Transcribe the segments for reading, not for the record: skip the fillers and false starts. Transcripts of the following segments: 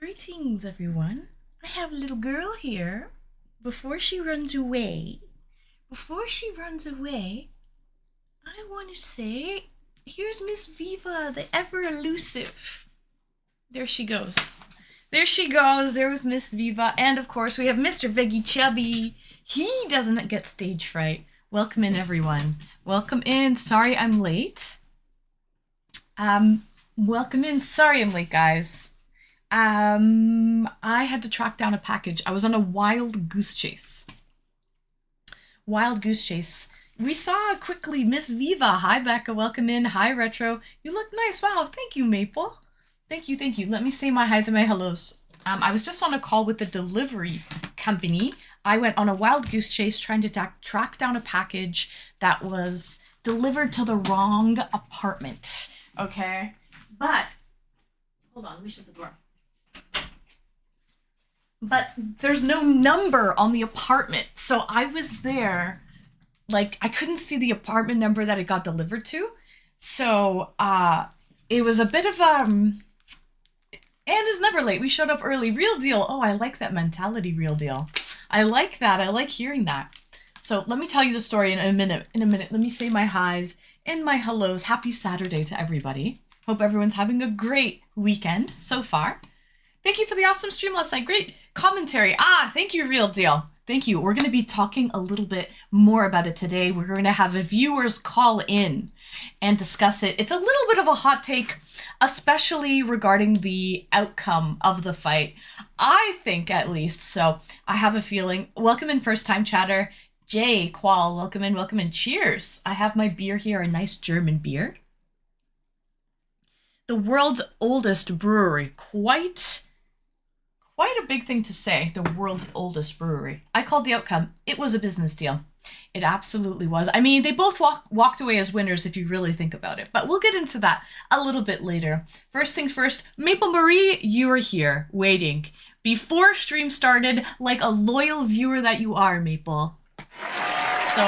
Greetings, everyone. I have a little girl here. Before she runs away, I want to say, here's Miss Viva, the ever elusive. There she goes. There she goes. There was Miss Viva. And of course, we have Mr. Veggie Chubby. He doesn't get stage fright. Welcome in, everyone. Welcome in. Sorry I'm late. Welcome in. Sorry I'm late, guys. I had to track down a package. I was on a wild goose chase. Wild goose chase. We saw quickly Miss Viva. Hi, Becca. Welcome in. Hi, Retro. You look nice. Wow. Thank you, Maple. Thank you. Thank you. Let me say my highs and my hellos. I was just on a call with the delivery company. I went on a wild goose chase trying to track down a package that was delivered to the wrong apartment. Okay? But, hold on. Let me shut the door. But there's no number on the apartment. So I was there, like, I couldn't see the apartment number that it got delivered to. So, it was a bit of, and is never late. We showed up early. Real deal. Oh, I like that mentality, real deal. I like that. I like hearing that. So let me tell you the story in a minute. Let me say my highs and my hellos. Happy Saturday to everybody. Hope everyone's having a great weekend so far. Thank you for the awesome stream last night. Great commentary. Thank you, real deal. Thank you. We're going to be talking a little bit more about it today. We're going to have the viewers call in and discuss it. It's a little bit of a hot take, especially regarding the outcome of the fight. I think, at least. So I have a feeling. Welcome in, first time chatter. Jay, Qual, welcome in, welcome in. Cheers. I have my beer here, a nice German beer. The world's oldest brewery. Quite a big thing to say, the world's oldest brewery. I called the outcome. It was a business deal. It absolutely was. I mean, they both walked away as winners if you really think about it. But we'll get into that a little bit later. First things first, Maple Marie, you were here waiting before stream started like a loyal viewer that you are, Maple. So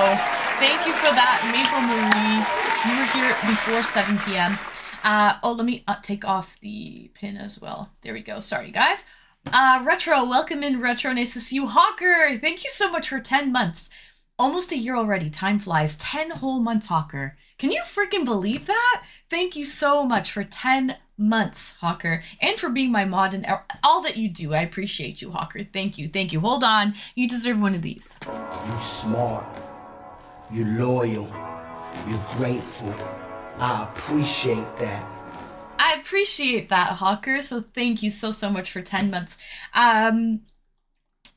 thank you for that, Maple Marie. You were here before 7 p.m. Let me take off the pin as well. There we go. Sorry, guys. Retro, welcome in, Retro. Nice to see you. Hawker, thank you so much for 10 months. Almost a year already. Time flies. 10 whole months, Hawker. Can you freaking believe that? Thank you so much for 10 months, Hawker, and for being my mod and all that you do. I appreciate you, Hawker. Thank you. Thank you. Hold on. You deserve one of these. You smart. You loyal. You're grateful. I appreciate that. I appreciate that, Hawker. So thank you so much for 10 months.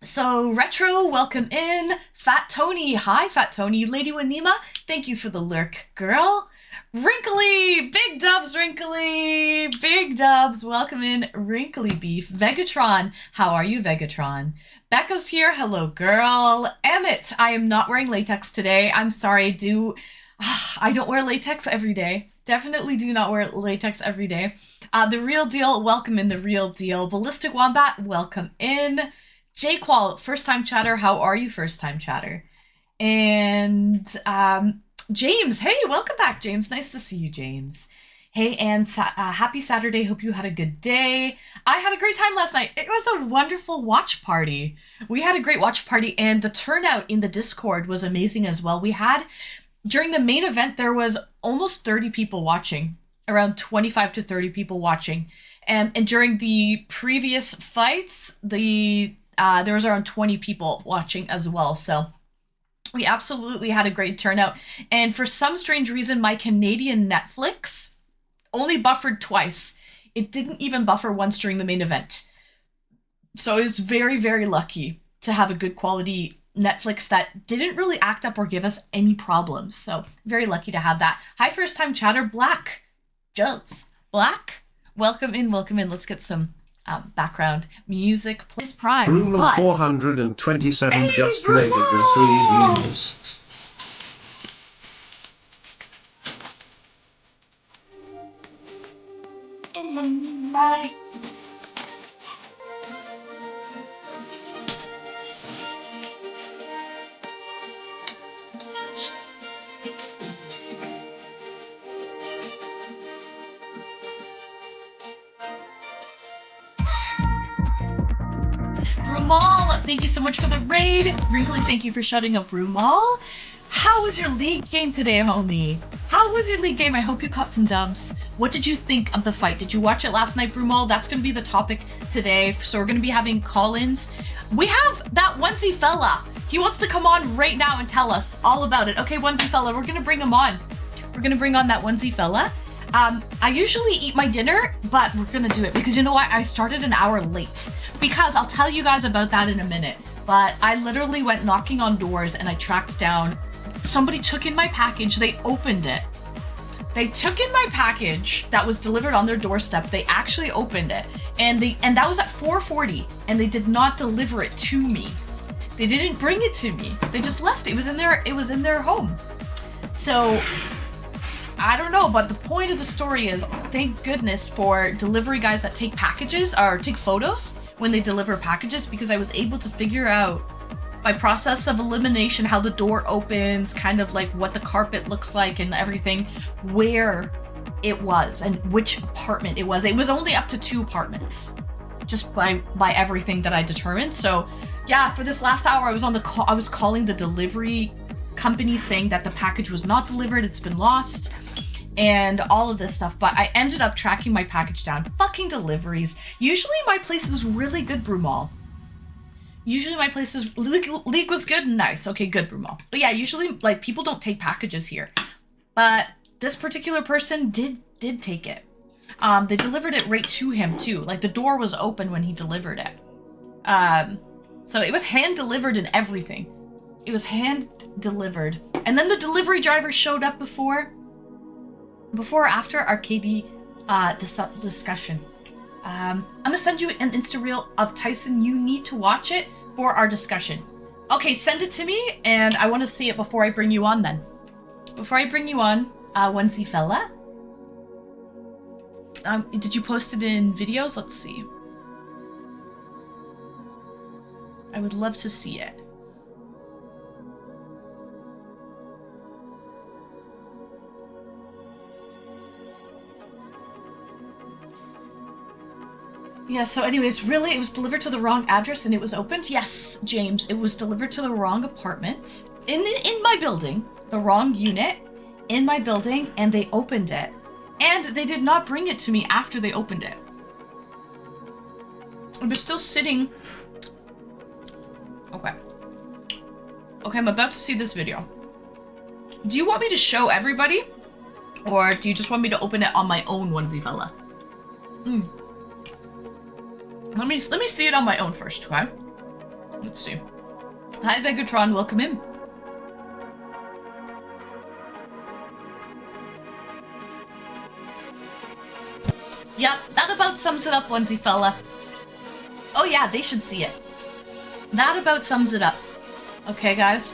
So Retro, welcome in. Fat Tony, hi Fat Tony. Lady Wanima, thank you for the lurk, girl. Wrinkly, big dubs, Wrinkly, big dubs. Welcome in, Wrinkly Beef. Vegatron, how are you, Vegatron? Becca's here, hello, girl. Emmett, I am not wearing latex today. I'm sorry, I don't wear latex every day. Definitely do not wear latex every day. The Real Deal, welcome in, The Real Deal. Ballistic Wombat, welcome in. Jqual, first time chatter, how are you, first time chatter? And James, hey, welcome back, James. Nice to see you, James. Hey, and happy Saturday. Hope you had a good day. I had a great time last night. It was a wonderful watch party. We had a great watch party, and the turnout in the Discord was amazing as well. During the main event, there was almost 30 people watching, around 25 to 30 people watching. And during the previous fights, there was around 20 people watching as well. So we absolutely had a great turnout. And for some strange reason, my Canadian Netflix only buffered twice. It didn't even buffer once during the main event. So I was very, very lucky to have a good quality Netflix that didn't really act up or give us any problems. So very lucky to have that. Hi, first time chatter, Black. Jones. Black, welcome in, welcome in. Let's get some background music. Please Prime. Room of 427 just rated with 3 views. In the night. Rumal, thank you so much for the raid. Wrinkly, thank you for shutting up Rumal. How was your league game today, homie? How was your league game? I hope you caught some dubs. What did you think of the fight? Did you watch it last night, Rumal? That's going to be the topic today. So we're going to be having call-ins. We have that onesie fella. He wants to come on right now and tell us all about it. Okay, onesie fella, we're going to bring him on. We're going to bring on that onesie fella. I usually eat my dinner, but we're gonna do it because you know what? I started an hour late because I'll tell you guys about that in a minute. But I literally went knocking on doors and I tracked down, somebody took in my package, they opened it. They took in my package that was delivered on their doorstep. They actually opened it and that was at 4:40 and they did not deliver it to me. They didn't bring it to me. They just left it. It was in their home. So I don't know, but the point of the story is, thank goodness for delivery guys that take packages or take photos when they deliver packages, because I was able to figure out by process of elimination how the door opens, kind of like what the carpet looks like and everything, where it was and which apartment it was. It was only up to 2 apartments, just by everything that I determined. So yeah, for this last hour I was on the call. I was calling the delivery company saying that the package was not delivered, it's been lost, and all of this stuff, but I ended up tracking my package down. Fucking deliveries. Usually my place is really good, Brumal. Usually my place is, league was good and nice. Okay, good, Brumal. But yeah, usually like people don't take packages here. But this particular person did take it. They delivered it right to him too. Like the door was open when he delivered it. So it was hand delivered and everything. It was hand delivered. And then the delivery driver showed up before or after our KD discussion. I'm gonna send you an Insta reel of Tyson. You need to watch it for our discussion. Okay, send it to me and I want to see it before I bring you on then. Before I bring you on, onesie fella. Did you post it in videos? Let's see. I would love to see it. Yeah, so anyways, really, it was delivered to the wrong address and it was opened? Yes, James, it was delivered to the wrong apartment. In my building, the wrong unit, in my building, and they opened it. And they did not bring it to me after they opened it. It was still sitting... Okay. Okay, I'm about to see this video. Do you want me to show everybody? Or do you just want me to open it on my own, onesie fella? Let me see it on my own first, okay? Let's see. Hi, Vegatron, welcome in. Yep, that about sums it up, onesie fella. Oh yeah, they should see it. That about sums it up. Okay, guys?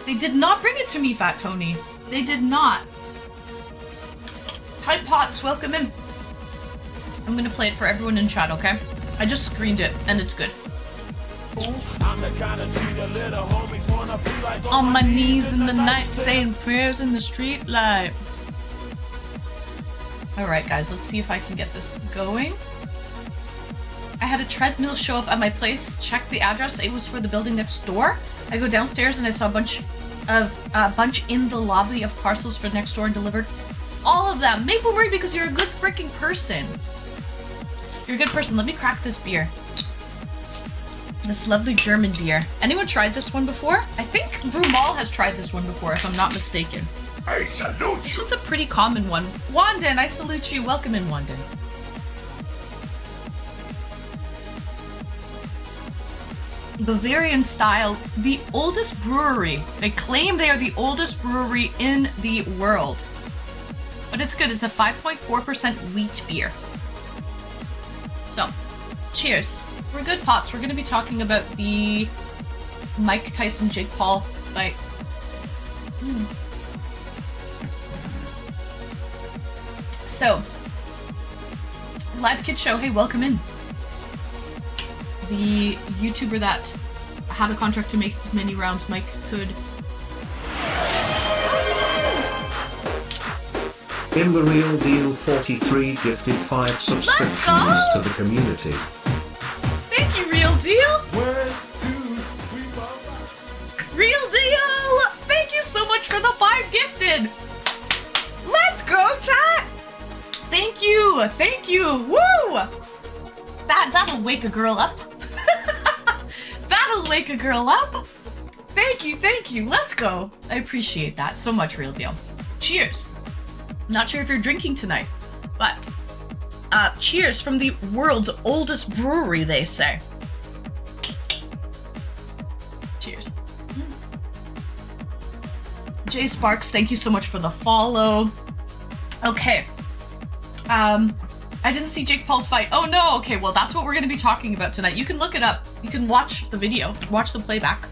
They did not bring it to me, Fat Tony. They did not. Hi, Pots, welcome in. I'm gonna play it for everyone in chat, okay? I just screened it, and it's good. On my knees in the night, saying prayers in the street light. Alright, guys, let's see if I can get this going. I had a treadmill show up at my place, checked the address, it was for the building next door. I go downstairs and I saw a bunch in the lobby of parcels for next door and delivered all of them. Maple Marie, because you're a good freaking person. You're a good person. Let me crack this beer. This lovely German beer. Anyone tried this one before? I think Brumal has tried this one before, if I'm not mistaken. I salute you. This one's a pretty common one. Wanden, I salute you. Welcome in, Wanden. Bavarian style, the oldest brewery. They claim they are the oldest brewery in the world. But it's good. It's a 5.4% wheat beer. So, cheers. We're good, Pots. We're going to be talking about the Mike Tyson Jake Paul fight. So, Live Kid Show, hey, welcome in. The YouTuber that had a contract to make many rounds, Mike could... In the Real Deal 43 gifted 5 subscriptions to the community. deal? 1, 2, 3, 4, 5. Real deal! Thank you so much for the 5 gifted! Let's go, chat! Thank you! Thank you! Woo! That'll wake a girl up. That'll wake a girl up. Thank you, thank you. Let's go. I appreciate that so much, Real Deal. Cheers. Not sure if you're drinking tonight, but cheers from the world's oldest brewery, they say. Cheers. Jay Sparks, thank you so much for the follow. Okay. I didn't see Jake Paul's fight. Oh no, okay, well that's what we're gonna be talking about tonight. You can look it up. You can watch the video, watch the playback.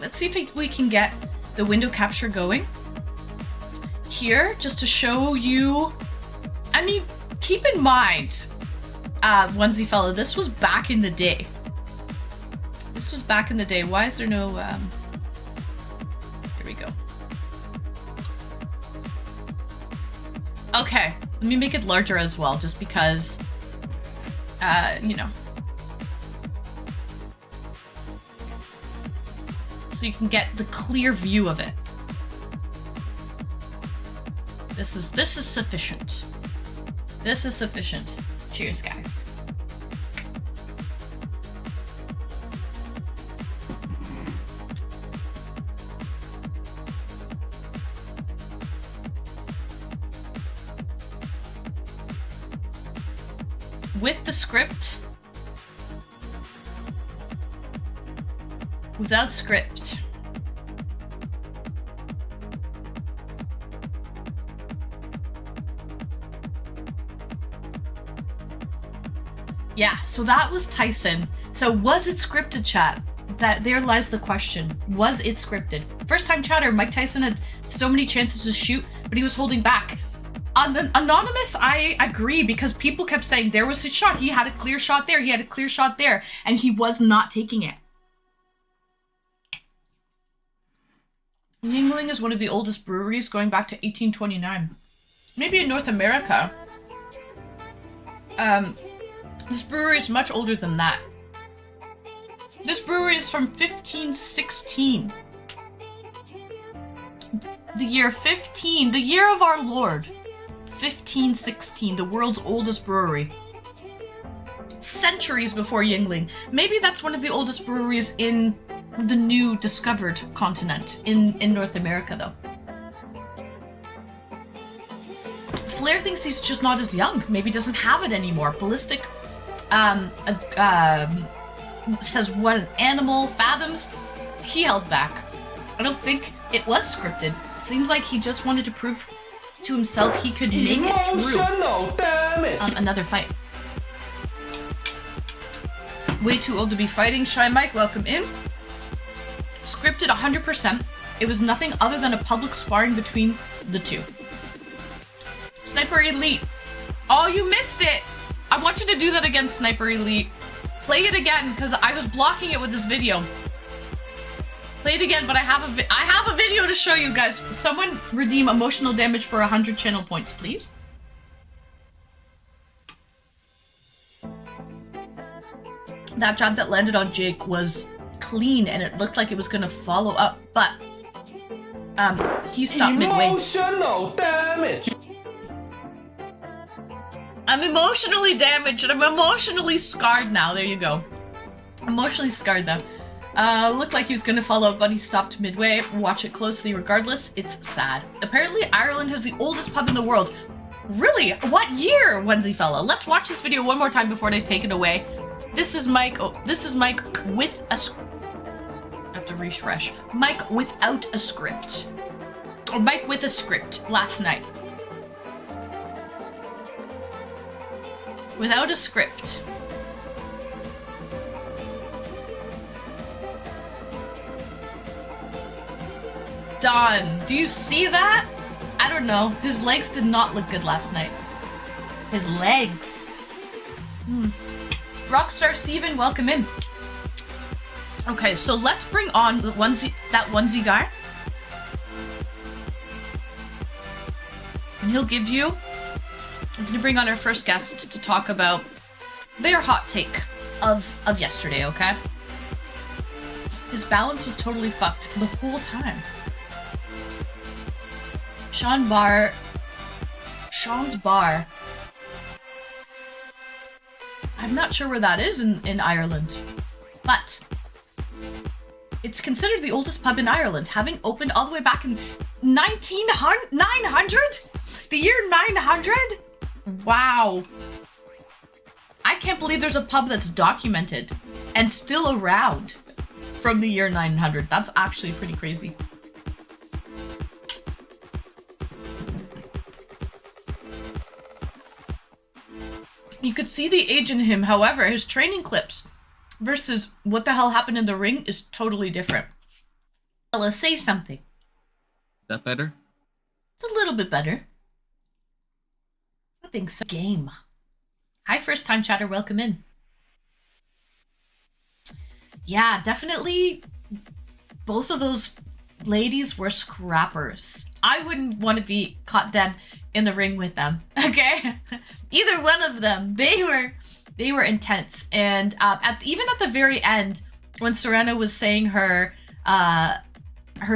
Let's see if we can get the window capture going. Here, just to show you, I mean, keep in mind, onesie fella, this was back in the day. This was back in the day. Why is there no, here we go. Okay, let me make it larger as well, just because, you know. So you can get the clear view of it. This is sufficient. This is sufficient. Cheers, guys. With the script. Without script. Yeah, so that was Tyson. So was it scripted, chat? There lies the question. Was it scripted? First time chatter, Mike Tyson had so many chances to shoot, but he was holding back. Anonymous, I agree, because people kept saying there was his shot. He had a clear shot there. He had a clear shot there, and he was not taking it. Yingling is one of the oldest breweries, going back to 1829. Maybe in North America. This brewery is much older than that. This brewery is from 1516. The year 15, the year of our Lord. 1516, the world's oldest brewery. Centuries before Yingling. Maybe that's one of the oldest breweries in the new discovered continent in North America, though. Flair thinks he's just not as young. Maybe doesn't have it anymore. Ballistic says what an animal. Fathoms, he held back. I don't think it was scripted. Seems like he just wanted to prove to himself he could make it through another fight. Way too old to be fighting. Shy Mike, welcome in. Scripted 100%. It was nothing other than a public sparring between the two. Sniper Elite. Oh, you missed it. I want you to do that again, Sniper Elite. Play it again, because I was blocking it with this video. Play it again, but I have a video to show you guys. Someone redeem emotional damage for 100 channel points, please. That jab that landed on Jake was clean, and it looked like it was gonna follow up, but he stopped midway. Emotional damage. I'm emotionally damaged, and I'm emotionally scarred now. There you go. Emotionally scarred though. Looked like he was gonna follow up, but he stopped midway. Watch it closely regardless. It's sad. Apparently, Ireland has the oldest pub in the world. Really? What year, onesie fella? Let's watch this video one more time before they take it away. This is Mike. Oh, this is Mike with a I have to refresh. Mike without a script. Or Mike with a script last night. Without a script. Done. Do you see that? I don't know. His legs did not look good last night. His legs. Rockstar Steven, welcome in. Okay, so let's bring on the that onesie guy. And he'll give you... I'm going to bring on our first guest to talk about their hot take of yesterday, okay? His balance was totally fucked the whole time. Sean's bar. I'm not sure where that is in Ireland, but it's considered the oldest pub in Ireland, having opened all the way back in 900? The year 900? Wow. I can't believe there's a pub that's documented and still around from the year 900. That's actually pretty crazy. You could see the age in him, however, his training clips versus what the hell happened in the ring is totally different. Let's say something. Is that better? It's a little bit better. I think so. Game. Hi, first time chatter, welcome in. Yeah, definitely both of those ladies were scrappers. I wouldn't want to be caught dead in the ring with them, okay? Either one of them. They were intense. And even at the very end, when Serena was saying her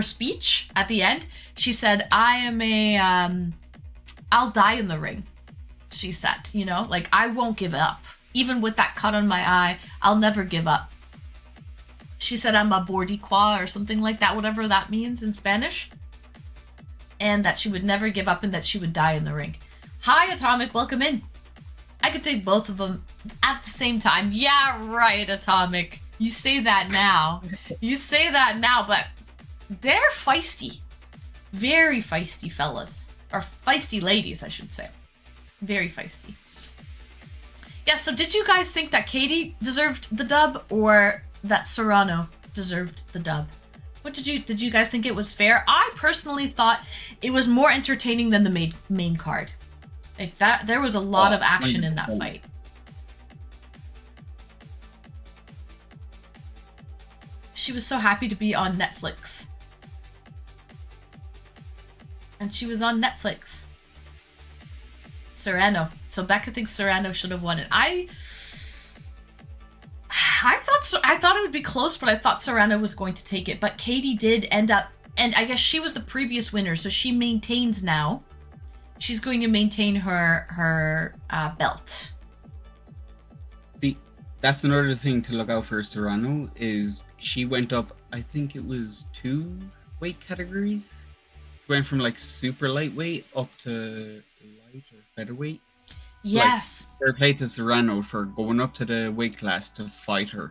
speech at the end, she said, I'll die in the ring. She said, you know, like, I won't give up. Even with that cut on my eye, I'll never give up. She said, I'm a boricua or something like that, whatever that means in Spanish. And that she would never give up and that she would die in the ring. Hi, Atomic, welcome in. I could take both of them at the same time. Yeah, right, Atomic. You say that now. You say that now, but they're feisty. Very feisty fellas. Or feisty ladies, I should say. Very feisty. Yeah, so did you guys think that Katie deserved the dub or that Serrano deserved the dub? What did you guys think it was fair? I personally thought it was more entertaining than the main card. Like that, there was a lot of action in that fight. She was so happy to be on Netflix. And she was on Netflix. Serrano. So Becca thinks Serrano should have won it. I thought it would be close, but I thought Serrano was going to take it. But Katie did end up, and I guess she was the previous winner, so she maintains now. She's going to maintain her belt. See, that's another thing to look out for Serrano, is she went up, I think it was 2 weight categories. She went from like super lightweight up to light or featherweight. Yes. Like, fair play to Serrano for going up to the weight class to fight her.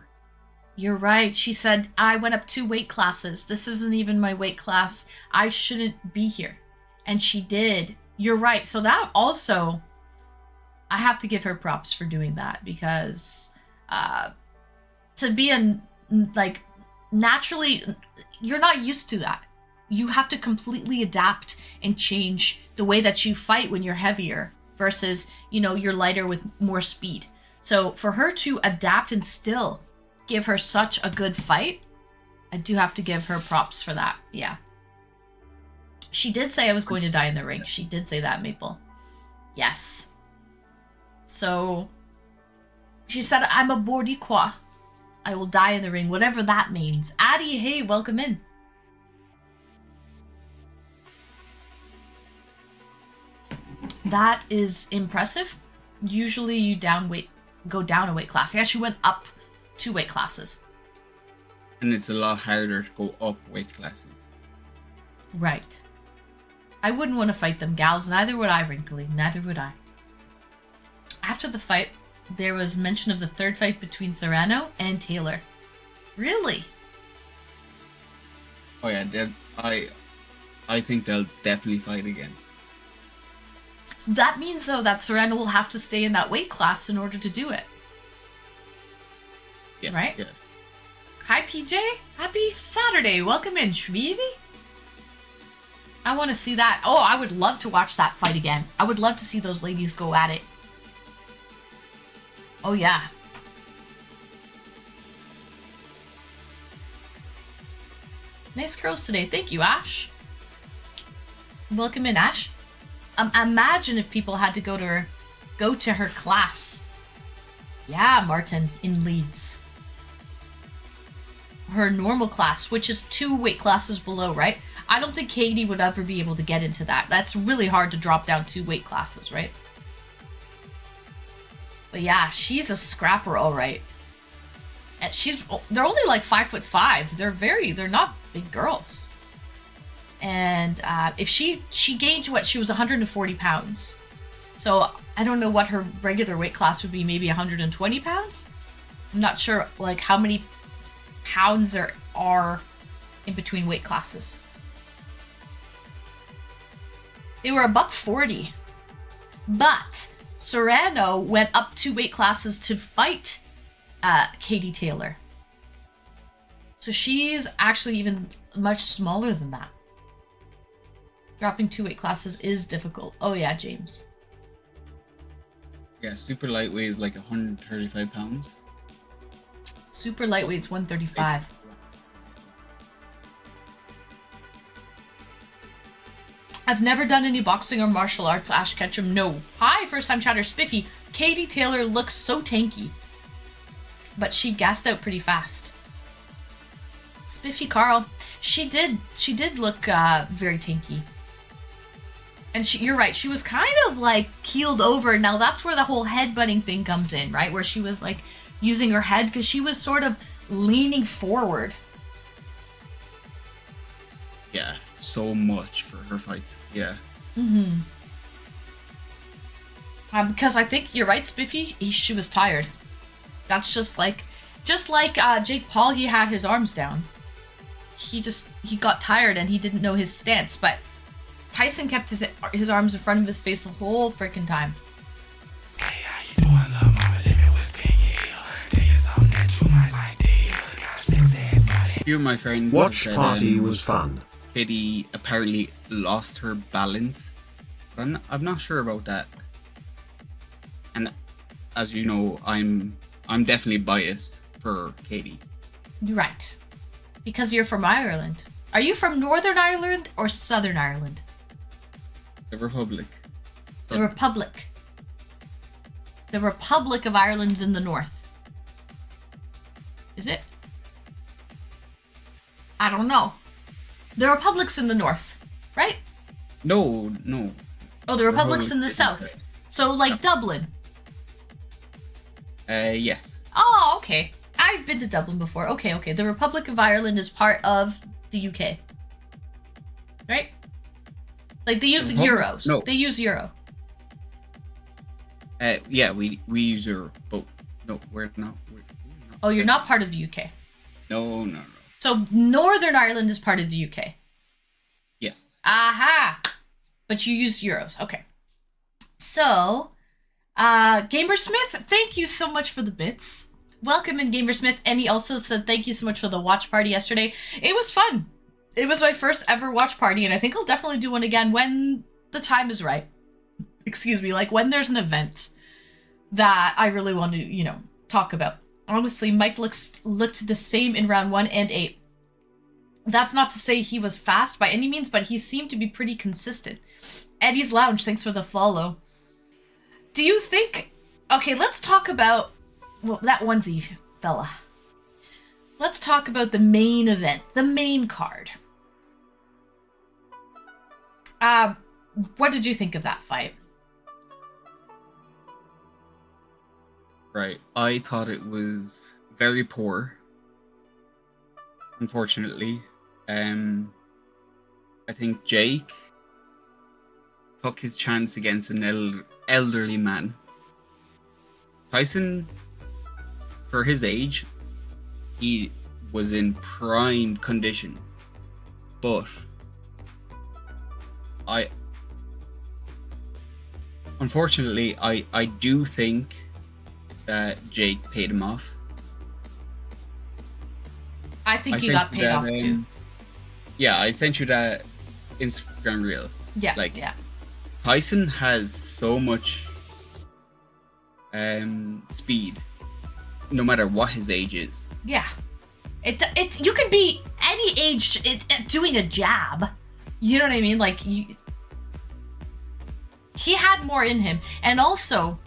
You're right. She said, I went up 2 weight classes. This isn't even my weight class. I shouldn't be here. And she did. You're right. So that also, I have to give her props for doing that, because to be naturally, you're not used to that. You have to completely adapt and change the way that you fight when you're heavier versus, you know, you're lighter with more speed. So for her to adapt and still give her such a good fight, I do have to give her props for that. Yeah. She did say I was going to die in the ring. She did say that, Maple. Yes. So she said, I'm a boricua. I will die in the ring, whatever that means. Addie, hey, welcome in. That is impressive. Usually you go down a weight class. He actually went up 2 weight classes. And it's a lot harder to go up weight classes. Right. I wouldn't want to fight them gals. Neither would I, Wrinkly. Neither would I. After the fight, there was mention of the 3rd fight between Serrano and Taylor. Really? Oh yeah, I think they'll definitely fight again. So that means, though, that Serrano will have to stay in that weight class in order to do it. Yeah, right? Yeah. Hi, PJ. Happy Saturday. Welcome in, Shmeevy. I want to see that. Oh, I would love to watch that fight again. I would love to see those ladies go at it. Oh, yeah. Nice curls today. Thank you, Ash. Welcome in, Ash. Imagine if people had to go to her class. Yeah, Martin in Leeds. Her normal class, which is 2 weight classes below, right? I don't think Katie would ever be able to get into that. That's really hard to drop down 2 weight classes, right? But yeah, she's a scrapper, all right. And they're only like 5'5". They're not big girls. And if she gauged what, she was 140 pounds. So I don't know what her regular weight class would be, maybe 120 pounds? I'm not sure like how many pounds there are in between weight classes. They were $140. But Serrano went up 2 weight classes to fight Katie Taylor. So she's actually even much smaller than that. Dropping 2 weight classes is difficult. Oh yeah, James. Yeah, super lightweight is like 135 pounds. Super lightweight's 135. I've never done any boxing or martial arts, Ash Ketchum. No. Hi, first time chatter, Spiffy. Katie Taylor looks so tanky. But she gassed out pretty fast. Spiffy Carl. She did look very tanky. And you're right, she was kind of like keeled over. Now that's where the whole headbutting thing comes in, right? Where she was like using her head because she was sort of leaning forward. Yeah, so much for her fights. Yeah. Mm-hmm. Because I think you're right, Spiffy. She was tired. That's just like Jake Paul. He had his arms down. He got tired and he didn't know his stance. But Tyson kept his arms in front of his face the whole freaking time. Hey, how you doing, love mama? Living with Danielle. Tell you something that you might like to hear. Got a sexy ass body. A few of my friends Watch said, party was fun. Katie apparently lost her balance. But I'm not sure about that. And as you know, I'm definitely biased for Katie. You're right. Because you're from Ireland. Are you from Northern Ireland or Southern Ireland? The Republic. The Republic. The Republic of Ireland's in the north. Is it? I don't know. The Republic's in the north, right? No. Oh, the Republic's in the south. So, like Dublin. Yes. Oh, okay. I've been to Dublin before. Okay. The Republic of Ireland is part of the UK. Right? Like, they use the euros. No. They use euro. Yeah, we use Euro, but no, we're not. Oh, you're not part of the UK. No. So, Northern Ireland is part of the UK. Yes. Aha! But you use euros. Okay. So, Gamersmith, thank you so much for the bits. Welcome in, Gamersmith. And he also said thank you so much for the watch party yesterday. It was fun. It was my first ever watch party, and I think I'll definitely do one again when the time is right. Excuse me, like when there's an event that I really want to, talk about. Honestly, Mike looked the same in round 1 and 8. That's not to say he was fast by any means, but he seemed to be pretty consistent. Eddie's Lounge, thanks for the follow. Do you think... Okay, let's talk about... Well, that onesie fella. Let's talk about the main event, the main card. What did you think of that fight? Right. I thought it was very poor. Unfortunately. I think Jake took his chance against an elderly man. Tyson, for his age, he was in prime condition. But unfortunately, I do think that Jake paid him off. I think he got paid off too. Yeah, I sent you that Instagram reel. Yeah, like, yeah. Tyson has so much speed, no matter what his age is. Yeah. You can be any age doing a jab. You know what I mean? Like, he had more in him. And also,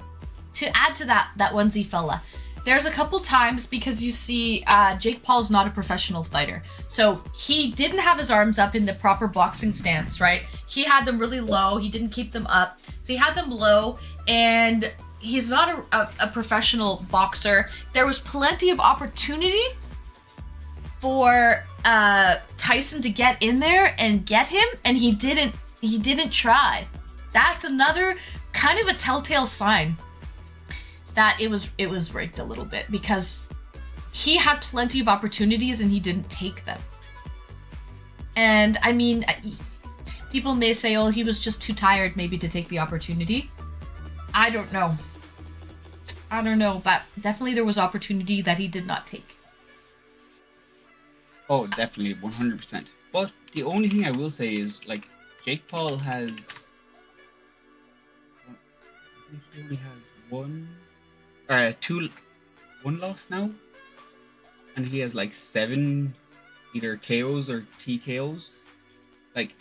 to add to that onesie fella, there's a couple times because you see Jake Paul's not a professional fighter. So he didn't have his arms up in the proper boxing stance, right? He had them really low. He didn't keep them up. So he had them low, and he's not a professional boxer. There was plenty of opportunity for Tyson to get in there and get him, and he didn't try. That's another kind of a telltale sign that it was rigged a little bit, because he had plenty of opportunities and he didn't take them. And I mean, people may say, oh, he was just too tired maybe to take the opportunity. I don't know, but definitely there was opportunity that he did not take. Oh, definitely, 100%. But the only thing I will say is, like, Jake Paul has... I think he only has one loss now, and he has like 7 either KOs or TKOs. Like,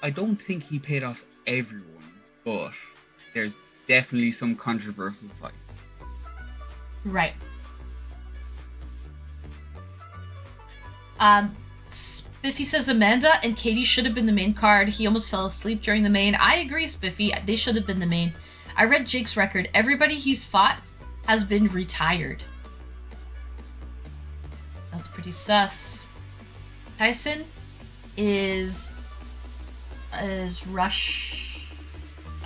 I don't think he paid off everyone, but there's definitely some controversial fights. Right. Spiffy says Amanda and Katie should have been the main card. He almost fell asleep during the main. I agree, Spiffy. They should have been the main. I read Jake's record. Everybody he's fought has been retired. That's pretty sus. Tyson is Rush.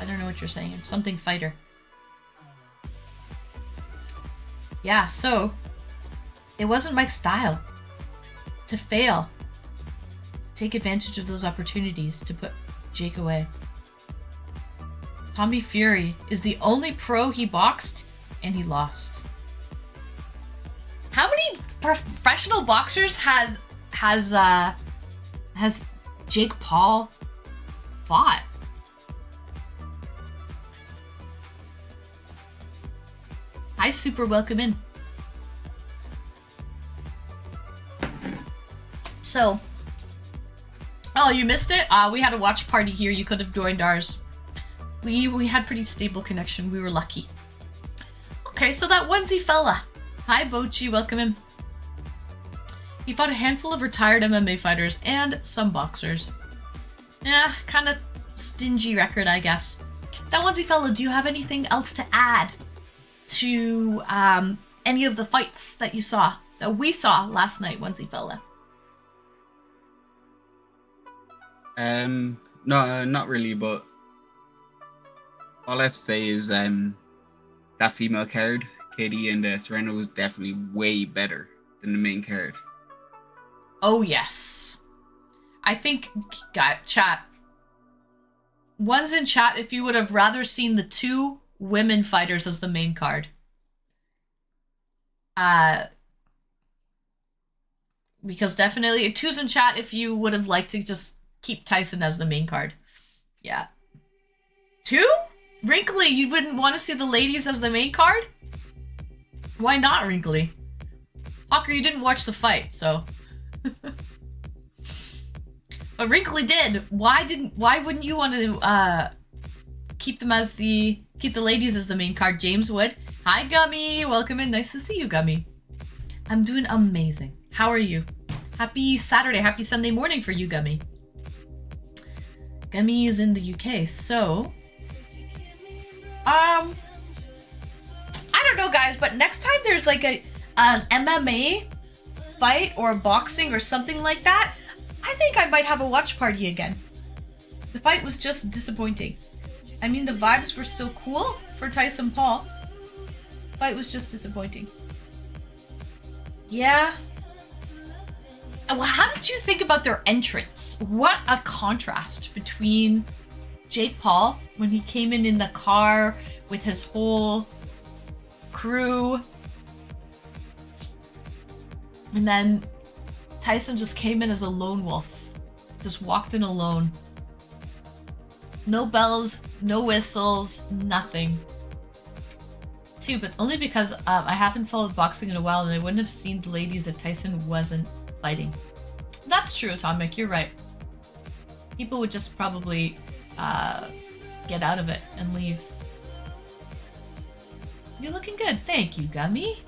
I don't know what you're saying. Something fighter. Yeah, so it wasn't Mike's style to fail. Take advantage of those opportunities to put Jake away. Tommy Fury is the only pro he boxed, and he lost. How many professional boxers has Jake Paul fought? Hi, Super, welcome in. So, oh, you missed it? We had a watch party here. You could have joined ours. We had pretty stable connection. We were lucky. Okay, so that onesie fella. Hi, Bochi. Welcome in. He fought a handful of retired MMA fighters and some boxers. Yeah, kind of stingy record, I guess. That onesie fella, do you have anything else to add to any of the fights that you saw, that we saw last night, onesie fella? No, not really, but all I have to say is that female card, Katie and Serrano, was definitely way better than the main card. Oh, yes. I think, chat. One's in chat if you would have rather seen the 2 women fighters as the main card. Because definitely, 2's in chat if you would have liked to just keep Tyson as the main card. Yeah. 2? Wrinkly, you wouldn't want to see the ladies as the main card? Why not, Wrinkly? Hawker, you didn't watch the fight, so... But Wrinkly did. Why wouldn't you want to keep the ladies as the main card? James would. Hi, Gummy. Welcome in. Nice to see you, Gummy. I'm doing amazing. How are you? Happy Saturday. Happy Sunday morning for you, Gummy. Gummy is in the UK, so I don't know, guys, but next time there's like an MMA fight or boxing or something like that, I think I might have a watch party again. The fight was just disappointing. I mean, the vibes were still cool for Tyson Paul. The fight was just disappointing. Yeah. Well, how did you think about their entrance? What a contrast between Jake Paul when he came in the car with his whole crew, and then Tyson just came in as a lone wolf. Just walked in alone. No bells, no whistles, nothing. Too, but only because I haven't followed boxing in a while and I wouldn't have seen the ladies if Tyson wasn't fighting. That's true, Atomic, you're right. People would just probably get out of it and leave. You're looking good. Thank you, Gummy.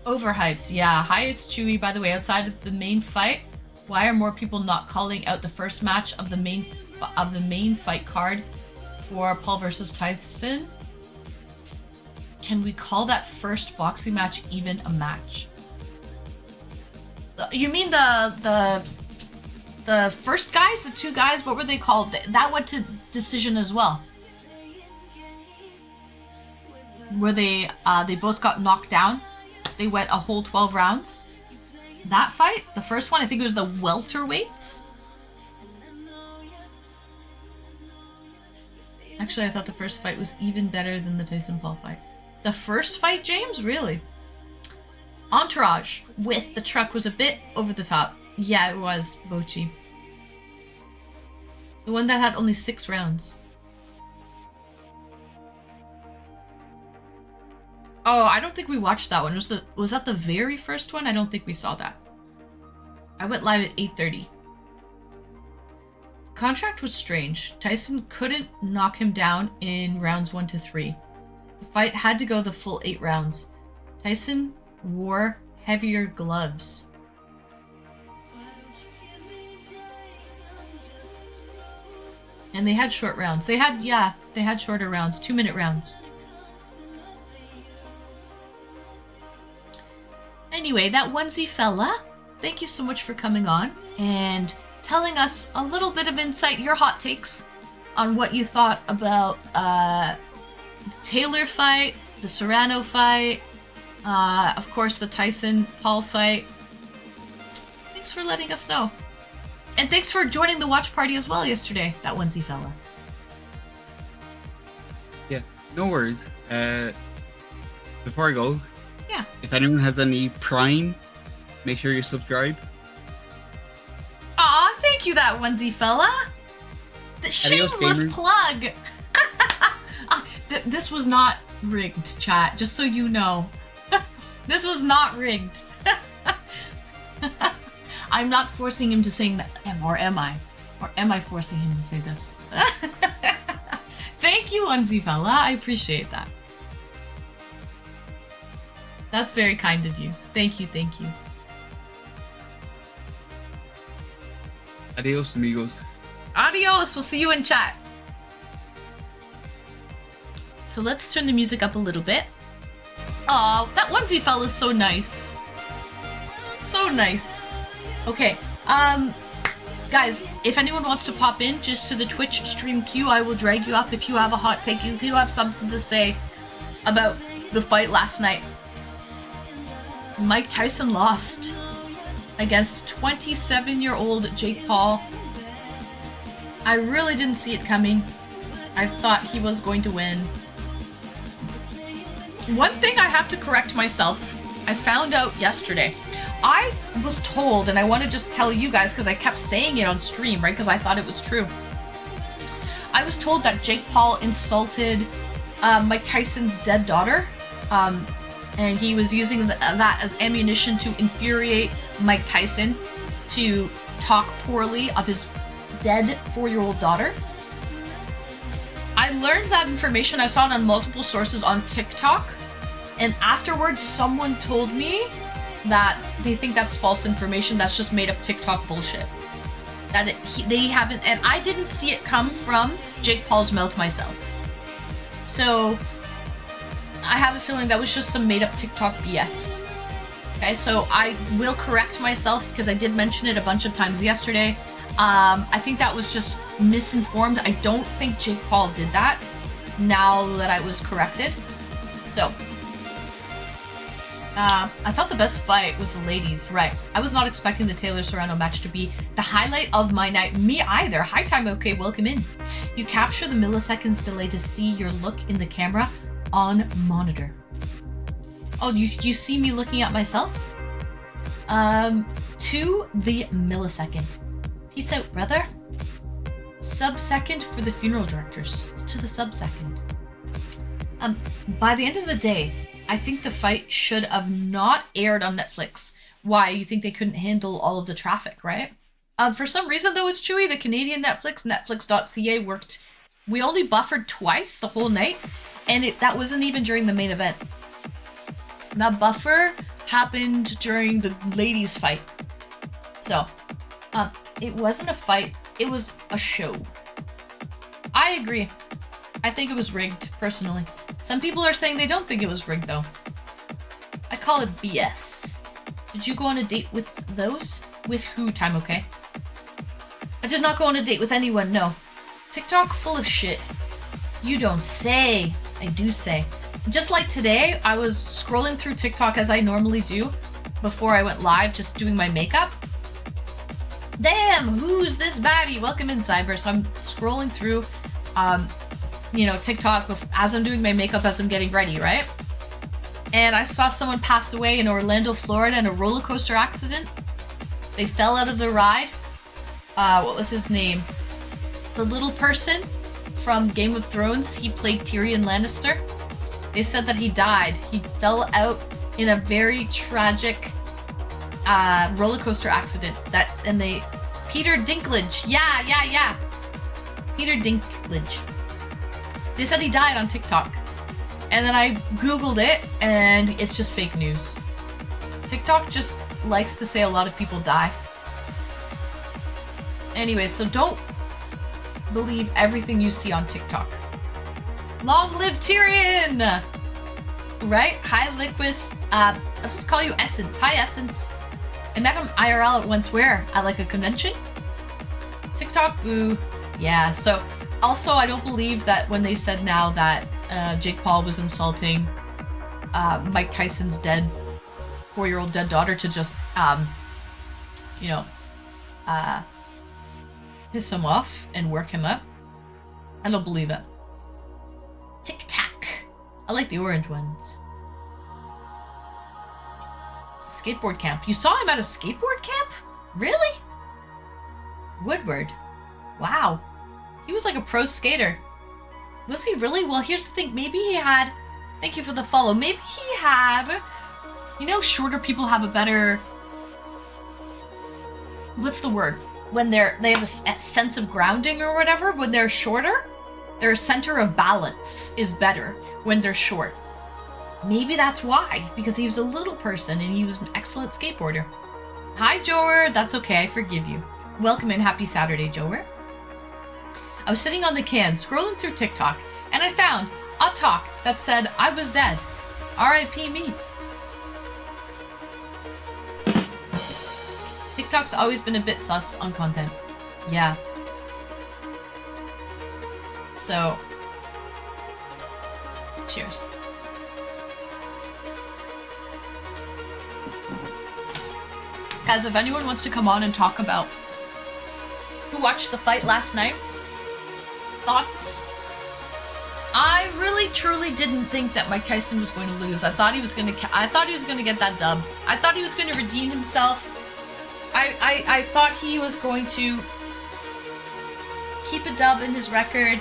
Overhyped. Yeah, hi, it's Chewy. By the way, outside of the main fight, why are more people not calling out the first match of the main fight card for Paul versus Tyson? Can we call that first boxing match even a match? You mean the first guys, the two guys? What were they called? That went to decision as well. Where they both got knocked down. They went a whole 12 rounds. That fight, the first one, I think it was the welterweights. Actually, I thought the first fight was even better than the Tyson Paul fight. The first fight, James? Really? Entourage with the truck was a bit over the top. Yeah, it was, Bochi. The one that had only 6 rounds. Oh, I don't think we watched that one. Was that the very first one? I don't think we saw that. I went live at 8:30. Contract was strange. Tyson couldn't knock him down in rounds 1 to 3. The fight had to go the full 8 rounds. Tyson wore heavier gloves. And they had short rounds. They had shorter rounds, 2-minute rounds. Anyway, that onesie fella, thank you so much for coming on and telling us a little bit of insight, your hot takes on what you thought about the Taylor fight, the Serrano fight, of course the Tyson Paul fight. Thanks for letting us know. And thanks for joining the watch party as well yesterday, that onesie fella. Yeah, no worries. Before I go, yeah, if anyone has any Prime, make sure you subscribe. Aw, thank you, that onesie fella. The shameless plug. This was not rigged, chat, just so you know. This was not rigged. I'm not forcing him to sing that, or am I? Or am I forcing him to say this? Thank you, onesie fella. I appreciate that. That's very kind of you. Thank you, thank you. Adios, amigos. Adios. We'll see you in chat. So let's turn the music up a little bit. Oh, that onesie fella is so nice. So nice. Okay, guys, if anyone wants to pop in just to the Twitch stream queue, I will drag you up if you have a hot take, if you have something to say about the fight last night. Mike Tyson lost against 27-year-old Jake Paul. I really didn't see it coming. I thought he was going to win. One thing I have to correct myself, I found out yesterday. I was told, and I want to just tell you guys because I kept saying it on stream, right? Because I thought it was true. I was told that Jake Paul insulted Mike Tyson's dead daughter, and he was using that as ammunition to infuriate Mike Tyson to talk poorly of his dead 4-year-old daughter. I learned that information. I saw it on multiple sources on TikTok, and afterwards someone told me that they think that's false information. That's just made up TikTok bullshit. That they haven't, and I didn't see it come from Jake Paul's mouth myself. So I have a feeling that was just some made up TikTok BS. Okay, so I will correct myself because I did mention it a bunch of times yesterday. I think that was just misinformed. I don't think Jake Paul did that now that I was corrected. So I thought the best fight was the ladies, right? I was not expecting the Taylor Serrano match to be the highlight of my night. Me either. Hi, Time OK, welcome in. You capture the milliseconds delay to see your look in the camera on monitor. Oh, you see me looking at myself? To the millisecond. Peace out, brother. Sub-second for the funeral directors. To the sub-second. By the end of the day, I think the fight should have not aired on Netflix. Why? You think they couldn't handle all of the traffic, right? For some reason, though, it's Chewy, the Canadian Netflix, netflix.ca, worked. We only buffered twice the whole night, And that wasn't even during the main event. That buffer happened during the ladies' fight. So, it wasn't a fight, it was a show. I agree. I think it was rigged, personally. Some people are saying they don't think it was rigged, though. I call it BS. Did you go on a date with those? With who, Time Okay? I did not go on a date with anyone, no. TikTok full of shit. You don't say. I do say. Just like today, I was scrolling through TikTok as I normally do before I went live, just doing my makeup. Damn, who's this baddie? Welcome in, Cyber. So I'm scrolling through, TikTok as I'm doing my makeup, as I'm getting ready, right? And I saw someone passed away in Orlando, Florida in a roller coaster accident. They fell out of the ride. What was his name? The little person from Game of Thrones. He played Tyrion Lannister. They said that he died. He fell out in a very tragic roller coaster accident. Peter Dinklage. Yeah. Peter Dinklage. They said he died on TikTok. And then I Googled it, and it's just fake news. TikTok just likes to say a lot of people die. Anyway, so don't believe everything you see on TikTok. Long live Tyrion! Right? Hi, Liquis. I'll just call you Essence. Hi, Essence. I met him IRL at once where? At like a convention? TikTok, boo. Yeah, so also I don't believe that when they said now that Jake Paul was insulting Mike Tyson's 4-year-old dead daughter to just, piss him off and work him up. I don't believe it. Tic Tac. I like the orange ones. Skateboard camp. You saw him at a skateboard camp? Really? Woodward. Wow. He was like a pro skater. Was he really? Well, here's the thing. Maybe he had... Thank you for the follow. Maybe he had... shorter people have a better... What's the word? When they have a sense of grounding or whatever. When they're shorter, their center of balance is better when they're short. Maybe that's why. Because he was a little person and he was an excellent skateboarder. Hi, Joer. That's okay. I forgive you. Welcome and happy Saturday, Joer. I was sitting on the can, scrolling through TikTok, and I found a talk that said I was dead. R.I.P. me. TikTok's always been a bit sus on content. Yeah. So, cheers. Guys, if anyone wants to come on and talk about who watched the fight last night, thoughts? I really truly didn't think that Mike Tyson was going to lose. I thought he was going to get that dub. I thought he was going to redeem himself. I thought he was going to keep a dub in his record.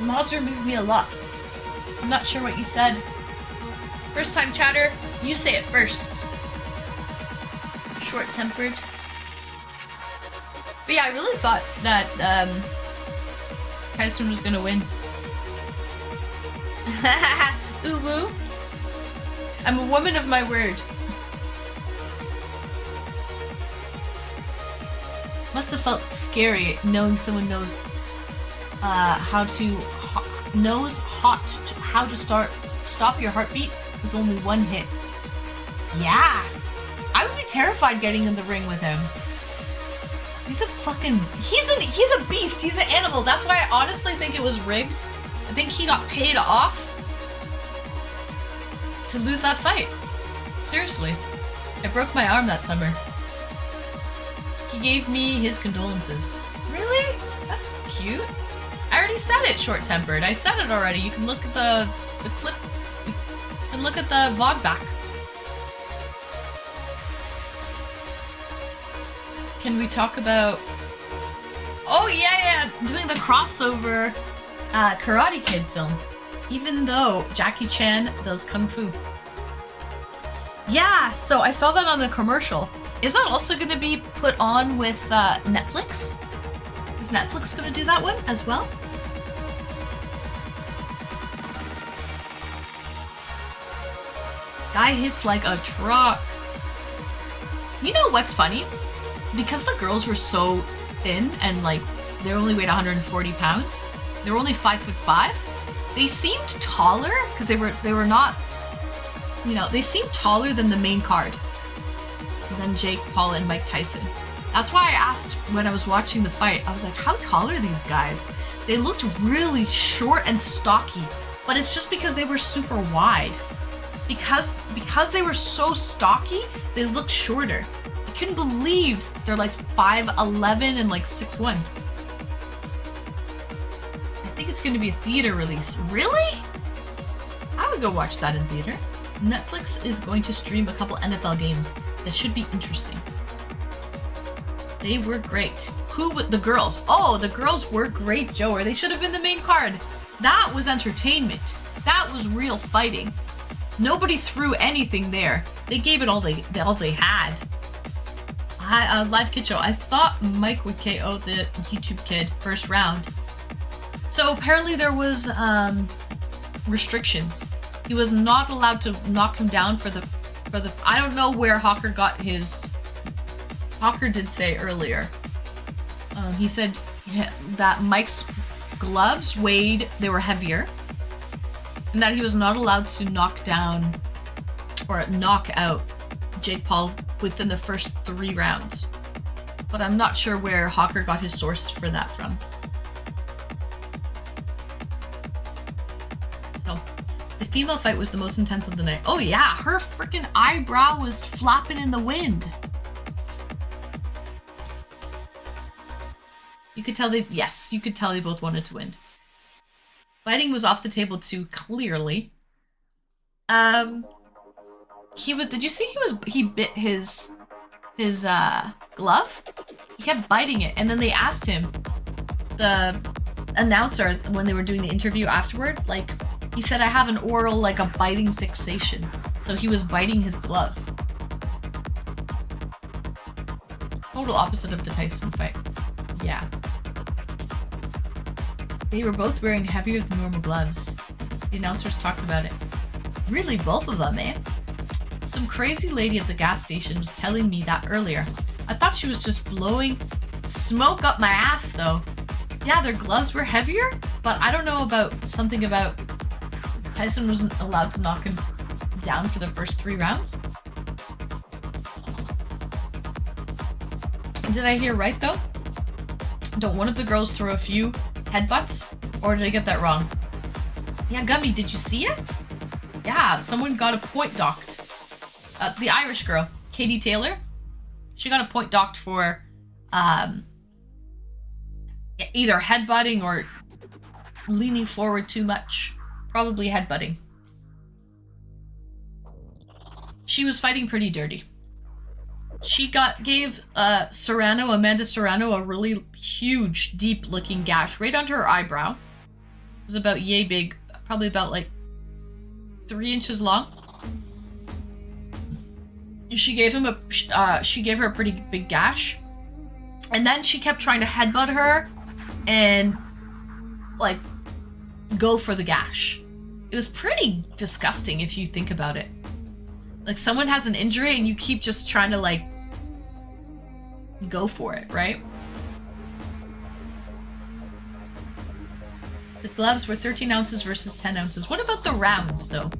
Mods removed me a lot. I'm not sure what you said. First time chatter, you say it first. Short-tempered. But yeah, I really thought that Tyson was gonna win. Ooh woo. I'm a woman of my word. Must have felt scary knowing someone knows how to stop your heartbeat with only one hit. Yeah, I would be terrified getting in the ring with him. He's a beast. He's an animal. That's why I honestly think it was rigged. I think he got paid off to lose that fight. Seriously. I broke my arm that summer. He gave me his condolences. Really? That's cute. I already said it, short-tempered. I said it already. You can look at the clip. You can look at the vlog back. Can we talk about... Oh, yeah, doing the crossover Karate Kid film. Even though Jackie Chan does Kung Fu. Yeah, so I saw that on the commercial. Is that also going to be put on with Netflix? Is Netflix going to do that one as well? Guy hits like a truck. You know what's funny? Because the girls were so thin and like they only weighed 140 pounds, they were only 5'5". They seemed taller because they were not, you know, they seemed taller than the main card, than Jake Paul and Mike Tyson. That's why I asked when I was watching the fight. I was like, how tall are these guys? They looked really short and stocky, but it's just because they were super wide. Because they were so stocky, they looked shorter. I couldn't believe they're like 5'11" and like 6'1". I think it's going to be a theater release. Really? I would go watch that in theater. Netflix is going to stream a couple NFL games that should be interesting. They were great. The girls? Oh, the girls were great, Joe, or they should have been the main card. That was entertainment. That was real fighting. Nobody threw anything there. They gave it all they had. Live kid show. I thought Mike would KO the YouTube kid first round. So apparently there was restrictions. He was not allowed to knock him down for the. I don't know where Hawker got his. Hawker did say earlier. He said that Mike's gloves weighed, they were heavier, and that he was not allowed to knock down or knock out Jake Paul within the first 3 rounds. But I'm not sure where Hawker got his source for that from. So, the female fight was the most intense of the night. Oh yeah, her freaking eyebrow was flapping in the wind. You could tell they both wanted to win. Fighting was off the table too, clearly. Did you see he bit his glove? He kept biting it, and then they asked him, the announcer, when they were doing the interview afterward, like, he said, I have an oral, like a biting fixation. So he was biting his glove. Total opposite of the Tyson fight. Yeah. They were both wearing heavier than normal gloves. The announcers talked about it. Really, both of them, eh? Some crazy lady at the gas station was telling me that earlier. I thought she was just blowing smoke up my ass, though. Yeah, their gloves were heavier, but I don't know about something about Tyson wasn't allowed to knock him down for the first 3 rounds. Did I hear right, though? Don't one of the girls throw a few headbutts? Or did I get that wrong? Yeah, Gummy, did you see it? Yeah, someone got a point docked. The Irish girl, Katie Taylor, she got a point docked for either headbutting or leaning forward too much. Probably headbutting. She was fighting pretty dirty. She gave Amanda Serrano, a really huge, deep-looking gash right under her eyebrow. It was about yay big, probably about like 3 inches long. She gave her a pretty big gash, and then she kept trying to headbutt her, and like go for the gash. It was pretty disgusting if you think about it. Like, someone has an injury and you keep just trying to like go for it, right? The gloves were 13 ounces versus 10 ounces. What about the rounds, though?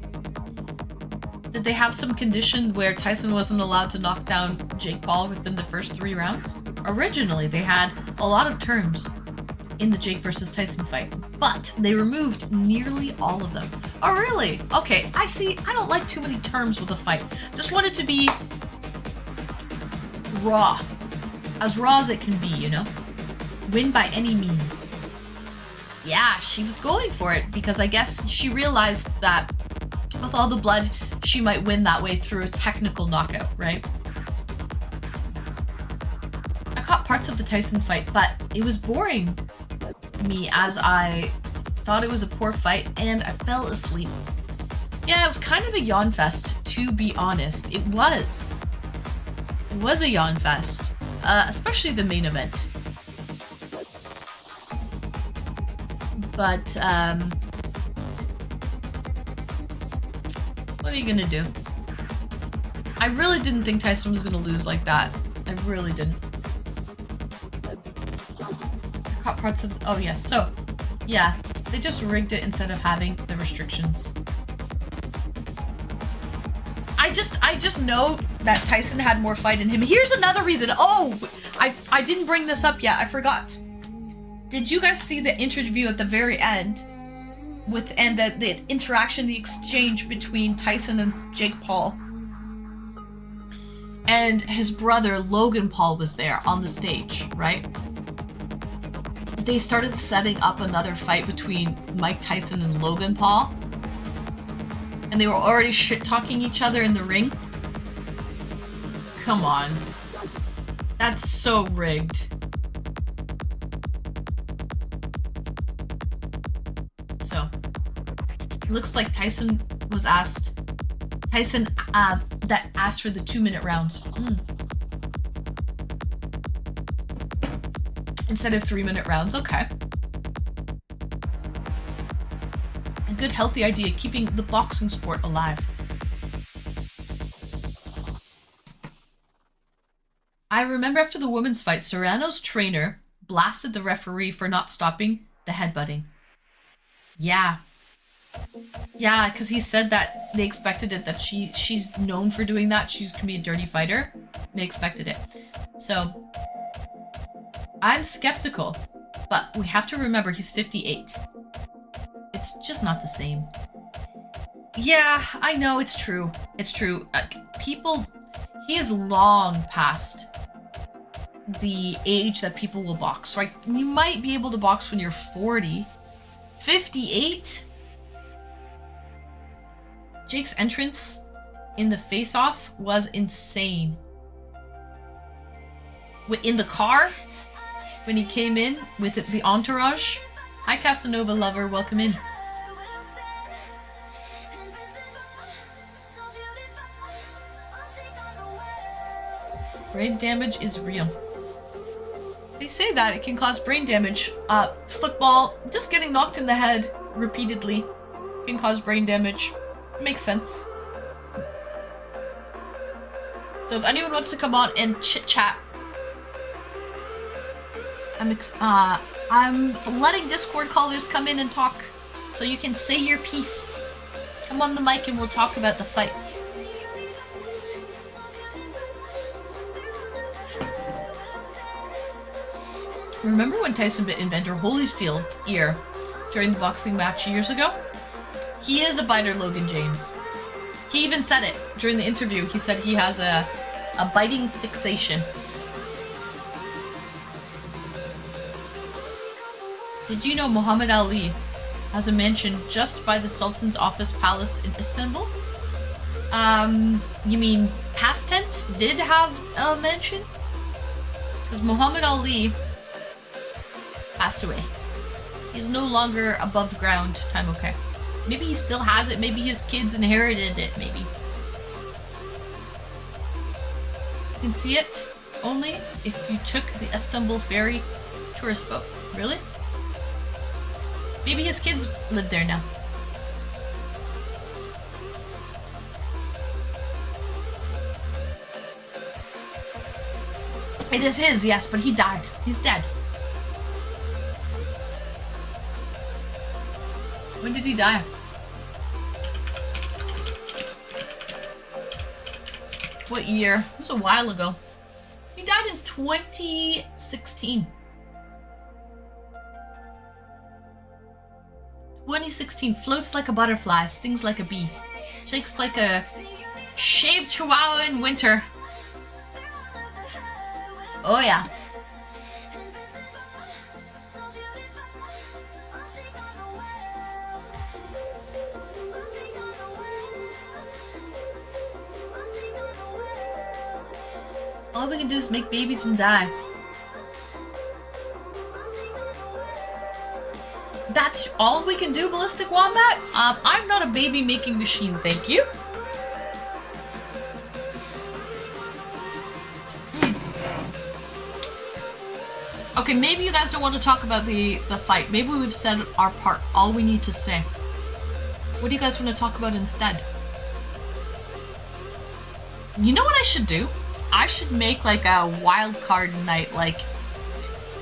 Did they have some condition where Tyson wasn't allowed to knock down Jake Paul within the first 3 rounds? Originally, they had a lot of terms in the Jake versus Tyson fight, but they removed nearly all of them. Oh, really? Okay, I see. I don't like too many terms with a fight. Just want it to be raw. As raw as it can be, you know? Win by any means. Yeah, she was going for it because I guess she realized that with all the blood, she might win that way through a technical knockout, right? I caught parts of the Tyson fight, but it was boring me as I thought it was a poor fight and I fell asleep. Yeah, it was kind of a yawn fest, to be honest. It was. It was a yawn fest, especially the main event. But, what are you gonna do? I really didn't think Tyson was gonna lose like that. I really didn't. Caught parts of, oh yes, so, yeah, they just rigged it instead of having the restrictions. I just know that Tyson had more fight in him. Here's another reason. Oh, I didn't bring this up yet. I forgot. Did you guys see the interview at the very end and the interaction, the exchange between Tyson and Jake Paul? And his brother Logan Paul was there on the stage, right? They started setting up another fight between Mike Tyson and Logan Paul. And they were already shit-talking each other in the ring. Come on. That's so rigged. So, looks like Tyson was asked. Tyson that asked for the 2-minute rounds. Instead of 3-minute rounds. Okay. A good healthy idea, keeping the boxing sport alive. I remember after the women's fight, Serrano's trainer blasted the referee for not stopping the headbutting. Yeah. Yeah, because he said that they expected it, that she's known for doing that. She's gonna be a dirty fighter. They expected it. So, I'm skeptical, but we have to remember he's 58. It's just not the same. Yeah, I know, it's true. It's true. He is long past the age that people will box, right? You might be able to box when you're 40. 58? Jake's entrance in the face-off was insane. In the car, when he came in with the entourage. Hi, Casanova lover, welcome in. Brain damage is real. They say that it can cause brain damage. Football, just getting knocked in the head repeatedly can cause brain damage. Makes sense. So if anyone wants to come on and chit chat, I'm letting Discord callers come in and talk, so you can say your piece. Come on the mic and we'll talk about the fight. Remember when Tyson bit Inventor Holyfield's ear during the boxing match years ago? He is a biter, Logan James. He even said it during the interview. He said he has a biting fixation. Did you know Muhammad Ali has a mansion just by the Sultan's office palace in Istanbul? You mean past tense did have a mansion? Because Muhammad Ali passed away. He's no longer above ground. Time okay. Maybe he still has it. Maybe his kids inherited it. Maybe. You can see it only if you took the Istanbul ferry tourist boat. Really? Maybe his kids live there now. It is his, yes, but he died. He's dead. When did he die? What year? It was a while ago. He died in 2016. 2016. Floats like a butterfly, stings like a bee, shakes like a shaved chihuahua in winter. Oh yeah. All we can do is make babies and die. That's all we can do, Ballistic Wombat? I'm not a baby making machine, thank you. Okay, maybe you guys don't want to talk about the fight. Maybe we've said our part, all we need to say. What do you guys want to talk about instead? You know what I should do? I should make like a wild card night. Like,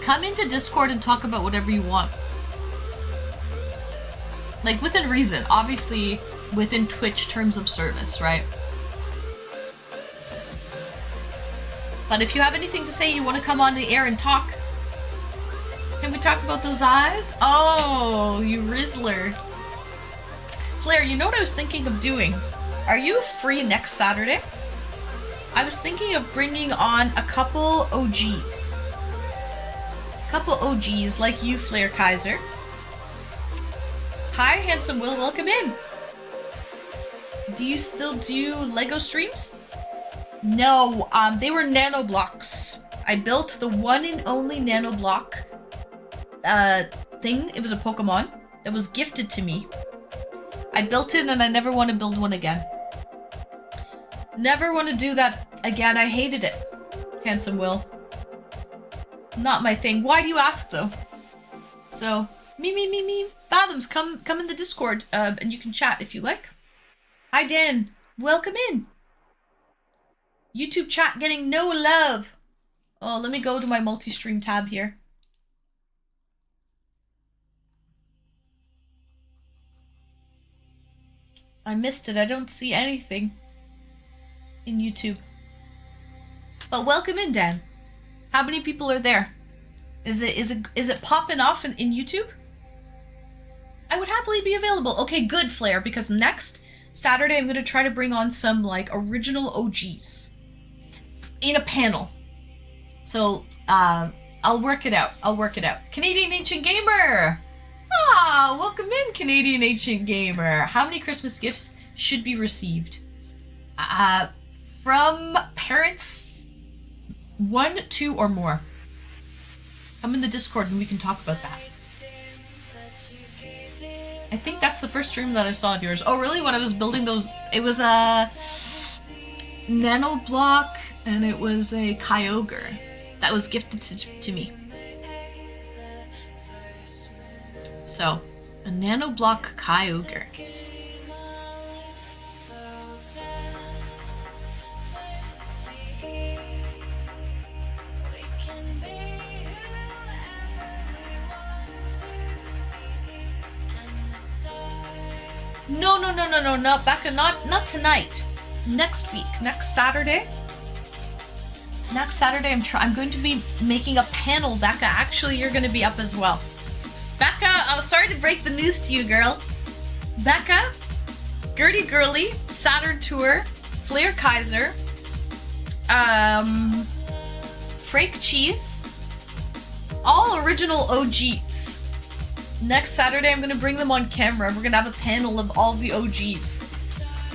come into Discord and talk about whatever you want. Like, within reason. Obviously, within Twitch terms of service, right? But if you have anything to say, you want to come on the air and talk. Can we talk about those eyes? Oh, you Rizzler. Flair, you know what I was thinking of doing? Are you free next Saturday? I was thinking of bringing on a couple OGs. Couple OGs like you, Flair Kaiser. Hi, Handsome Will, welcome in. Do you still do Lego streams? No, they were nano blocks. I built the one and only nano block thing. It was a Pokemon that was gifted to me. I built it and I never want to build one again. Never want to do that again. I hated it. Handsome Will. Not my thing. Why do you ask though? So, me. Fathoms, come in the Discord, and you can chat if you like. Hi Dan, welcome in. YouTube chat getting no love. Oh, let me go to my multi-stream tab here. I missed it. I don't see anything in YouTube. But welcome in, Dan. How many people are there? Is it popping off in YouTube? I would happily be available. Okay, good, Flair, because next Saturday I'm gonna try to bring on some like original OGs in a panel. So I'll work it out. Canadian Ancient Gamer! Ah, welcome in, Canadian Ancient Gamer. How many Christmas gifts should be received? From parents, 1, 2, or more. Come in the Discord and we can talk about that. I think that's the first stream that I saw of yours. Oh, really? When I was building those, it was a nano block and it was a Kyogre that was gifted to me. So, a nano block Kyogre. No, Becca, not tonight. Next week, next Saturday. Next Saturday, I'm going to be making a panel, Becca. Actually, you're going to be up as well. Becca, I'm sorry to break the news to you, girl. Becca, Gertie Girly, Saturn Tour, Flair Kaiser, Frake Cheese, all original OGs. Next Saturday, I'm going to bring them on camera. We're going to have a panel of all the OGs.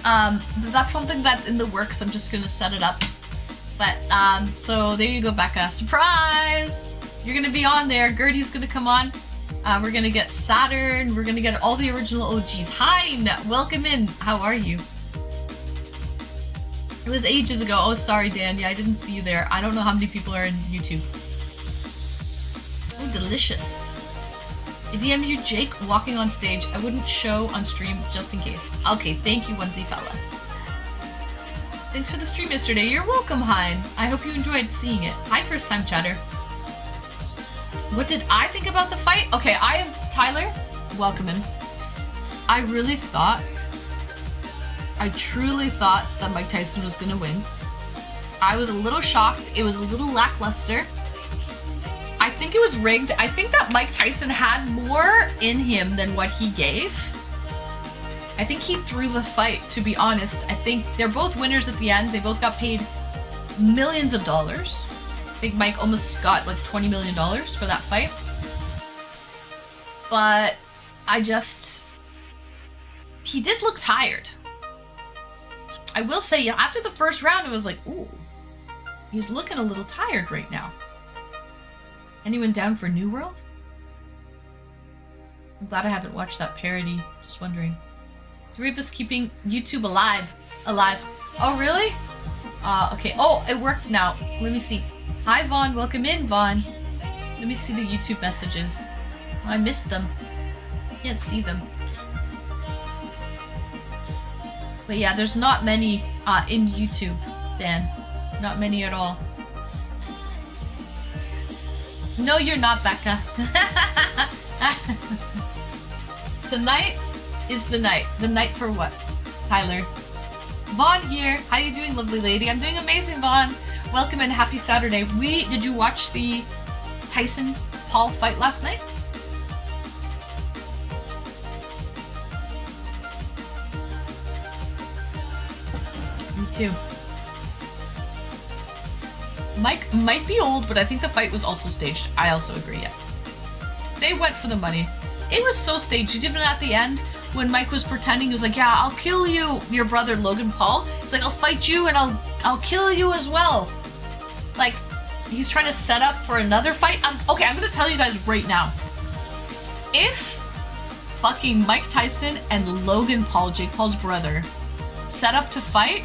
That's something that's in the works. I'm just going to set it up. But, so there you go, Becca. Surprise! You're going to be on there. Gertie's going to come on. We're going to get Saturn. We're going to get all the original OGs. Hi! Welcome in. How are you? It was ages ago. Oh, sorry, Dan. Yeah, I didn't see you there. I don't know how many people are in YouTube. Oh, delicious. I DM you, Jake, walking on stage. I wouldn't show on stream just in case. Okay, thank you, onesie fella. Thanks for the stream yesterday. You're welcome, Hein. I hope you enjoyed seeing it. Hi, first time chatter. What did I think about the fight? Okay, I am Tyler. Welcome in. I truly thought that Mike Tyson was gonna win. I was a little shocked. It was a little lackluster. I think it was rigged. I think that Mike Tyson had more in him than what he gave. I think he threw the fight, to be honest. I think they're both winners at the end. They both got paid millions of dollars. I think Mike almost got like $20 million for that fight. But he did look tired. I will say, after the first round, I was like, ooh, he's looking a little tired right now. Anyone down for New World? I'm glad I haven't watched that parody. Just wondering. 3 of us keeping YouTube alive. Oh, really? Okay. Oh, it worked now. Let me see. Hi, Vaughn. Welcome in, Vaughn. Let me see the YouTube messages. Oh, I missed them. I can't see them. But yeah, there's not many in YouTube. Dan. Not many at all. No, you're not, Becca. Tonight is the night. The night for what? Tyler. Vaughn here. How you doing, lovely lady? I'm doing amazing, Vaughn. Welcome and happy Saturday. Did you watch the Tyson Paul fight last night? Me too. Mike might be old, but I think the fight was also staged. I also agree, yeah. They went for the money. It was so staged. Even at the end, when Mike was pretending, he was like, yeah, I'll kill you, your brother Logan Paul. It's like, I'll fight you and I'll kill you as well. Like, he's trying to set up for another fight. Okay, I'm gonna tell you guys right now. If fucking Mike Tyson and Logan Paul, Jake Paul's brother, set up to fight,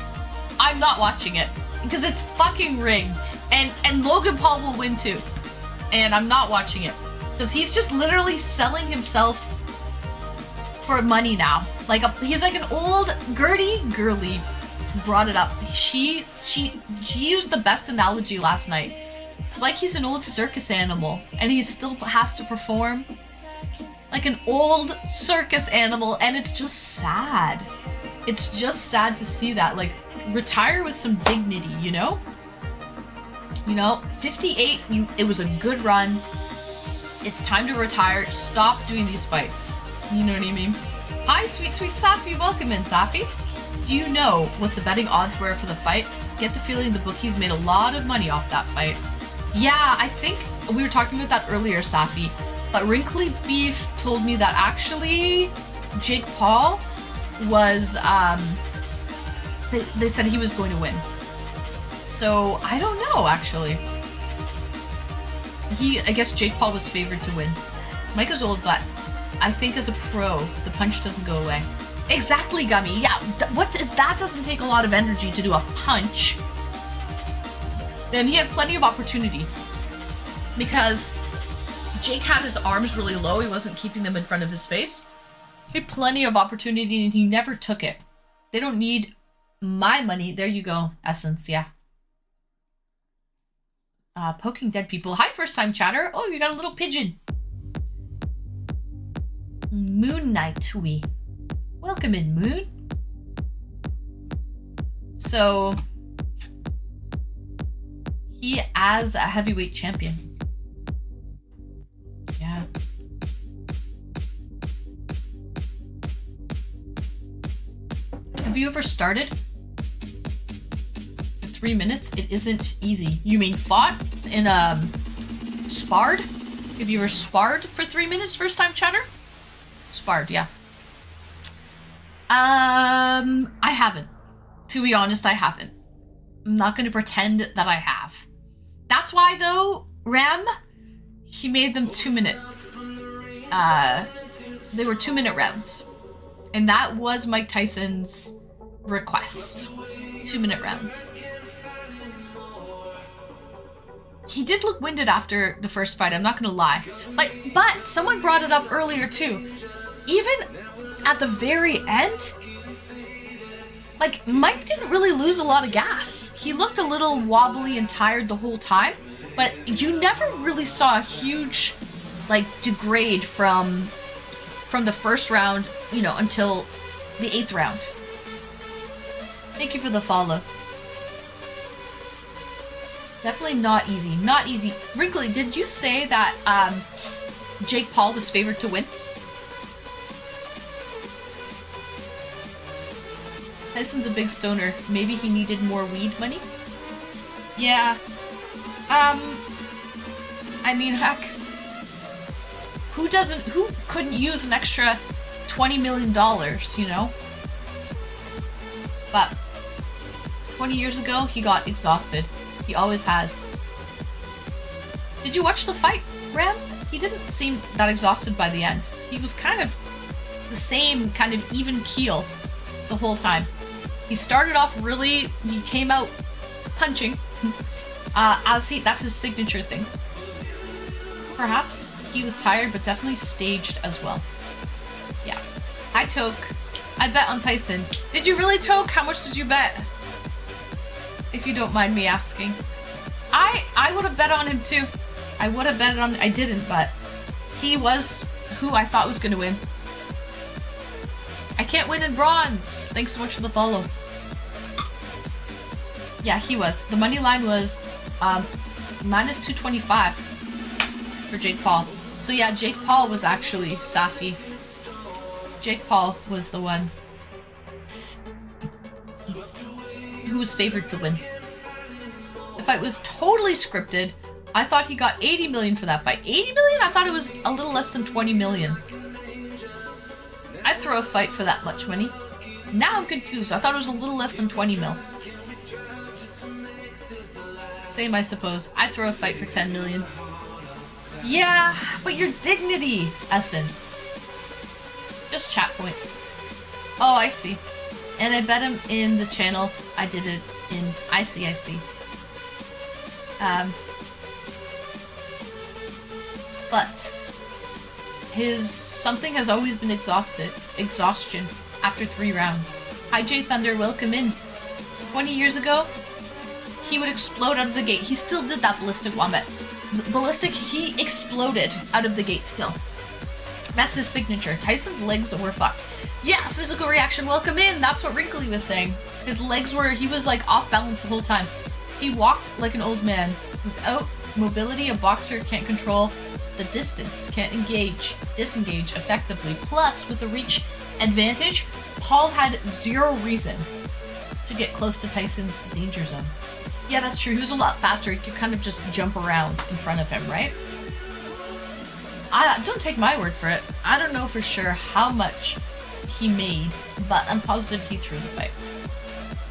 I'm not watching it. Because it's fucking rigged. And Logan Paul will win too. And I'm not watching it. Because he's just literally selling himself for money now. Like he's like an old girly brought it up. She used the best analogy last night. It's like he's an old circus animal and he still has to perform like an old circus animal, and it's just sad. It's just sad to see that. Like, retire with some dignity, you know? You know, 58, it was a good run. It's time to retire. Stop doing these fights. You know what I mean? Hi, sweet Safi. Welcome in, Safi. Do you know what the betting odds were for the fight? Get the feeling the bookies made a lot of money off that fight. Yeah, I think we were talking about that earlier, Safi. But Wrinkly Beef told me that actually Jake Paul was, they said he was going to win. So, I don't know, actually. I guess Jake Paul was favored to win. Mike is old, but I think as a pro, the punch doesn't go away. Exactly, Gummy. Yeah, that doesn't take a lot of energy to do a punch. And he had plenty of opportunity. Because Jake had his arms really low, he wasn't keeping them in front of his face. He had plenty of opportunity and he never took it. They don't need my money. There you go, Essence, yeah. Poking dead people. Hi, first time chatter. Oh, you got a little pigeon. Moon Knight we. Welcome in, Moon. So, he as a heavyweight champion. Yeah. Have you ever started? 3 minutes? It isn't easy. You mean fought in sparred? Have you ever sparred for 3 minutes, first time chatter? Sparred, yeah. I haven't. To be honest, I haven't. I'm not gonna pretend that I have. That's why though, Ram, he made them 2 minute. They were 2 minute rounds. And that was Mike Tyson's request. 2 minute rounds. He did look winded after the first fight, I'm not gonna lie. But someone brought it up earlier too. Even at the very end, like, Mike didn't really lose a lot of gas. He looked a little wobbly and tired the whole time, but you never really saw a huge, like, degrade from the first round, you know, until the 8th round. Thank you for the follow. Definitely not easy. Not easy. Wrinkly, did you say that Jake Paul was favored to win? Tyson's a big stoner. Maybe he needed more weed money? Yeah. I mean, heck. Who couldn't use an extra $20 million, you know? But 20 years ago, he got exhausted. He always has. Did you watch the fight, Ram? He didn't seem that exhausted by the end. He was kind of the same kind of even keel the whole time. He started off he came out punching. That's his signature thing. Perhaps he was tired, but definitely staged as well. Yeah. Hi, Toke. I bet on Tyson. Did you really, Toke? How much did you bet? if you don't mind me asking? I would have bet on him too. I would have bet on. I didn't, but he was who I thought was going to win. I can't win in bronze. Thanks so much for the follow. Yeah, he was. The money line was minus 225 for Jake Paul. So yeah, Jake Paul was actually Safi. Jake Paul was the one who was favored to win. The fight was totally scripted. I thought he got 80 million for that fight. 80 million? I thought it was a little less than 20 million. I'd throw a fight for that much money. Now I'm confused. I thought it was a little less than 20 mil. Same, I suppose. I'd throw a fight for 10 million. Yeah, but your dignity, Essence. Just chat points. Oh, I see. And I bet him in the channel. I did it in I see. But his something has always been exhaustion after 3 rounds. Hi J Thunder, welcome in. 20 years ago, he would explode out of the gate. He still did that ballistic wombat. Ballistic, he exploded out of the gate still. That's his signature. Tyson's legs were fucked. Yeah, physical reaction, welcome in. That's what Wrinkly was saying. His legs were, he was like off balance the whole time. He walked like an old man. Without mobility, a boxer can't control the distance, can't disengage effectively. Plus, with the reach advantage, Paul had 0 reason to get close to Tyson's danger zone. Yeah, that's true. He was a lot faster. He could kind of just jump around in front of him, right? Don't take my word for it. I don't know for sure how much he made, but I'm positive he threw the fight.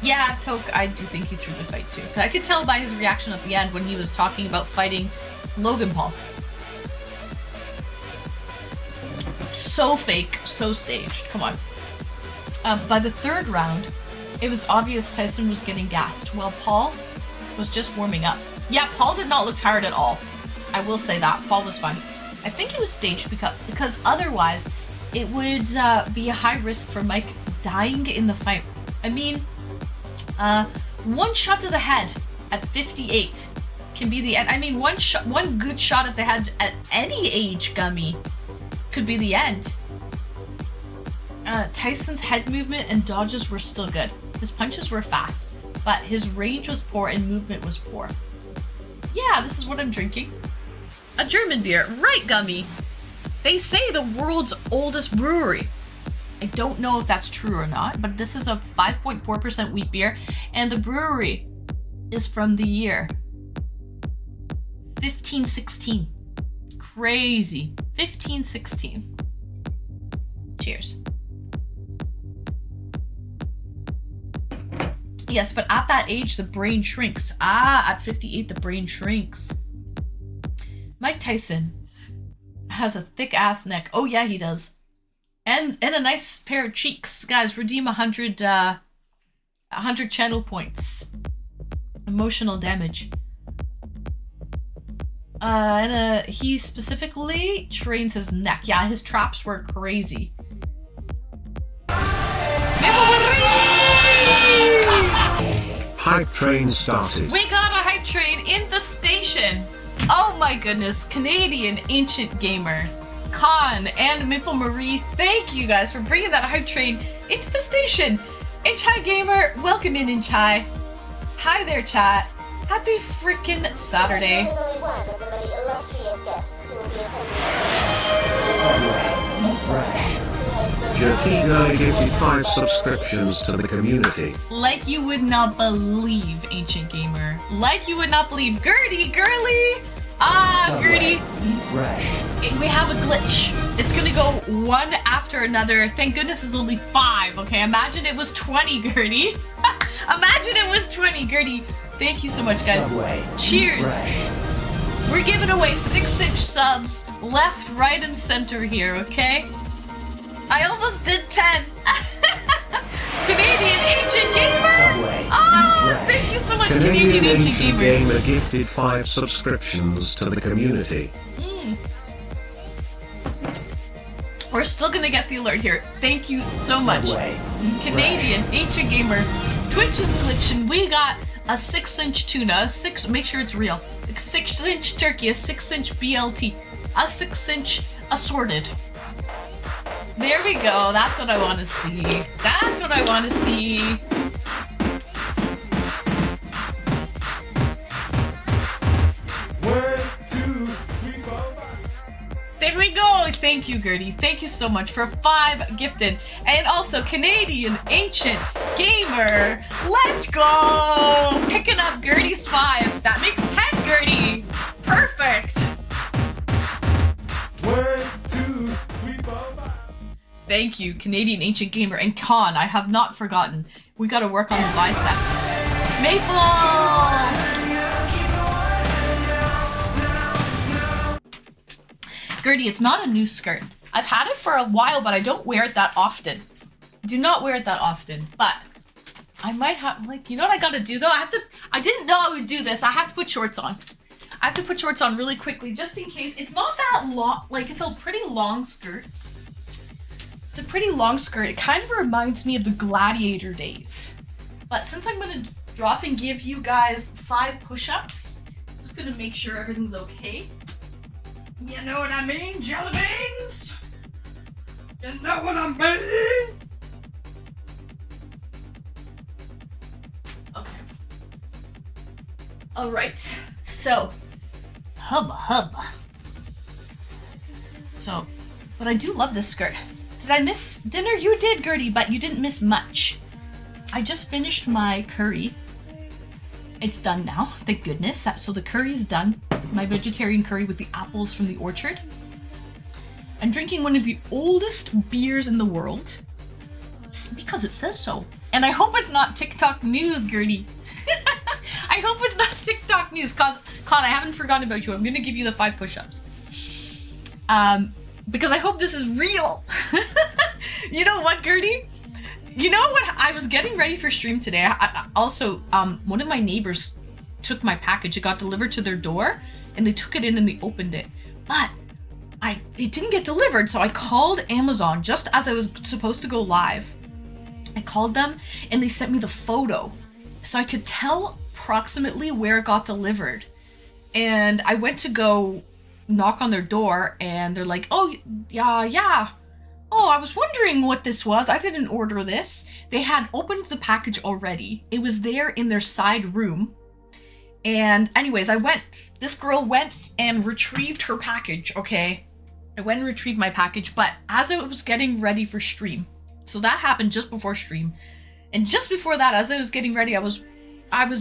Yeah, Toke, I do think he threw the fight too. I could tell by his reaction at the end when he was talking about fighting Logan Paul. So fake, so staged. Come on. By the 3rd round, it was obvious Tyson was getting gassed, while Paul was just warming up. Yeah, Paul did not look tired at all. I will say that. Paul was fine. I think it was staged because otherwise it would be a high risk for Mike dying in the fight. I mean, one shot to the head at 58 can be the end. I mean, one good shot at the head at any age, Gummy, could be the end. Tyson's head movement and dodges were still good. His punches were fast, but his range was poor and movement was poor. Yeah, this is what I'm drinking. A German beer. Right, Gummy. They say the world's oldest brewery. I don't know if that's true or not, but this is a 5.4% wheat beer, and the brewery is from the year 1516. Crazy. 1516. Cheers. Yes, but at that age, the brain shrinks. At 58, the brain shrinks. Mike Tyson has a thick ass neck. Oh yeah, he does. And a nice pair of cheeks. Guys, redeem 100 channel points. Emotional damage. He specifically trains his neck. Yeah, his traps were crazy. Hype train started. We got a hype train in the station. Oh my goodness, Canadian Ancient Gamer, Khan, and Maple Marie, thank you guys for bringing that hype train into the station. Inchai Gamer, welcome in Inchai. Hi there, chat. Happy freaking Saturday. Jatiga gifted 5 subscriptions to the community. Like you would not believe, Ancient Gamer. Like you would not believe. Gertie, girly! Gertie. We have a glitch. It's gonna go one after another. Thank goodness it's only 5, okay? Imagine it was 20, Gertie. Imagine it was 20, Gertie. Thank you so much, guys. Cheers. We're giving away 6-inch subs left, right, and center here, okay? I almost did 10. Canadian Ancient Gamer! Oh, thank you so much, Canadian Ancient Gamer. Gifted 5 subscriptions to the community. We're still gonna get the alert here. Thank you so much. Canadian Ancient Gamer. Twitch is glitching. We got a 6-inch tuna, make sure it's real, a 6-inch turkey, a 6-inch BLT, a 6-inch assorted. There we go. That's what I want to see. That's what I want to see. There we go. Thank you, Gertie. Thank you so much for 5 gifted. And also Canadian Ancient Gamer. Let's go. Picking up Gertie's 5. That makes 10, Gertie. Perfect. 1, 2, 3, 4, 5. Thank you, Canadian Ancient Gamer. And Con, I have not forgotten. We gotta work on the biceps. Maple! Gertie, it's not a new skirt. I've had it for a while, but I don't wear it that often. Do not wear it that often, but I might have, like, you know what I gotta do though? I didn't know I would do this. I have to put shorts on. I have to put shorts on really quickly, just in case. It's not that long, like, it's a pretty long skirt. It's a pretty long skirt. It kind of reminds me of the gladiator days. But since I'm gonna drop and give you guys 5 push-ups, I'm just gonna make sure everything's okay. You know what I mean, jelly beans? You know what I mean? Okay. Alright, so, hubba. So, but I do love this skirt. Did I miss dinner? You did, Gertie, but you didn't miss much. I just finished my curry. It's done now, thank goodness. So the curry is done. My vegetarian curry with the apples from the orchard. I'm drinking one of the oldest beers in the world. Because it says so. And I hope it's not TikTok news, Gertie. I hope it's not TikTok news, cause Con, I haven't forgotten about you. I'm gonna give you the 5 push-ups. Because I hope this is real. You know what, Gertie? You know what? I was getting ready for stream today. I also, one of my neighbors took my package. It got delivered to their door, and they took it in and they opened it. But it didn't get delivered, so I called Amazon just as I was supposed to go live. I called them, and they sent me the photo, so I could tell approximately where it got delivered. And I went to go knock on their door, and they're like, "Oh, yeah. Oh, I was wondering what this was. I didn't order this." They had opened the package already. It was there in their side room. And anyways, this girl went and retrieved her package, okay? I went and retrieved my package, but as I was getting ready for stream, so that happened just before stream. And just before that, as I was getting ready, I was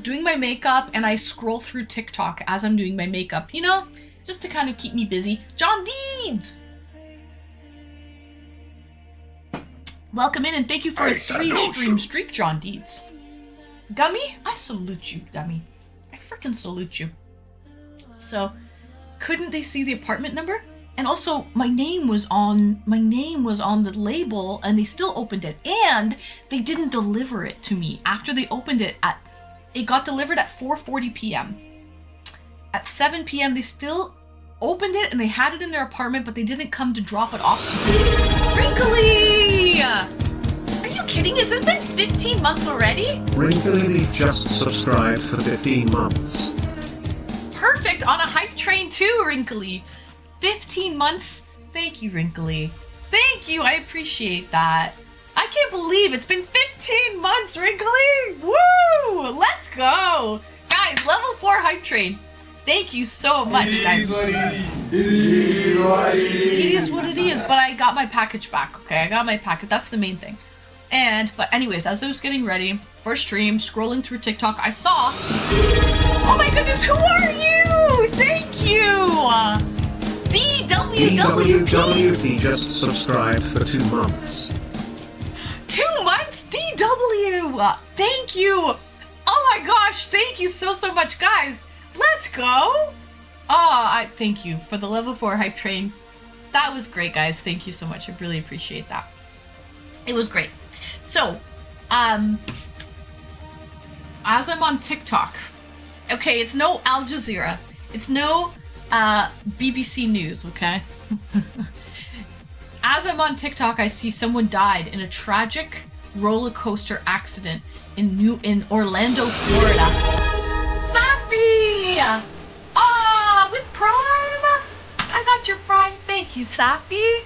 doing my makeup, and I scroll through TikTok as I'm doing my makeup, you know? Just to kind of keep me busy. John Deeds! Welcome in, and thank you for a 3-stream streak, John Deeds. Gummy, I salute you, Gummy. I freaking salute you. So, couldn't they see the apartment number? And also, my name was on the label, and they still opened it. And they didn't deliver it to me after they opened it it got delivered at 4:40 p.m. At 7 p.m. they still opened it, and they had it in their apartment, but they didn't come to drop it off to me. Wrinkly! Are you kidding? Has it been 15 months already? Wrinkly just subscribed for 15 months. Perfect! On a hype train too, Wrinkly. 15 months? Thank you, Wrinkly. Thank you, I appreciate that. I can't believe it's been 15 months, Wrinkly! Woo! Let's go! Guys, level 4 hype train. Thank you so much, guys. It is what it is, but I got my package back, okay? I got my package. That's the main thing. But anyways, as I was getting ready for stream, scrolling through TikTok, I saw... Oh my goodness, who are you? Thank you! DWWP just subscribed for 2 months. 2 months? DW! Thank you! Oh my gosh, thank you so much, guys. Let's go! I thank you for the level 4 hype train. That was great, guys. Thank you so much. I really appreciate that. It was great. So, as I'm on TikTok, okay, it's no Al Jazeera. It's no BBC News, okay? As I'm on TikTok, I see someone died in a tragic roller coaster accident in Orlando, Florida. ya? Ah, with Prime? I got your Prime. Thank you, Sappy.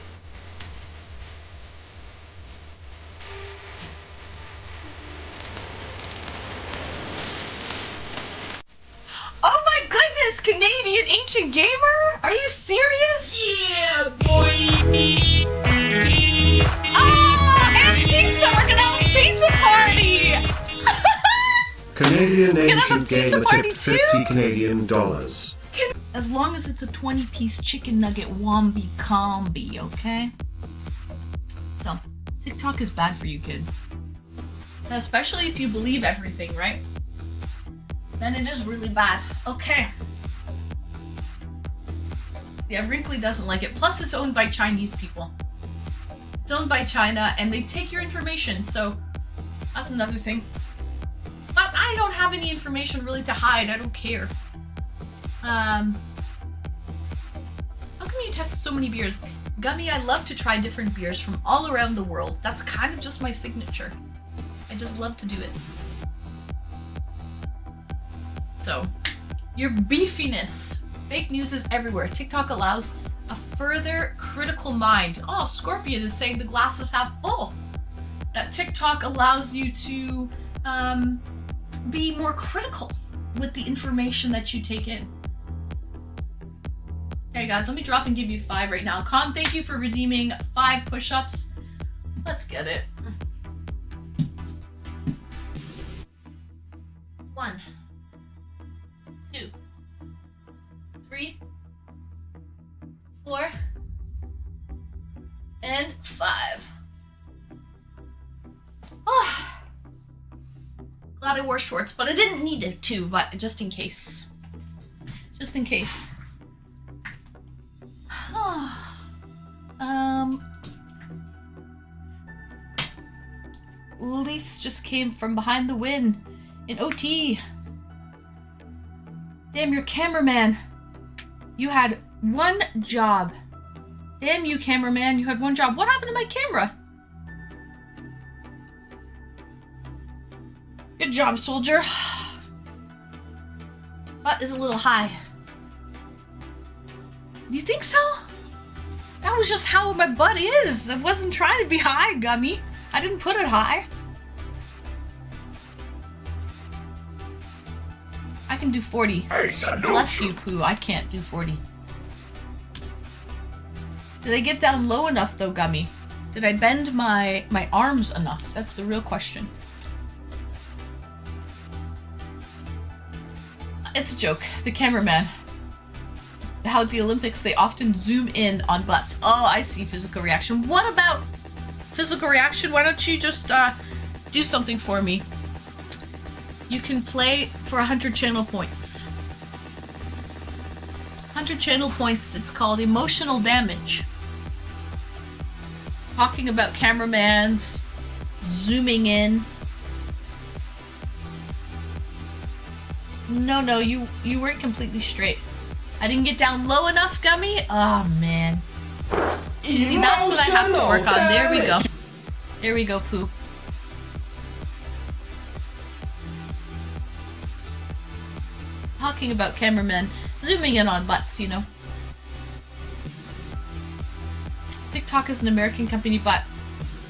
Oh my goodness, Canadian Ancient Gamer? Are you serious? Yeah, boy. Oh, and pizza! We're gonna have a pizza party! Canadian Can I have a Ancient pizza Gamer party tipped too? 50 Canadian dollars. As long as it's a 20-piece chicken nugget wombi combi, okay? So, TikTok is bad for you kids. Especially if you believe everything, right? Then it is really bad. Okay. Yeah, Wrinkly doesn't like it. Plus, it's owned by Chinese people. It's owned by China, and they take your information, so that's another thing. But I don't have any information really to hide. I don't care. How come you test so many beers? Gummy, I love to try different beers from all around the world. That's kind of just my signature. I just love to do it. So, your beefiness. Fake news is everywhere. TikTok allows a further critical mind. Oh, Scorpion is saying the glass is half full. That TikTok allows you to be more critical with the information that you take in. Okay, guys, let me drop and give you 5 right now. Con, thank you for redeeming 5 push-ups. Let's get it. 1, 2, 3, 4, and 5. Oh, glad I wore shorts, but I didn't need it to, but just in case. Just in case. Leafs just came from behind the win in OT. Damn, your cameraman. You had one job. Damn you, cameraman. You had one job. What happened to my camera? Good job, soldier. Butt is a little high. You think so? That was just how my butt is. I wasn't trying to be high, Gummy. I didn't put it high. I can do 40. Hey, salute. Bless you, Pooh. I can't do 40. Did I get down low enough, though, Gummy? Did I bend my arms enough? That's the real question. It's a joke. The cameraman. How at the Olympics they often zoom in on butts. Oh, I see physical reaction. What about physical reaction? Why don't you just do something for me? You can play for 100 channel points. 100 channel points. It's called emotional damage. Talking about cameramans zooming in. No, you weren't completely straight. I didn't get down low enough, Gummy? Oh, man. See, that's what I have to work on. There we go. There we go, Pooh. Talking about cameramen zooming in on butts, you know. TikTok is an American company, but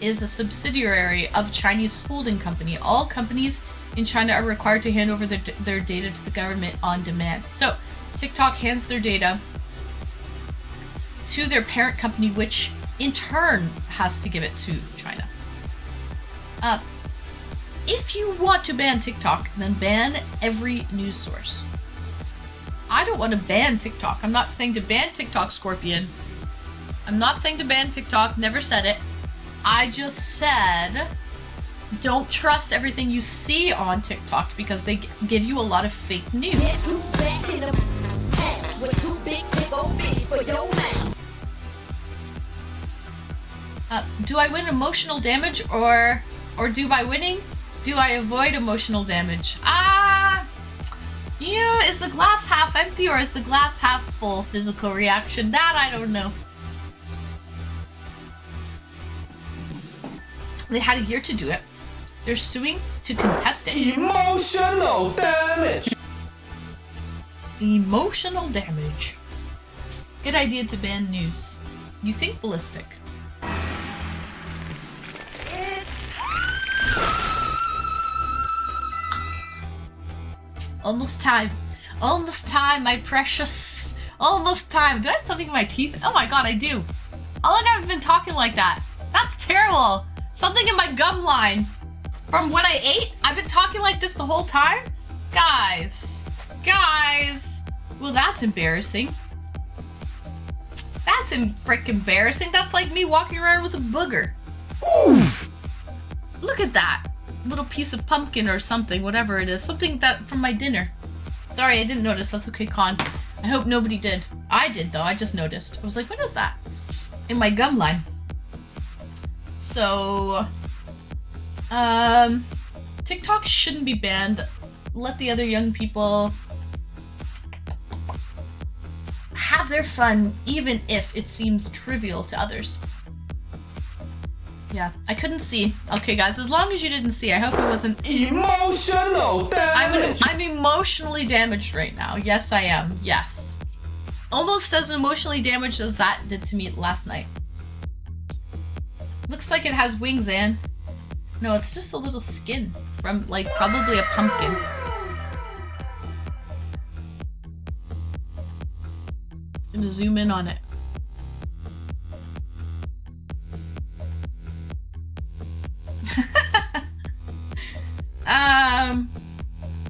is a subsidiary of Chinese holding company. All companies in China are required to hand over their data to the government on demand. So, TikTok hands their data to their parent company, which in turn has to give it to China. If you want to ban TikTok, then ban every news source. I don't want to ban TikTok. I'm not saying to ban TikTok, Scorpion. I'm not saying to ban TikTok. Never said it. I just said don't trust everything you see on TikTok because they give you a lot of fake news. Do I win emotional damage or do by winning, do I avoid emotional damage? Yeah, is the glass half empty or is the glass half full? Physical reaction, that I don't know. They had a year to do it. They're suing to contest it. Emotional damage. Emotional damage. Good idea to ban news. You think ballistic. Almost time. Almost time, my precious. Almost time. Do I have something in my teeth? Oh my god, I do. How long have I been talking like that? That's terrible. Something in my gum line. From when I ate? I've been talking like this the whole time? Guys. Guys. Well, that's embarrassing. That's frick embarrassing. That's like me walking around with a booger. Ooh. Look at that. Little piece of pumpkin or something, whatever it is. Something that from my dinner. Sorry, I didn't notice. That's okay, Con. I hope nobody did. I did, though. I just noticed. I was like, what is that? In my gum line. So, TikTok shouldn't be banned. Let the other young people have their fun, even if it seems trivial to others. Yeah, I couldn't see. Okay, guys, as long as you didn't see, I hope it wasn't Emotional damage. I'm emotionally damaged right now. Yes, I am. Yes. Almost as emotionally damaged as that did to me last night. Looks like it has wings, Anne. No, it's just a little skin from, like, probably a pumpkin. Gonna zoom in on it.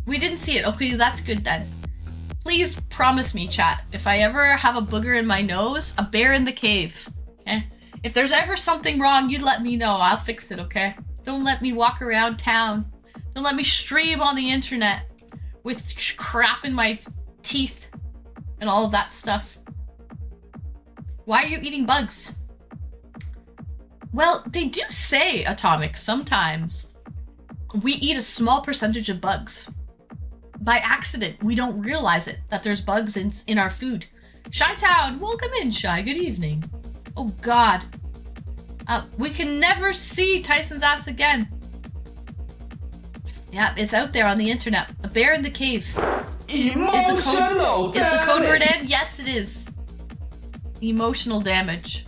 We didn't see it. Okay, that's good then. Please promise me, chat, if I ever have a booger in my nose, a bear in the cave. Okay? If there's ever something wrong, you let me know. I'll fix it, okay? Don't let me walk around town. Don't let me stream on the internet with crap in my teeth and all of that stuff. Why are you eating bugs? Well, they do say, Atomic, sometimes we eat a small percentage of bugs. By accident, we don't realize it, that there's bugs in our food. Shy-Town, welcome in, Shy. Good evening. Oh, God. We can never see Tyson's ass again. Yeah, it's out there on the internet. A bear in the cave. Emotional damage. Is the code word in? Yes, it is. Emotional damage.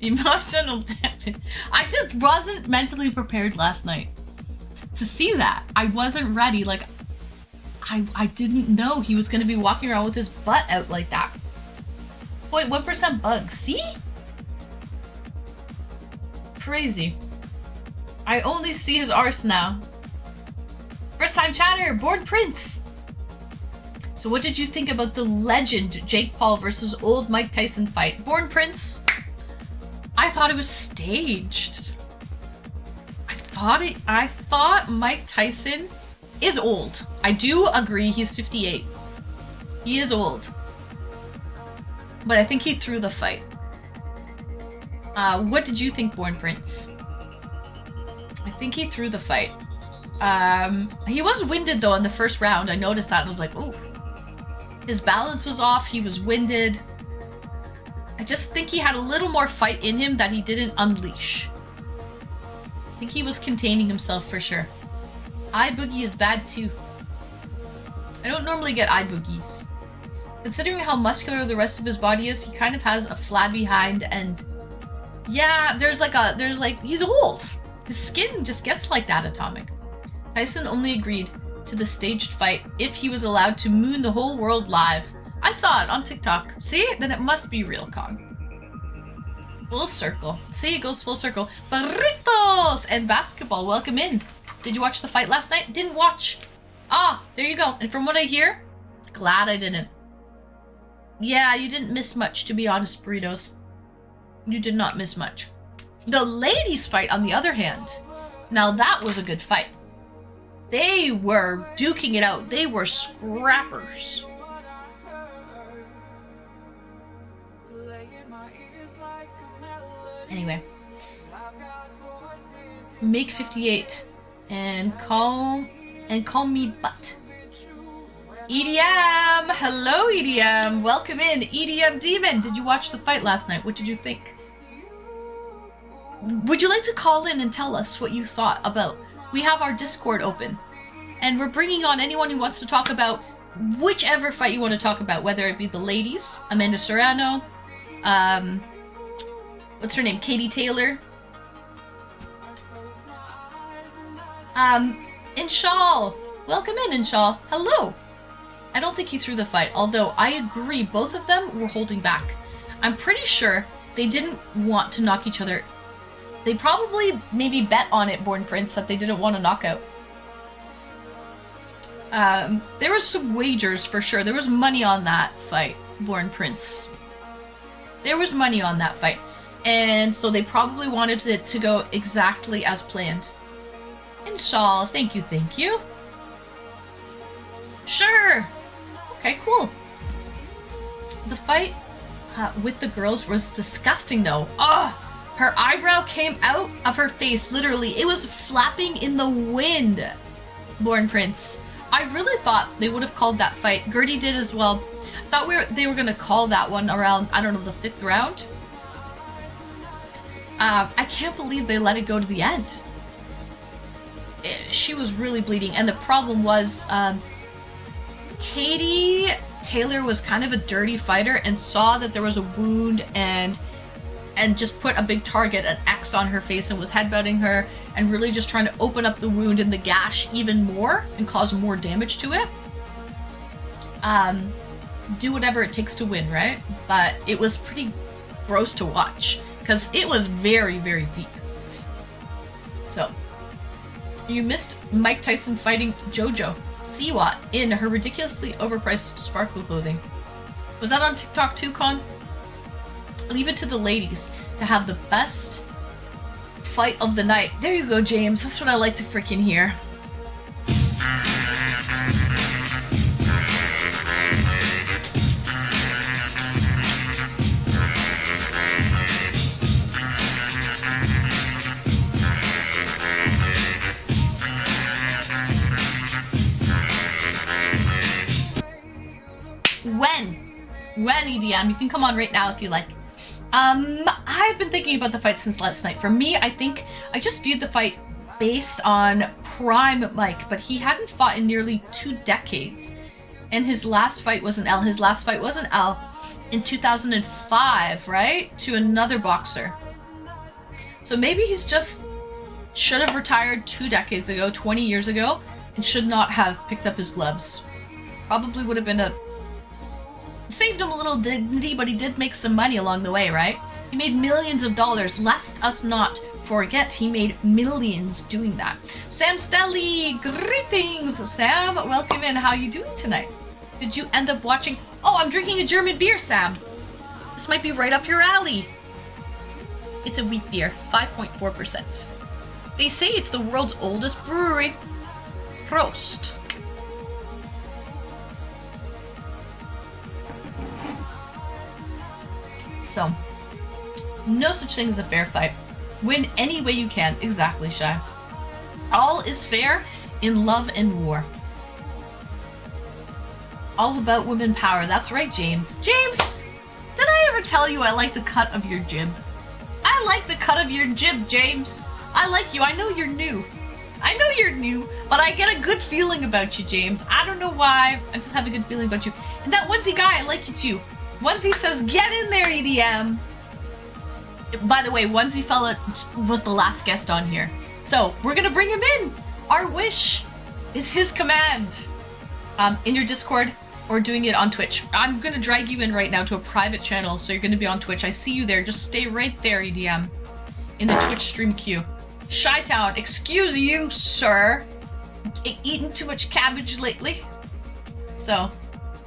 Emotional damage. I just wasn't mentally prepared last night to see that. I wasn't ready. Like, I didn't know he was going to be walking around with his butt out like that. 0.1% bugs. See? Crazy. I only see his arse now. First time chatter, Born Prince. So what did you think about the legend Jake Paul versus old Mike Tyson fight? Born Prince? I thought it was staged. I thought Mike Tyson is old. I do agree he's 58. He is old. But I think he threw the fight. What did you think, Born Prince? I think he threw the fight. He was winded though in the first round. I noticed that and was like, ooh. His balance was off. He was winded. I just think he had a little more fight in him that he didn't unleash. I think he was containing himself for sure. Eye boogie is bad too. I don't normally get eye boogies. Considering how muscular the rest of his body is, he kind of has a flabby hind and yeah, he's old. His skin just gets like that, Atomic. Tyson only agreed to the staged fight if he was allowed to moon the whole world live. I saw it on TikTok. See? Then it must be real, Con. Full circle. See, it goes full circle. Burritos and basketball. Welcome in. Did you watch the fight last night? Didn't watch. Ah, there you go. And from what I hear, glad I didn't. Yeah, you didn't miss much, to be honest, Burritos. You did not miss much. The ladies' fight, on the other hand, now that was a good fight. They were duking it out. They were scrappers. Anyway. Make 58 and call me butt. EDM! Hello, EDM! Welcome in, EDM Demon! Did you watch the fight last night? What did you think? Would you like to call in and tell us what you thought about? We have our Discord open, and we're bringing on anyone who wants to talk about whichever fight you want to talk about, whether it be the ladies, Amanda Serrano, what's her name, Katie Taylor, Inshal. Welcome in, Inshal. Hello. I don't think he threw the fight, although I agree both of them were holding back. I'm pretty sure they didn't want to knock each other. They probably maybe bet on it, Born Prince, that they didn't want a knockout. There was some wagers for sure. There was money on that fight, Born Prince. There was money on that fight. And so they probably wanted it to go exactly as planned. Inshal, thank you, thank you. Sure. Okay, cool. The fight with the girls was disgusting though. Ugh! Her eyebrow came out of her face, literally. It was flapping in the wind, Born Prince. I really thought they would have called that fight. Gertie did as well. I thought they were going to call that one around, I don't know, the 5th round. I can't believe they let it go to the end. She was really bleeding, and the problem was Katie Taylor was kind of a dirty fighter and saw that there was a wound and just put a big target, an X on her face, and was headbutting her and really just trying to open up the wound and the gash even more and cause more damage to it. Do whatever it takes to win, right? But it was pretty gross to watch because it was very, very deep. So, you missed Mike Tyson fighting JoJo Siwa in her ridiculously overpriced sparkle clothing. Was that on TikTok too, Con? Leave it to the ladies to have the best fight of the night. There you go, James. That's what I like to freaking hear. When EDM, you can come on right now if you like. I've been thinking about the fight since last night. For me, I think I just viewed the fight based on prime Mike, but he hadn't fought in nearly 2 decades. And his last fight was an L. His last fight was an L in 2005, right? To another boxer. So maybe he's just should have retired 2 decades ago, 20 years ago, and should not have picked up his gloves. Probably would have been saved him a little dignity, but he did make some money along the way, right? He made millions of dollars, lest us not forget he made millions doing that. Sam Stelly, greetings! Sam, welcome in. How you doing tonight? Did you end up watching? Oh, I'm drinking a German beer, Sam. This might be right up your alley. It's a wheat beer, 5.4%. They say it's the world's oldest brewery. Prost. So, no such thing as a fair fight. Win any way you can. Exactly, Shy. All is fair in love and war. All about women power. That's right, James. James, did I ever tell you I like the cut of your jib? I like the cut of your jib, James. I like you. I know you're new. I know you're new, but I get a good feeling about you, James. I don't know why. I just have a good feeling about you. And that onesie guy, I like you too. Onesie says, get in there, EDM. By the way, Onesie fella was the last guest on here. So, we're gonna bring him in. Our wish is his command. In your Discord or doing it on Twitch. I'm gonna drag you in right now to a private channel, so you're gonna be on Twitch. I see you there. Just stay right there, EDM. In the Twitch stream queue. Chi-Town, excuse you, sir. Eaten too much cabbage lately. So,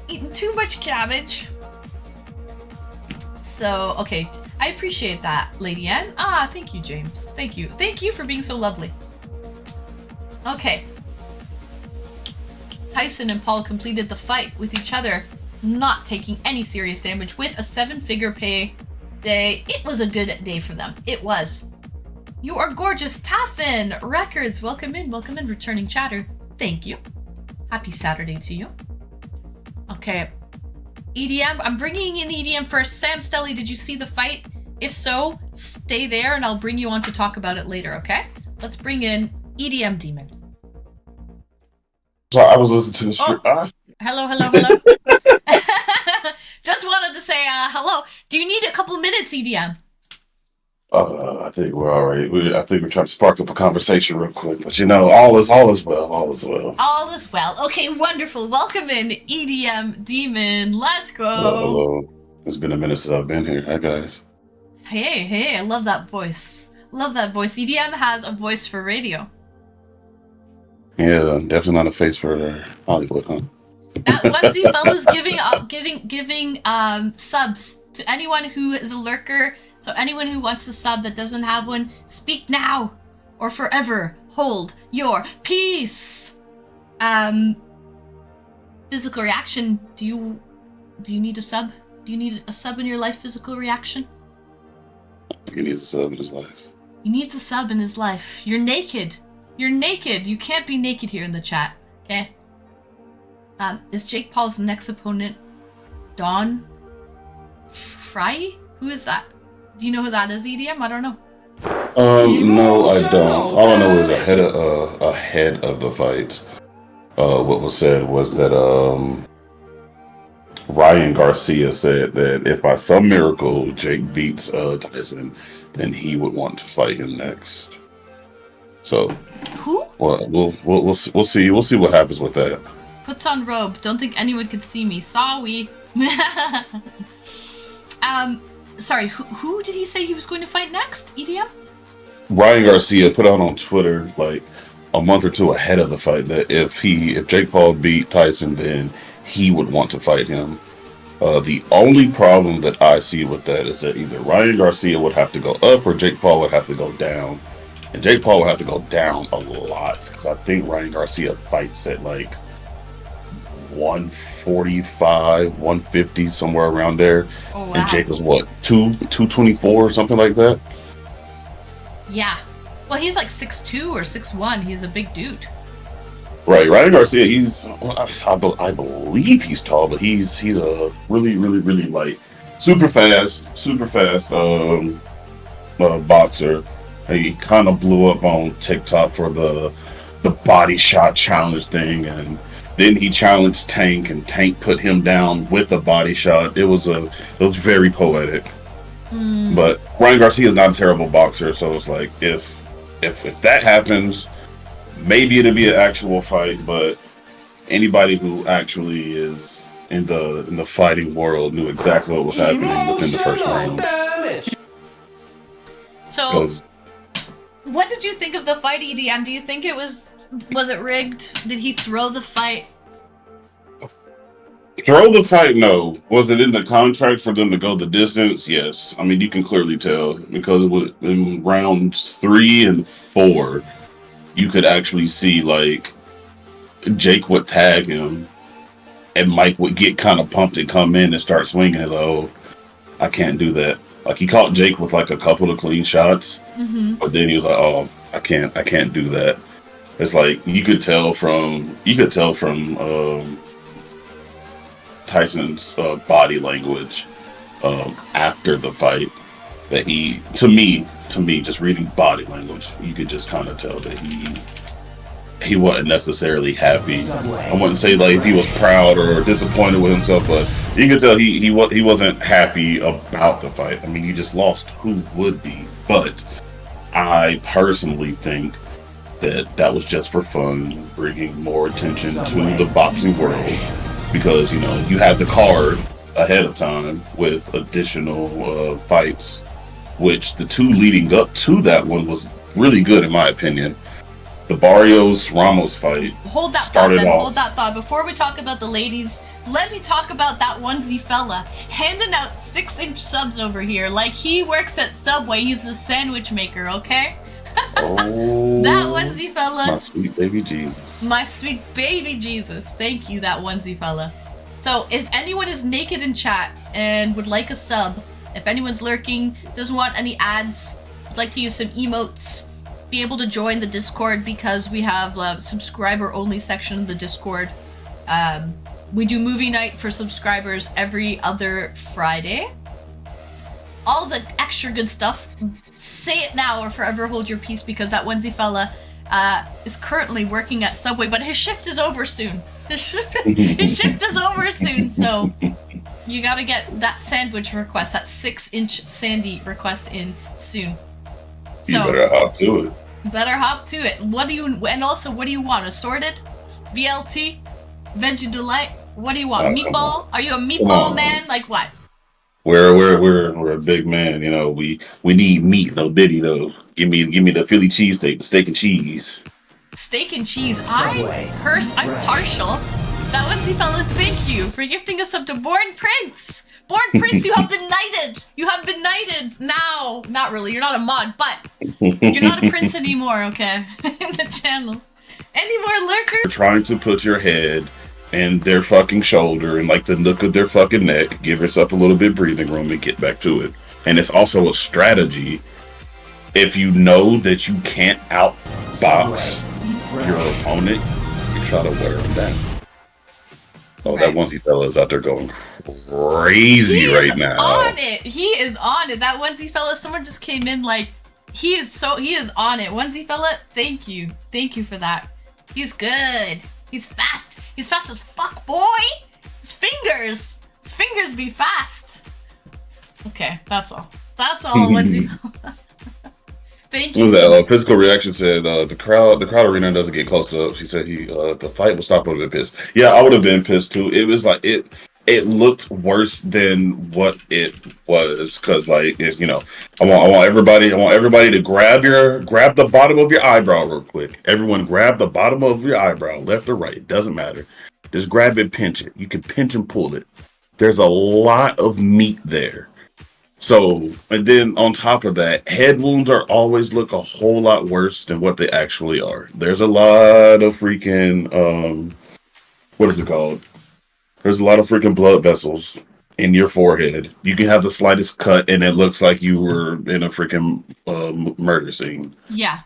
eating too much cabbage. So, okay, I appreciate that, Lady Ann. Ah, thank you, James. Thank you. Thank you for being so lovely. Okay. Tyson and Paul completed the fight with each other, not taking any serious damage, with a 7-figure pay day. It was a good day for them. It was. You are gorgeous, Taffin Records. Welcome in, returning chatter. Thank you. Happy Saturday to you. Okay. EDM, I'm bringing in EDM first. Sam Stelly, did you see the fight? If so, stay there and I'll bring you on to talk about it later, okay? Let's bring in EDM Demon. So I was listening to the stream. Hello, hello, hello. Just wanted to say hello. Do you need a couple minutes, EDM? I think we're all right. I think we're trying to spark up a conversation real quick, but you know, all is well, all is well. All is well. Okay, wonderful. Welcome in, EDM Demon. Let's go. Hello. It's been a minute since I've been here. Hi guys. Hey, I love that voice. Love that voice. EDM has a voice for radio. Yeah, definitely not a face for Hollywood, huh? That onesie fella's giving subs to anyone who is a lurker. So anyone who wants to sub that doesn't have one, speak now or forever hold your peace. Physical reaction. Do you need a sub? Do you need a sub in your life? Physical reaction. He needs a sub in his life. He needs a sub in his life. You're naked. You're naked. You can't be naked here in the chat. Okay. Is Jake Paul's next opponent Don Fry? Who is that? Do you know who that is, EDM? I don't know. No, I don't. All I know is ahead of the fight. What was said was that Ryan Garcia said that if by some miracle Jake beats Tyson, then he would want to fight him next. So, Who? well, we'll see what happens with that. Puts on robe. Don't think anyone could see me. Sorry. Sorry. Who did he say he was going to fight next? EDM? Ryan Garcia put out on Twitter like a month or two ahead of the fight that if Jake Paul beat Tyson, then he would want to fight him. The only problem that I see with that is that either Ryan Garcia would have to go up or Jake Paul would have to go down. And Jake Paul would have to go down a lot because I think Ryan Garcia fights at like 145, 150, somewhere around there. Oh, wow. And Jake was what, 224 or something like that? Yeah. Well, he's like 6'2" or 6'1". He's a big dude. Right, Ryan Garcia, I believe he's tall, but he's a really, really, really light, super fast boxer. He kind of blew up on TikTok for the body shot challenge thing, and then he challenged Tank, and Tank put him down with a body shot. It was very poetic. But Ryan Garcia is not a terrible boxer, so it's like if that happens, maybe it'll be an actual fight. But anybody who actually is in the fighting world knew exactly what was happening within the first round. So, what did you think of the fight, EDM? Do you think it was it rigged? Did he throw the fight? Throw the fight? No. Was it in the contract for them to go the distance? Yes. I mean, you can clearly tell because in rounds 3 and 4, you could actually see like Jake would tag him, and Mike would get kind of pumped and come in and start swinging. Like, oh, I can't do that. Like he caught Jake with like a couple of clean shots, but then he was like, oh, I can't do that. It's like you could tell from Tyson's body language after the fight that he, to me, just reading body language, you could just kind of tell that he wasn't necessarily happy. I wouldn't say like if he was proud or disappointed with himself, but you could tell he wasn't happy about the fight. I mean, you just lost. Who would be? But I personally think that was just for fun, bringing more attention to the boxing world. Because, you know, you have the card ahead of time with additional fights, which the two leading up to that one was really good, in my opinion. The Barrios-Ramos fight. Hold that thought, then. Hold that thought. Before we talk about the ladies, let me talk about that onesie fella handing out 6-inch subs over here like he works at Subway. He's the sandwich maker, okay? Oh, that onesie fella. My sweet baby Jesus. My sweet baby Jesus. Thank you, that onesie fella. So, if anyone is naked in chat and would like a sub, if anyone's lurking, doesn't want any ads, would like to use some emotes, be able to join the Discord because we have a subscriber-only section of the Discord. We do movie night for subscribers every other Friday. All the extra good stuff. Say it now or forever hold your peace, because that onesie fella is currently working at Subway, but his shift is over soon. His shift is over soon, so you gotta get that sandwich request, that 6-inch Sandy request in soon. So, You better hop to it. Better hop to it. What do you want? Assorted? BLT? Veggie Delight? What do you want? Meatball? Are you a meatball man? Like what? We're a big man, you know. We need meat, no diddy though. Give me the Philly cheesesteak, the steak and cheese. Steak and cheese. I'm partial. That onesie fella, thank you for gifting us up to Born Prince. Born Prince, you have been knighted. You have been knighted now. Not really. You're not a mod, but you're not a prince anymore, okay? In the channel. Any more lurkers? You're trying to put your head in their fucking shoulder and like the nook of their fucking neck, give yourself a little bit of breathing room and get back to it. And it's also a strategy if you know that you can't outbox your opponent, you try to wear them down. Oh, that onesie fella is out there going crazy right now. On it. He is on it. That onesie fella, someone just came in like, he is on it. Onesie fella, thank you. Thank you for that. He's good. He's fast. He's fast as fuck, boy. His fingers be fast. Okay, that's all. That's all, onesie fella. Thank you. What was that? Physical reaction said the crowd arena doesn't get close up. She said the fight would stop. Would have been pissed. Yeah, I would have been pissed too. It was like it looked worse than what it was because like it's, you know, I want everybody to grab the bottom of your eyebrow real quick. Everyone grab the bottom of your eyebrow, left or right. It doesn't matter. Just grab it, pinch it. You can pinch and pull it. There's a lot of meat there. So, and then on top of that, head wounds always look a whole lot worse than what they actually are. There's a lot of freaking, what is it called? There's a lot of freaking blood vessels in your forehead. You can have the slightest cut and it looks like you were in a freaking murder scene. Yeah.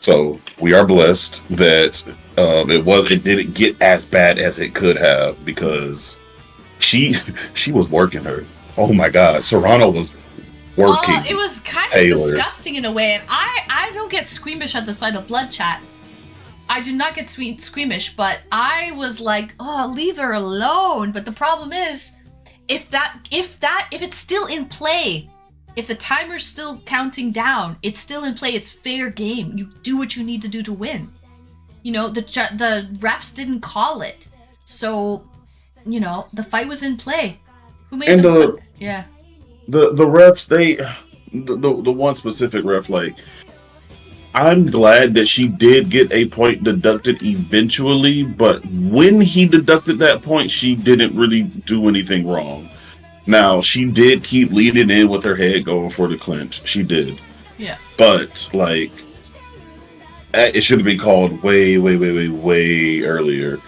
So we are blessed that it didn't get as bad as it could have because she was working her. Oh my God, Serrano was working. It was kind of Taylor. disgusting in a way, and I don't get squeamish at the sight of blood, chat. I do not get squeamish, but I was like, oh, leave her alone. But the problem is, if it's still in play, if the timer's still counting down, it's still in play. It's fair game. You do what you need to do to win. You know, the refs didn't call it, so you know the fight was in play. Who made the yeah? The refs, the one specific ref, like, I'm glad that she did get a point deducted eventually, but when he deducted that point, she didn't really do anything wrong. Now, she did keep leading in with her head going for the clinch. She did. Yeah. But, like, it should have been called way earlier.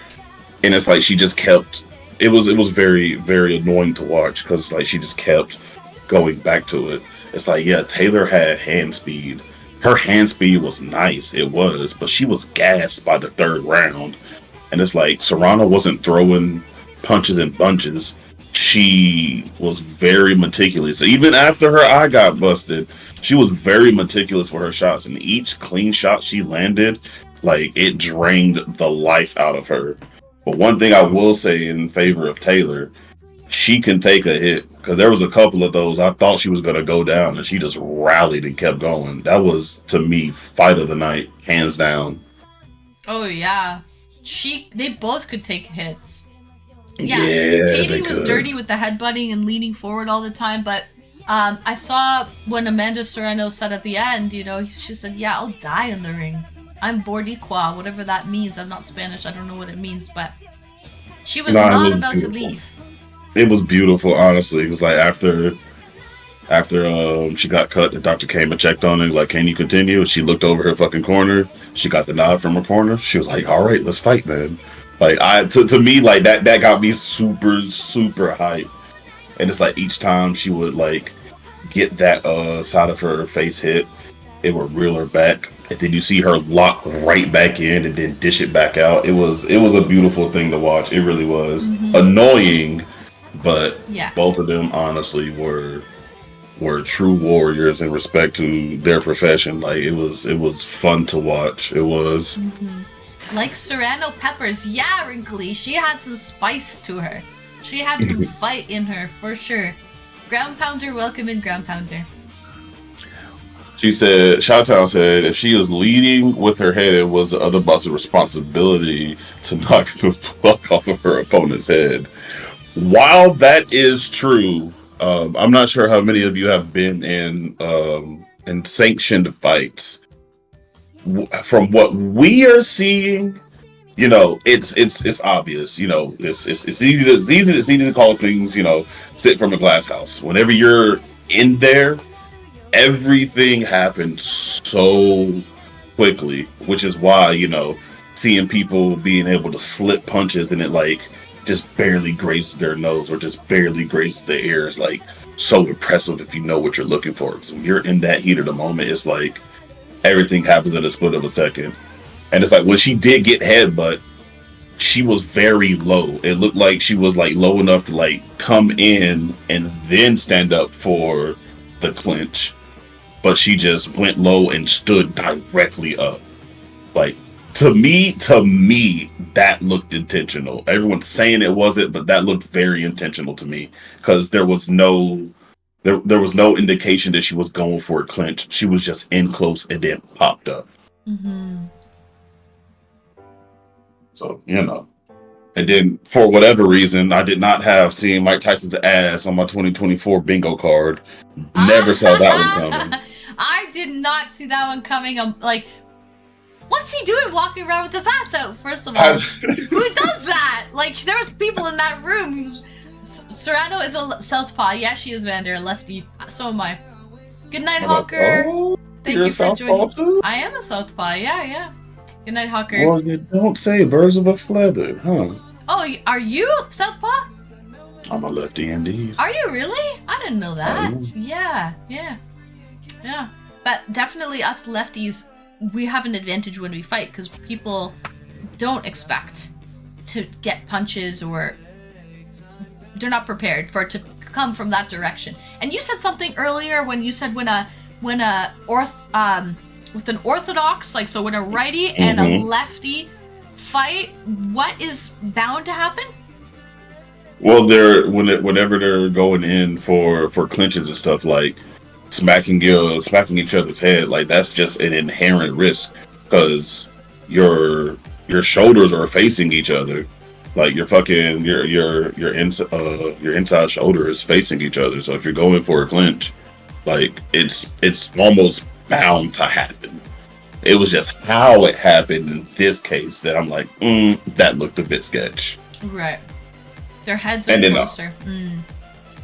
And it's like she just kept... It was very, very annoying to watch because, like, she just kept going back to it. It's like, yeah, Taylor had hand speed. Her hand speed was nice, it was, but she was gassed by the third round. And it's like, Serrano wasn't throwing punches in bunches. She was very meticulous. Even after her eye got busted, she was very meticulous for her shots. And each clean shot she landed, like, it drained the life out of her. But one thing I will say in favor of Taylor, she can take a hit. Because there was a couple of those I thought she was going to go down, and she just rallied and kept going. That was, to me, fight of the night, hands down. Oh, yeah. They both could take hits. Yeah, Katie was dirty with the headbutting and leaning forward all the time, but I saw when Amanda Serrano said at the end, you know, she said, yeah, I'll die in the ring. I'm boricua, whatever that means. I'm not Spanish. I don't know what it means, but she was not about beautiful. To leave. It was beautiful, honestly. It was like after she got cut, the doctor came and checked on her, like, can you continue? She looked over her fucking corner. She got the nod from her corner. She was like, all right, let's fight, man. Like, to me, like, that got me super, super hyped. And it's like each time she would, like, get that side of her face hit, it would reel her back. And then you see her lock right back in and then dish it back out. It was a beautiful thing to watch. It really was. Mm-hmm. Annoying, but yeah. Both of them honestly were were true warriors in respect to their profession. Like it was fun to watch. It was. Like Serrano Peppers, yeah, Wrinkly. She had some spice to her. She had some fight in her for sure. Ground Pounder, welcome in, Ground Pounder. She said, Shawtown said, if she is leading with her head, it was the other boss's responsibility to knock the fuck off of her opponent's head. While that is true, I'm not sure how many of you have been in sanctioned fights. From what we are seeing, you know, it's obvious. You know, it's easy to call things, you know, sit from a glass house. Whenever you're in there, everything happens so quickly, which is why, you know, seeing people being able to slip punches and it like just barely grazes their nose or just barely grazes their ear is like so impressive if you know what you're looking for. So when you're in that heat of the moment, it's like everything happens in a split of a second. And it's like when she did get headbutt, she was very low. It looked like she was like low enough to like come in and then stand up for the clinch. But she just went low and stood directly up. Like to me, that looked intentional. Everyone's saying it wasn't, but that looked very intentional to me because there was no indication that she was going for a clinch. She was just in close and then popped up. So, you know. And then, for whatever reason, I did not have seeing Mike Tyson's ass on my 2024 bingo card. Never saw that one coming. I did not see that one coming. I'm like, what's he doing walking around with his ass out, first of all? Who does that? Like, there's people in that room. Serrano is a southpaw. Yeah, she is, Vander, a lefty. So am I. Good night, Hawker. Thank you for joining. Too? I am a southpaw. Yeah. Good night, Hawker. Well, you don't say birds of a feather, huh? Oh, are you southpaw? I'm a lefty indeed. Are you really? I didn't know that. Yeah. But definitely us lefties, we have an advantage when we fight because people don't expect to get punches or they're not prepared for it to come from that direction. And you said something earlier when you said with an orthodox, like so when a righty and a lefty fight, what is bound to happen? Well, whenever they're going in for clinches and stuff, like smacking each other's head, like that's just an inherent risk because your shoulders are facing each other. Like your inside shoulder is facing each other. So if you're going for a clinch, like it's almost bound to happen. It was just how it happened in this case that I'm like, that looked a bit sketch. Right. Their heads are closer.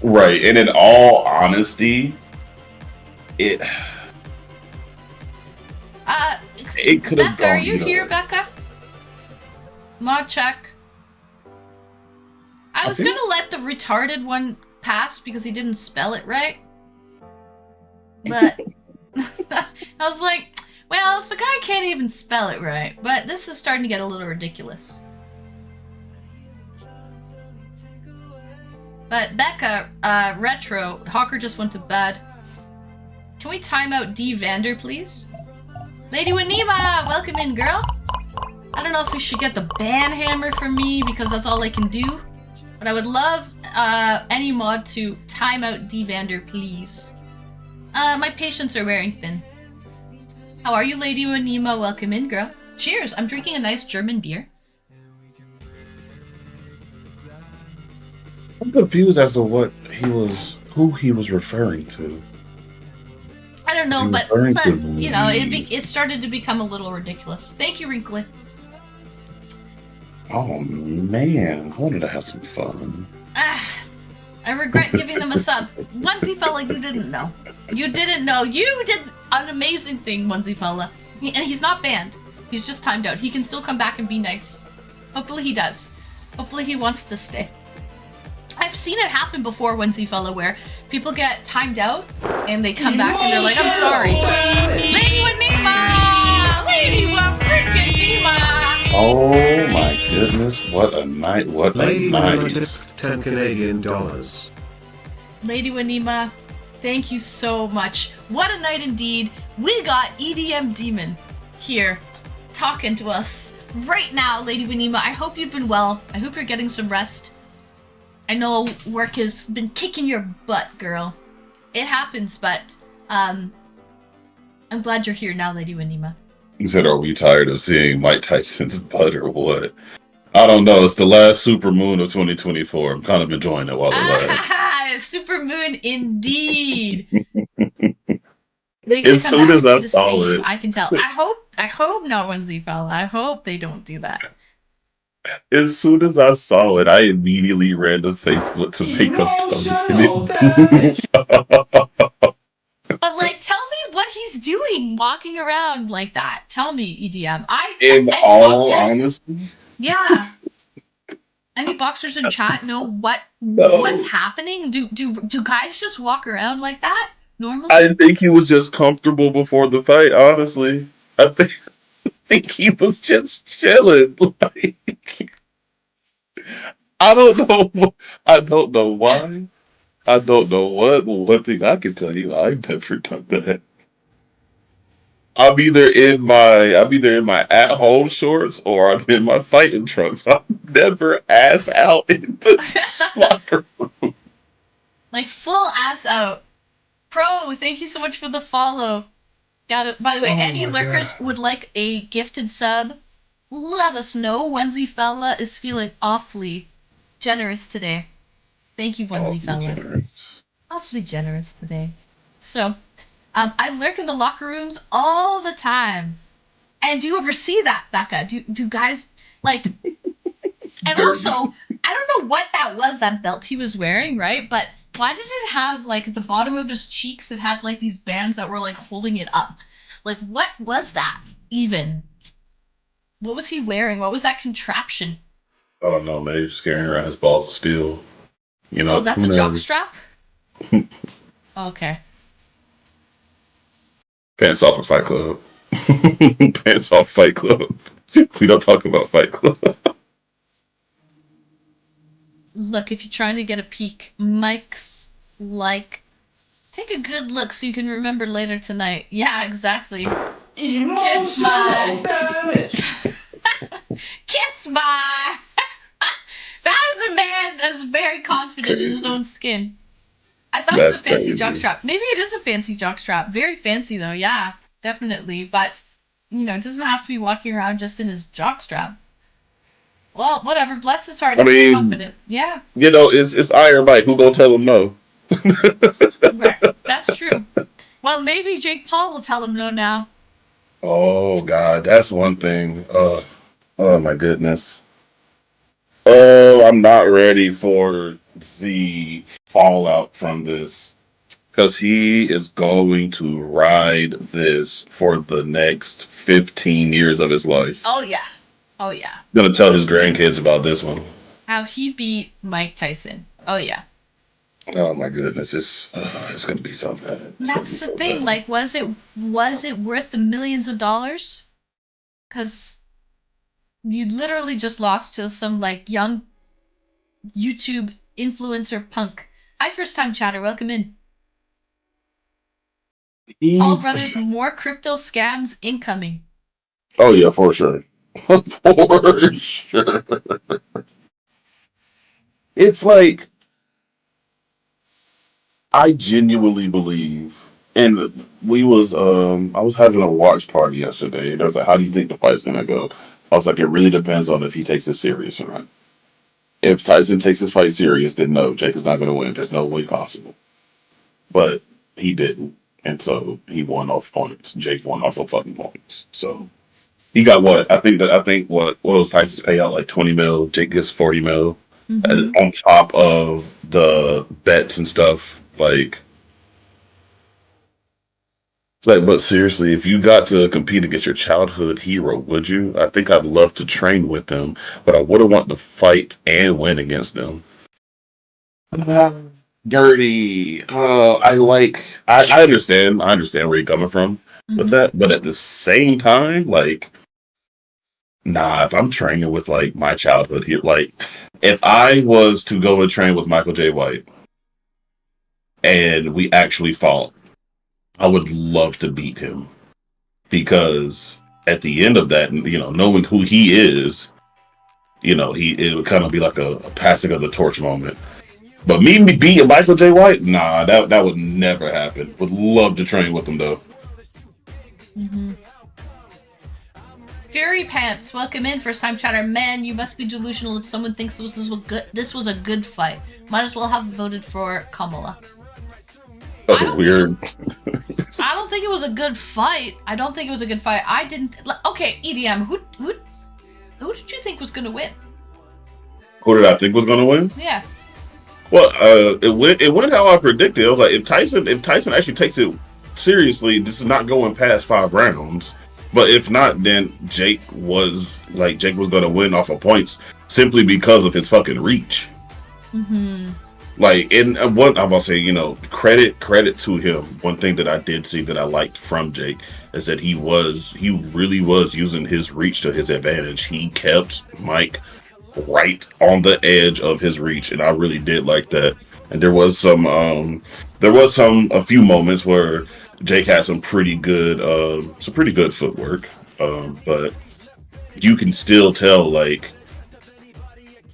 Right. And in all honesty, it could have gone. Are you here, Becca? Mod check. I was gonna let the retarded one pass because he didn't spell it right. But I was like, well, if a guy can't even spell it right, but this is starting to get a little ridiculous. But Becca, Retro, Hawker just went to bed. Can we time out D. Vander, please? Lady Wanima, welcome in, girl. I don't know if we should get the ban hammer for me because that's all I can do. But I would love any mod to time out D. Vander, please. My patients are wearing thin. How are you, Lady Wanima? Welcome in, girl. Cheers! I'm drinking a nice German beer. I'm confused as to who he was referring to. I don't know, but you know, it started to become a little ridiculous. Thank you, Wrinkly. Oh man, I wanted to have some fun. I regret giving them a sub. Onesie fella, you didn't know. You didn't know. You did an amazing thing, Onesie fella. And he's not banned. He's just timed out. He can still come back and be nice. Hopefully he does. Hopefully he wants to stay. I've seen it happen before, Onesie fella, where people get timed out and they come back and they're like, I'm sorry. Lady Wanima! Lady Wanima! Oh my goodness, what a night, what Lady a night. Wanima tipped 10 Canadian dollars. Lady Wanima, Thank you so much. What a night indeed. We got EDM Demon here talking to us right now, Lady Wanima. I hope you've been well. I hope you're getting some rest. I know work has been kicking your butt, girl. It happens, but I'm glad you're here now, Lady Wanima. He said, are we tired of seeing Mike Tyson's butt or what? I don't know. It's the last super moon of 2024. I'm kind of enjoying it while it lasts. Super moon indeed. As soon as I saw it, I can tell. I hope not Wednesday fella. I hope they don't do that. As soon as I saw it, I immediately ran to Facebook to make Emotional a But like, tell me what he's doing, walking around like that. Tell me, EDM. In all honesty, yeah. Any boxers in chat know No. what's happening? Do guys just walk around like that normally? I think he was just comfortable before the fight. Honestly, I think he was just chilling. Like, I don't know. I don't know why. I don't know what. Well, one thing I can tell you, I've never done that. I'm either in my at-home shorts or I'm in my fighting trunks. I'm never ass out in the locker room. Like full ass out. Pro, thank you so much for the follow. Yeah, by the way, any lurkers would like a gifted sub, let us know. Wednesday fella is feeling awfully generous today. Thank you, Wednesday fella. Awfully generous today. So, I lurk in the locker rooms all the time. And do you ever see that, Becca? Do guys like? And also, I don't know what that was, that belt he was wearing, right? But why did it have like at the bottom of his cheeks? It had like these bands that were like holding it up. Like, what was that even? What was he wearing? What was that contraption? I don't know, maybe just carrying around his balls of steel. You know, Oh, that's a jock strap? Okay. Pants off a Fight Club. Pants off Fight Club. We don't talk about Fight Club. Look, if you're trying to get a peek, Mike's like, take a good look so you can remember later tonight. Yeah, exactly. Emotional damage. Kiss my. That is a man that's very confident in his own skin. I thought it was a fancy jockstrap. Maybe it is a fancy jockstrap. Very fancy though, yeah, definitely. But it doesn't have to be walking around just in his jockstrap. Well, whatever. Bless his heart. He's confident. Yeah. It's Iron Mike. Who gonna tell him no? Right. That's true. Well, maybe Jake Paul will tell him no now. Oh God, that's one thing. Oh my goodness. Oh, I'm not ready for the fallout from this because he is going to ride this for the next 15 years of his life. Oh yeah. Oh yeah. Gonna tell his grandkids about this one. How he beat Mike Tyson. Oh yeah. Oh my goodness, it's gonna be so bad. That's the thing. Like, was it worth the millions of dollars? Because you literally just lost to some like young YouTube influencer punk. Hi, first time chatter. Welcome in. Paul Brothers, more crypto scams incoming. Oh yeah, for sure. For sure. It's like I genuinely believe, and I was having a watch party yesterday, and I was like, "How do you think the fight's gonna go?" I was like, "It really depends on if he takes it serious or not. If Tyson takes his fight serious, then no, Jake is not gonna win. There's no way possible." But he didn't, and so he won off points. Jake won off of fucking points. So he got what? I think what was Tyson's payout, like 20 mil. Jake gets 40 mil. On top of the bets and stuff. Like, it's like, but seriously, if you got to compete against your childhood hero, would you? I think I'd love to train with them, but I wouldn't want to fight and win against them. Dirty. I understand. I understand where you're coming from with that, but at the same time, like, nah. If I'm training with like my childhood here, like, if I was to go and train with Michael J. White, and we actually fought, I would love to beat him, because at the end of that, knowing who he is, it would kind of be like a passing of the torch moment. But me beating Michael J. White, nah, that would never happen. Would love to train with him though. Mm-hmm. Fury Pants, welcome in, first time chatter. Man, you must be delusional if someone thinks this was a good fight. Might as well have voted for Kamala. That's weird. I don't think it was a good fight. I didn't. Okay, EDM. Who did you think was gonna win? Who did I think was gonna win? Yeah. Well, it went how I predicted. I was like, if Tyson actually takes it seriously, this is not going past 5 rounds. But if not, then Jake was gonna win off of points simply because of his fucking reach. Mm-hmm. And what I'm about to say, credit to him. One thing that I did see that I liked from Jake is that he really was using his reach to his advantage. He kept Mike right on the edge of his reach, and I really did like that. And there was a few moments where Jake had some pretty good footwork, but you can still tell,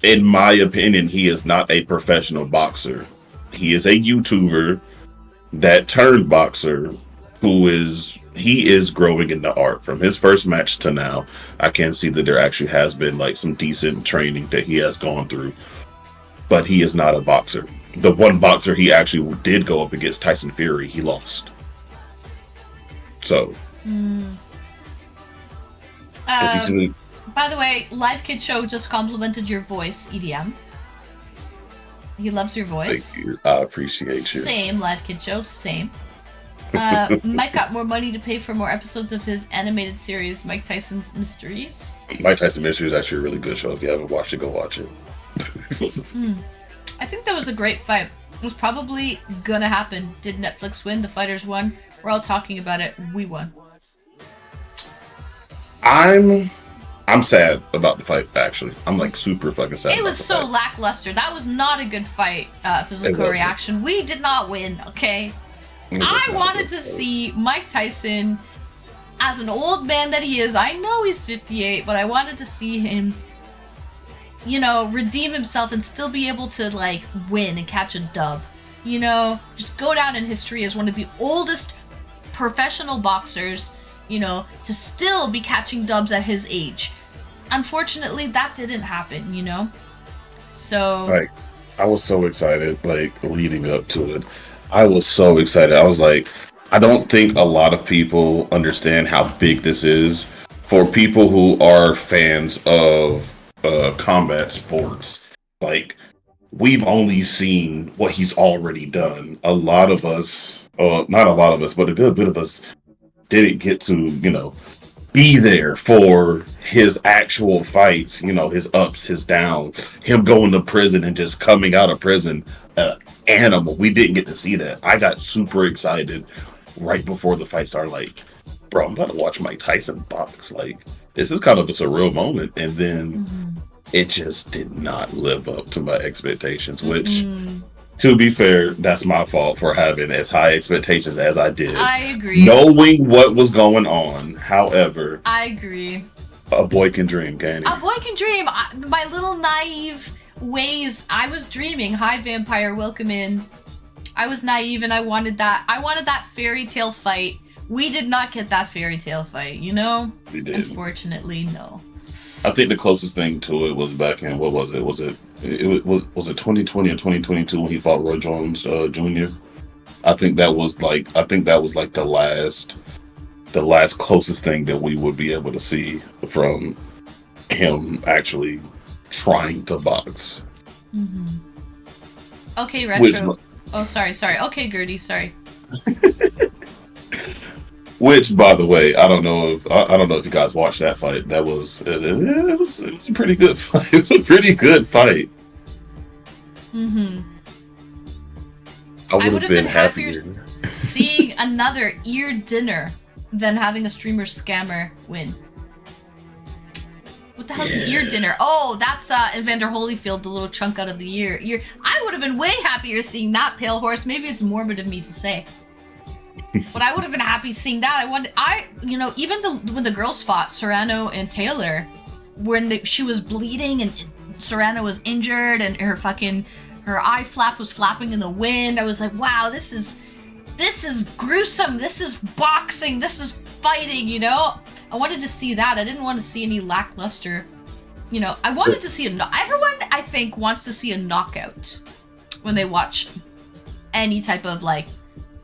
in my opinion, he is not a professional boxer. He is a YouTuber that turned boxer he is growing in the art. From his first match to now, I can see that there actually has been some decent training that he has gone through, but he is not a boxer. The one boxer he actually did go up against, Tyson Fury, he lost. So, by the way, Live Kid Show just complimented your voice, EDM. He loves your voice. Thank you. I appreciate you. Same, Live Kid Show, same. Mike got more money to pay for more episodes of his animated series, Mike Tyson's Mysteries. Mike Tyson Mysteries is actually a really good show. If you haven't watched it, go watch it. I think that was a great fight. It was probably gonna happen. Did Netflix win? The fighters won. We're all talking about it. We won. I'm sad about the fight, actually. I'm super fucking sad. It was so lackluster. That was not a good fight, physical reaction. We did not win, okay? I wanted to see Mike Tyson, as an old man that he is. I know he's 58, but I wanted to see him, redeem himself and still be able to, win and catch a dub. Just go down in history as one of the oldest professional boxers, to still be catching dubs at his age. Unfortunately, that didn't happen, So... I was so excited, leading up to it. I was so excited. I was like, I don't think a lot of people understand how big this is. For people who are fans of combat sports, we've only seen what he's already done. A lot of us, not a lot of us, but a good bit of us didn't get to, be there for his actual fights, his ups, his downs, him going to prison and just coming out of prison, animal. We didn't get to see that. I got super excited right before the fight started. Bro, I'm about to watch Mike Tyson box. This is kind of a surreal moment. And then it just did not live up to my expectations, which, to be fair, that's my fault for having as high expectations as I did. I agree. Knowing what was going on, however, I agree. A boy can dream, can't he? A boy can dream. My little naive ways, I was dreaming. Hi, Vampire, welcome in. I was naive and I wanted that fairy tale fight. We did not get that fairy tale fight, We did. Unfortunately, no. I think the closest thing to it was back in, what was it? Was it 2020 or 2022 when he fought Roy Jones Jr.? I think that was the last closest thing that we would be able to see from him actually trying to box. Okay, Retro. Sorry. Okay, Gertie, sorry. Which, by the way, I don't know if you guys watched that fight. That was it was a pretty good fight. It was a pretty good fight. I would have been happier seeing another ear dinner than having a streamer scammer win. the hell's an ear dinner? Oh, that's Evander Holyfield, the little chunk out of the ear. I would have been way happier seeing that, Pale Horse. Maybe it's morbid of me to say, but I would have been happy seeing that. Even when the girls fought Serrano and Taylor, when she was bleeding and Serrano was injured and her eye flap was flapping in the wind, I was like, wow, this is gruesome. This is boxing. This is fighting. I wanted to see that. I didn't want to see any lackluster. I wanted to see everyone, I think, wants to see a knockout when they watch any type of like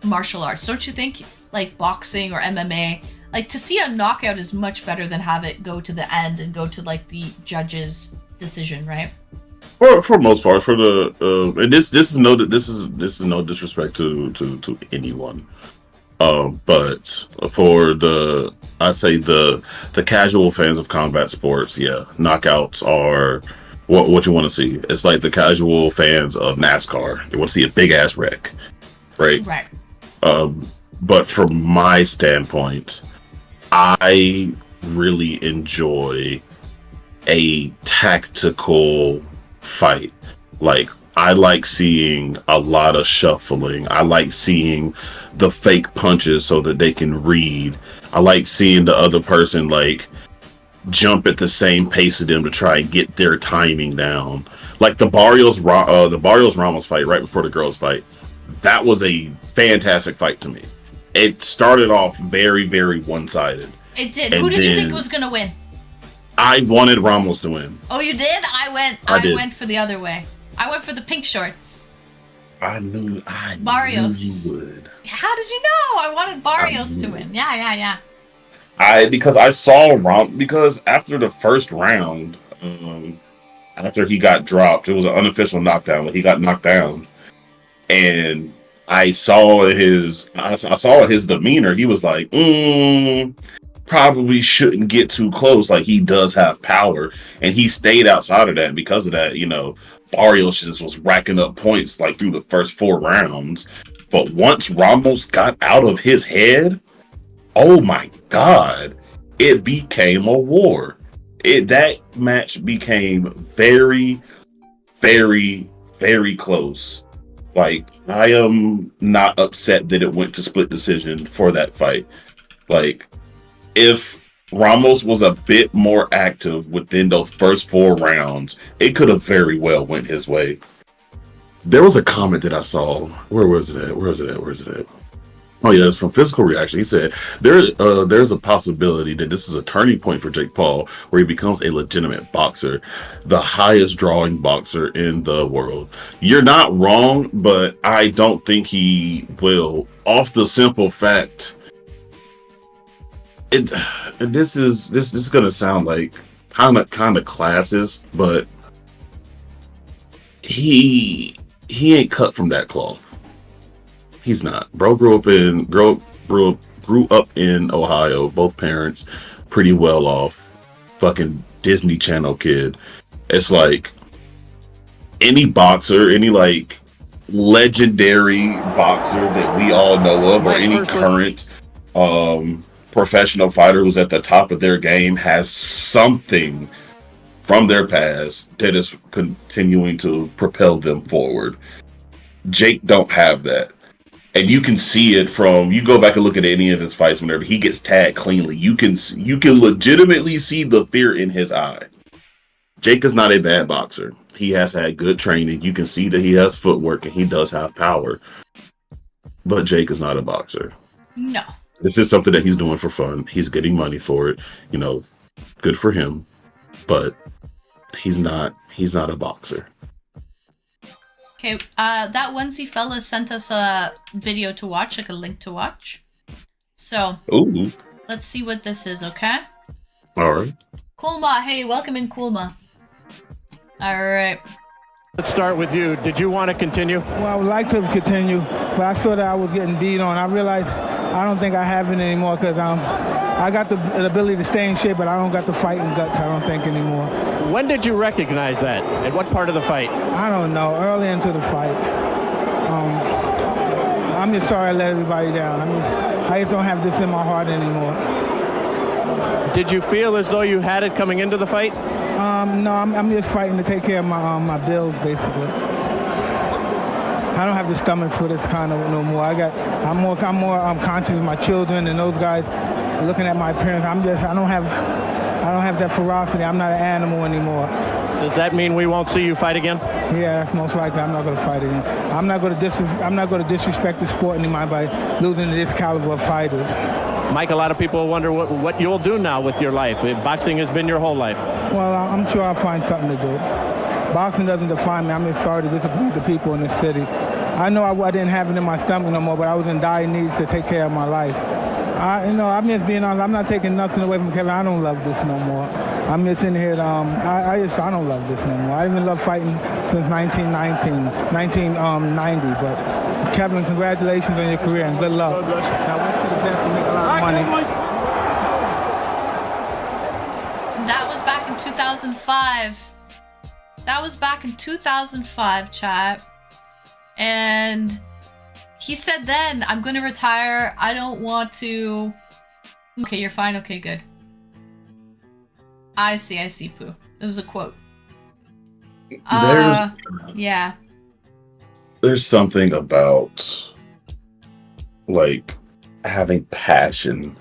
martial arts. Don't you think? Like boxing or MMA, like to see a knockout is much better than have it go to the end and go to like the judge's decision, right? For most part, for the and this is no disrespect to anyone, but for the casual fans of combat sports, yeah, knockouts are what you want to see. It's like the casual fans of NASCAR; they want to see a big ass wreck, right? Right. But from my standpoint, I really enjoy a tactical fight. Like, I like seeing a lot of shuffling. I like seeing the fake punches so that they can read. I like seeing the other person like jump at the same pace of them to try and get their timing down. Like the Barrios Ramos fight right before the girls fight. That was a fantastic fight to me. It started off very, very one-sided. It did. Who did you think was gonna win? I wanted Ramos to win. Oh, you did? I went for the other way. I went for the pink shorts. I knew Barrios. you would. How did you know? I wanted Barrios to win. Yeah. Because I saw because after the first round, after he got dropped, it was an unofficial knockdown. Like, he got knocked down, and I saw his demeanor. He was like, probably shouldn't get too close. Like, he does have power, and he stayed outside of that. And because of that, Barrios just was racking up points like through the first 4 rounds. But once Ramos got out of his head, oh my God, it became a war. That match became very, very, very close. Like, I am not upset that it went to split decision for that fight. Like, if Ramos was a bit more active within those first 4 rounds, it could have very well went his way. There was a comment that I saw. Where was it at? Oh yeah, it's from Physical Reaction. He said there's a possibility that this is a turning point for Jake Paul, where he becomes a legitimate boxer, the highest drawing boxer in the world. You're not wrong, but I don't think he will. Off the simple fact, this is gonna sound like kind of classist, but he ain't cut from that cloth. He's not. Bro grew up in Ohio. Both parents pretty well off. Fucking Disney Channel kid. It's like any boxer, any like legendary boxer that we all know of, or any current professional fighter who's at the top of their game has something from their past that is continuing to propel them forward. Jake don't have that. And you can see it you go back and look at any of his fights whenever he gets tagged cleanly. You can legitimately see the fear in his eye. Jake is not a bad boxer. He has had good training. You can see that he has footwork and he does have power. But Jake is not a boxer. No. This is something that he's doing for fun. He's getting money for it. Good for him. But he's not a boxer. Okay, that onesie fella sent us a video to watch, like a link to watch. So, Ooh. Let's see what this is, okay? All right. Kulma, hey, welcome in, Kulma. All right. Let's start with you. Did you want to continue? Well, I would like to continue, but I saw that I was getting beat on. I realized I don't think I have it anymore because I got the ability to stay in shape, but I don't got the fighting guts, I don't think, anymore. When did you recognize that? At what part of the fight? I don't know. Early into the fight. I'm just sorry I let everybody down. I just don't have this in my heart anymore. Did you feel as though you had it coming into the fight? No, I'm just fighting to take care of my bills, basically. I don't have the stomach for this kind of no more. I'm more conscious of my children and those guys looking at my parents. I don't have that ferocity. I'm not an animal anymore. Does that mean we won't see you fight again? Yeah, that's most likely. I'm not going to fight again. I'm not going to disrespect the sport anymore by losing to this caliber of fighters. Mike, a lot of people wonder what you'll do now with your life. Boxing has been your whole life. Well, I'm sure I'll find something to do. Boxing doesn't define me. I'm just sorry to disappoint the people in this city. I know I didn't have it in my stomach no more, but I was in dire needs to take care of my life. I'm just being honest. I'm not taking nothing away from Kevin. I don't love this no more. I'm just in here. I don't love this no more. I haven't loved fighting since 1990. But Kevin, congratulations on your career and good luck. I wish you the best to make a lot of money. That was back in 2005. That was back in 2005, chat. And he said then, I'm going to retire. I don't want to... Okay, you're fine. Okay, good. I see, Pooh. It was a quote. Yeah. There's something about, like, having passion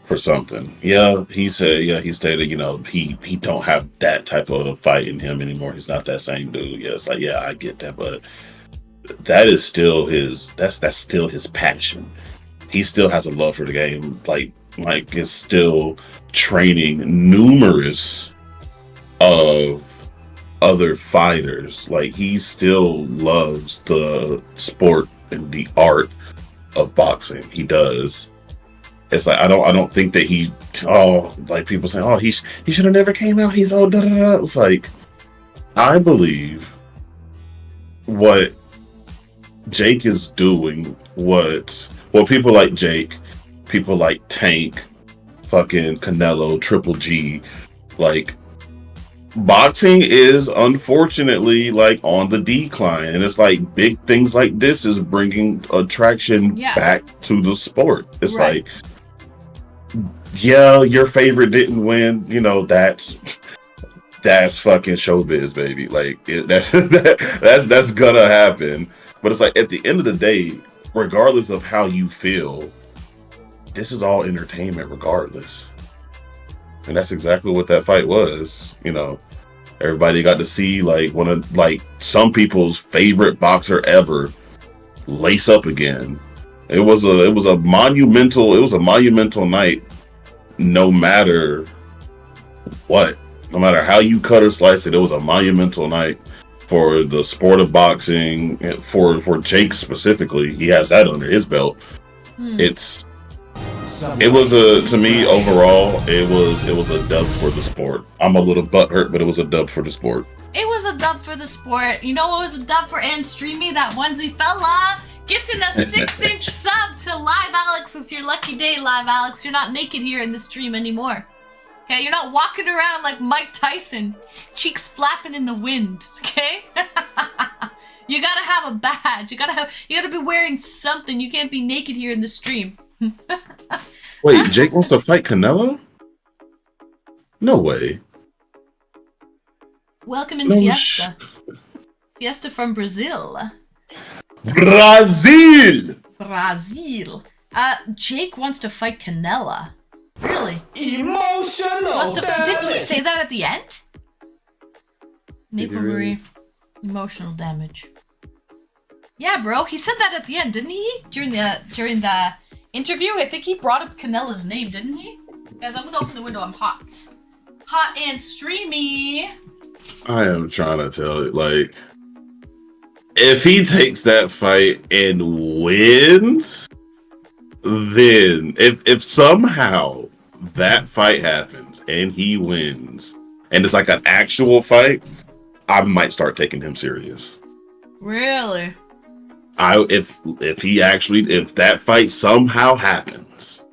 for something. Yeah, he stated, he don't have that type of fight in him anymore. He's not that same dude. Yeah, it's like, yeah, I get that, but that is still that's still his passion. He still has a love for the game. Like is still training numerous of other fighters. Like he still loves the sport and the art of boxing. He does. It's like I don't think that like people saying, he should have never came out. He's all da da da. It's like I believe what Jake is doing, what people like Jake, people like Tank, fucking Canelo, Triple G, like boxing is unfortunately like on the decline, and it's like big things like this is bringing attraction back to the sport. It's right. Like, yeah, your favorite didn't win, that's fucking showbiz, baby. Like that's gonna happen. But it's like at the end of the day, regardless of how you feel, this is all entertainment regardless. And that's exactly what that fight was. Everybody got to see like one of like some people's favorite boxer ever lace up again. It was a monumental night, no matter what. No matter how you cut or slice it, it was a monumental night for the sport of boxing, for Jake specifically. He has that under his belt. To me overall, it was a dub for the sport. I'm a little butthurt, but it was a dub for the sport. It was a dub for the sport. You know what was a dub for Ann Streamy, that onesie fella? Gifting a 6-inch sub to Live Alex. It's your lucky day, Live Alex. You're not naked here in the stream anymore. Okay, you're not walking around like Mike Tyson, cheeks flapping in the wind, okay? You gotta have a badge. You gotta be wearing something. You can't be naked here in the stream. Wait, Jake wants to fight Canelo? No way. Welcome in Fiesta. Fiesta from Brazil. Brazil! Jake wants to fight Canelo. Really? Emotional Didn't he say that at the end? Maple Marie. Emotional damage. Yeah, bro. He said that at the end, didn't he? During the interview, I think he brought up Canelo's name, didn't he? Guys, I'm gonna open the window. I'm hot. Hot and streamy. I am trying to tell you, like, if he takes that fight and wins, then if somehow that fight happens and he wins and it's like an actual fight, I might start taking him serious. Really? If that fight somehow happens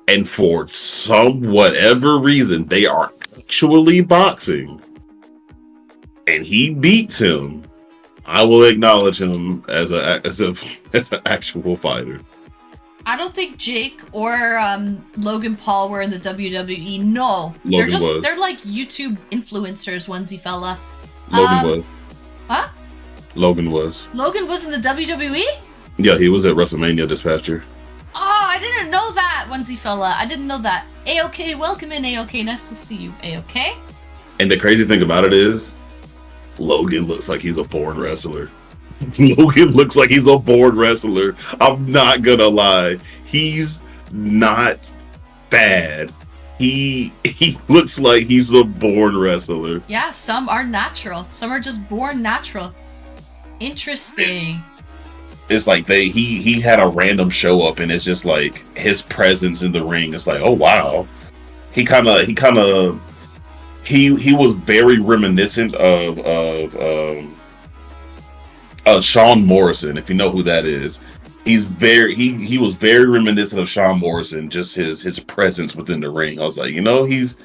and for whatever reason they are actually boxing and he beats him, I will acknowledge him as an actual fighter. I don't think Jake or Logan Paul were in the WWE. No, Logan was. they're like YouTube influencers, onesie fella. Logan was. Huh? Logan was. Logan was in the WWE? Yeah, he was at WrestleMania this past year. Oh, I didn't know that, onesie fella. I didn't know that. A-OK, welcome in, A-OK. Nice to see you, A-OK. And the crazy thing about it is, Logan looks like he's a born wrestler. Logan looks like he's a born wrestler. I'm not gonna lie. He's not bad. He looks like he's a born wrestler. Yeah, some are natural. Some are just born natural. Interesting. It's like he had a random show up, and it's just like his presence in the ring. It's like, oh wow. He was very reminiscent of Sean Morrison, if you know who that is. He was very reminiscent of Sean Morrison, just his presence within the ring. I was like, he's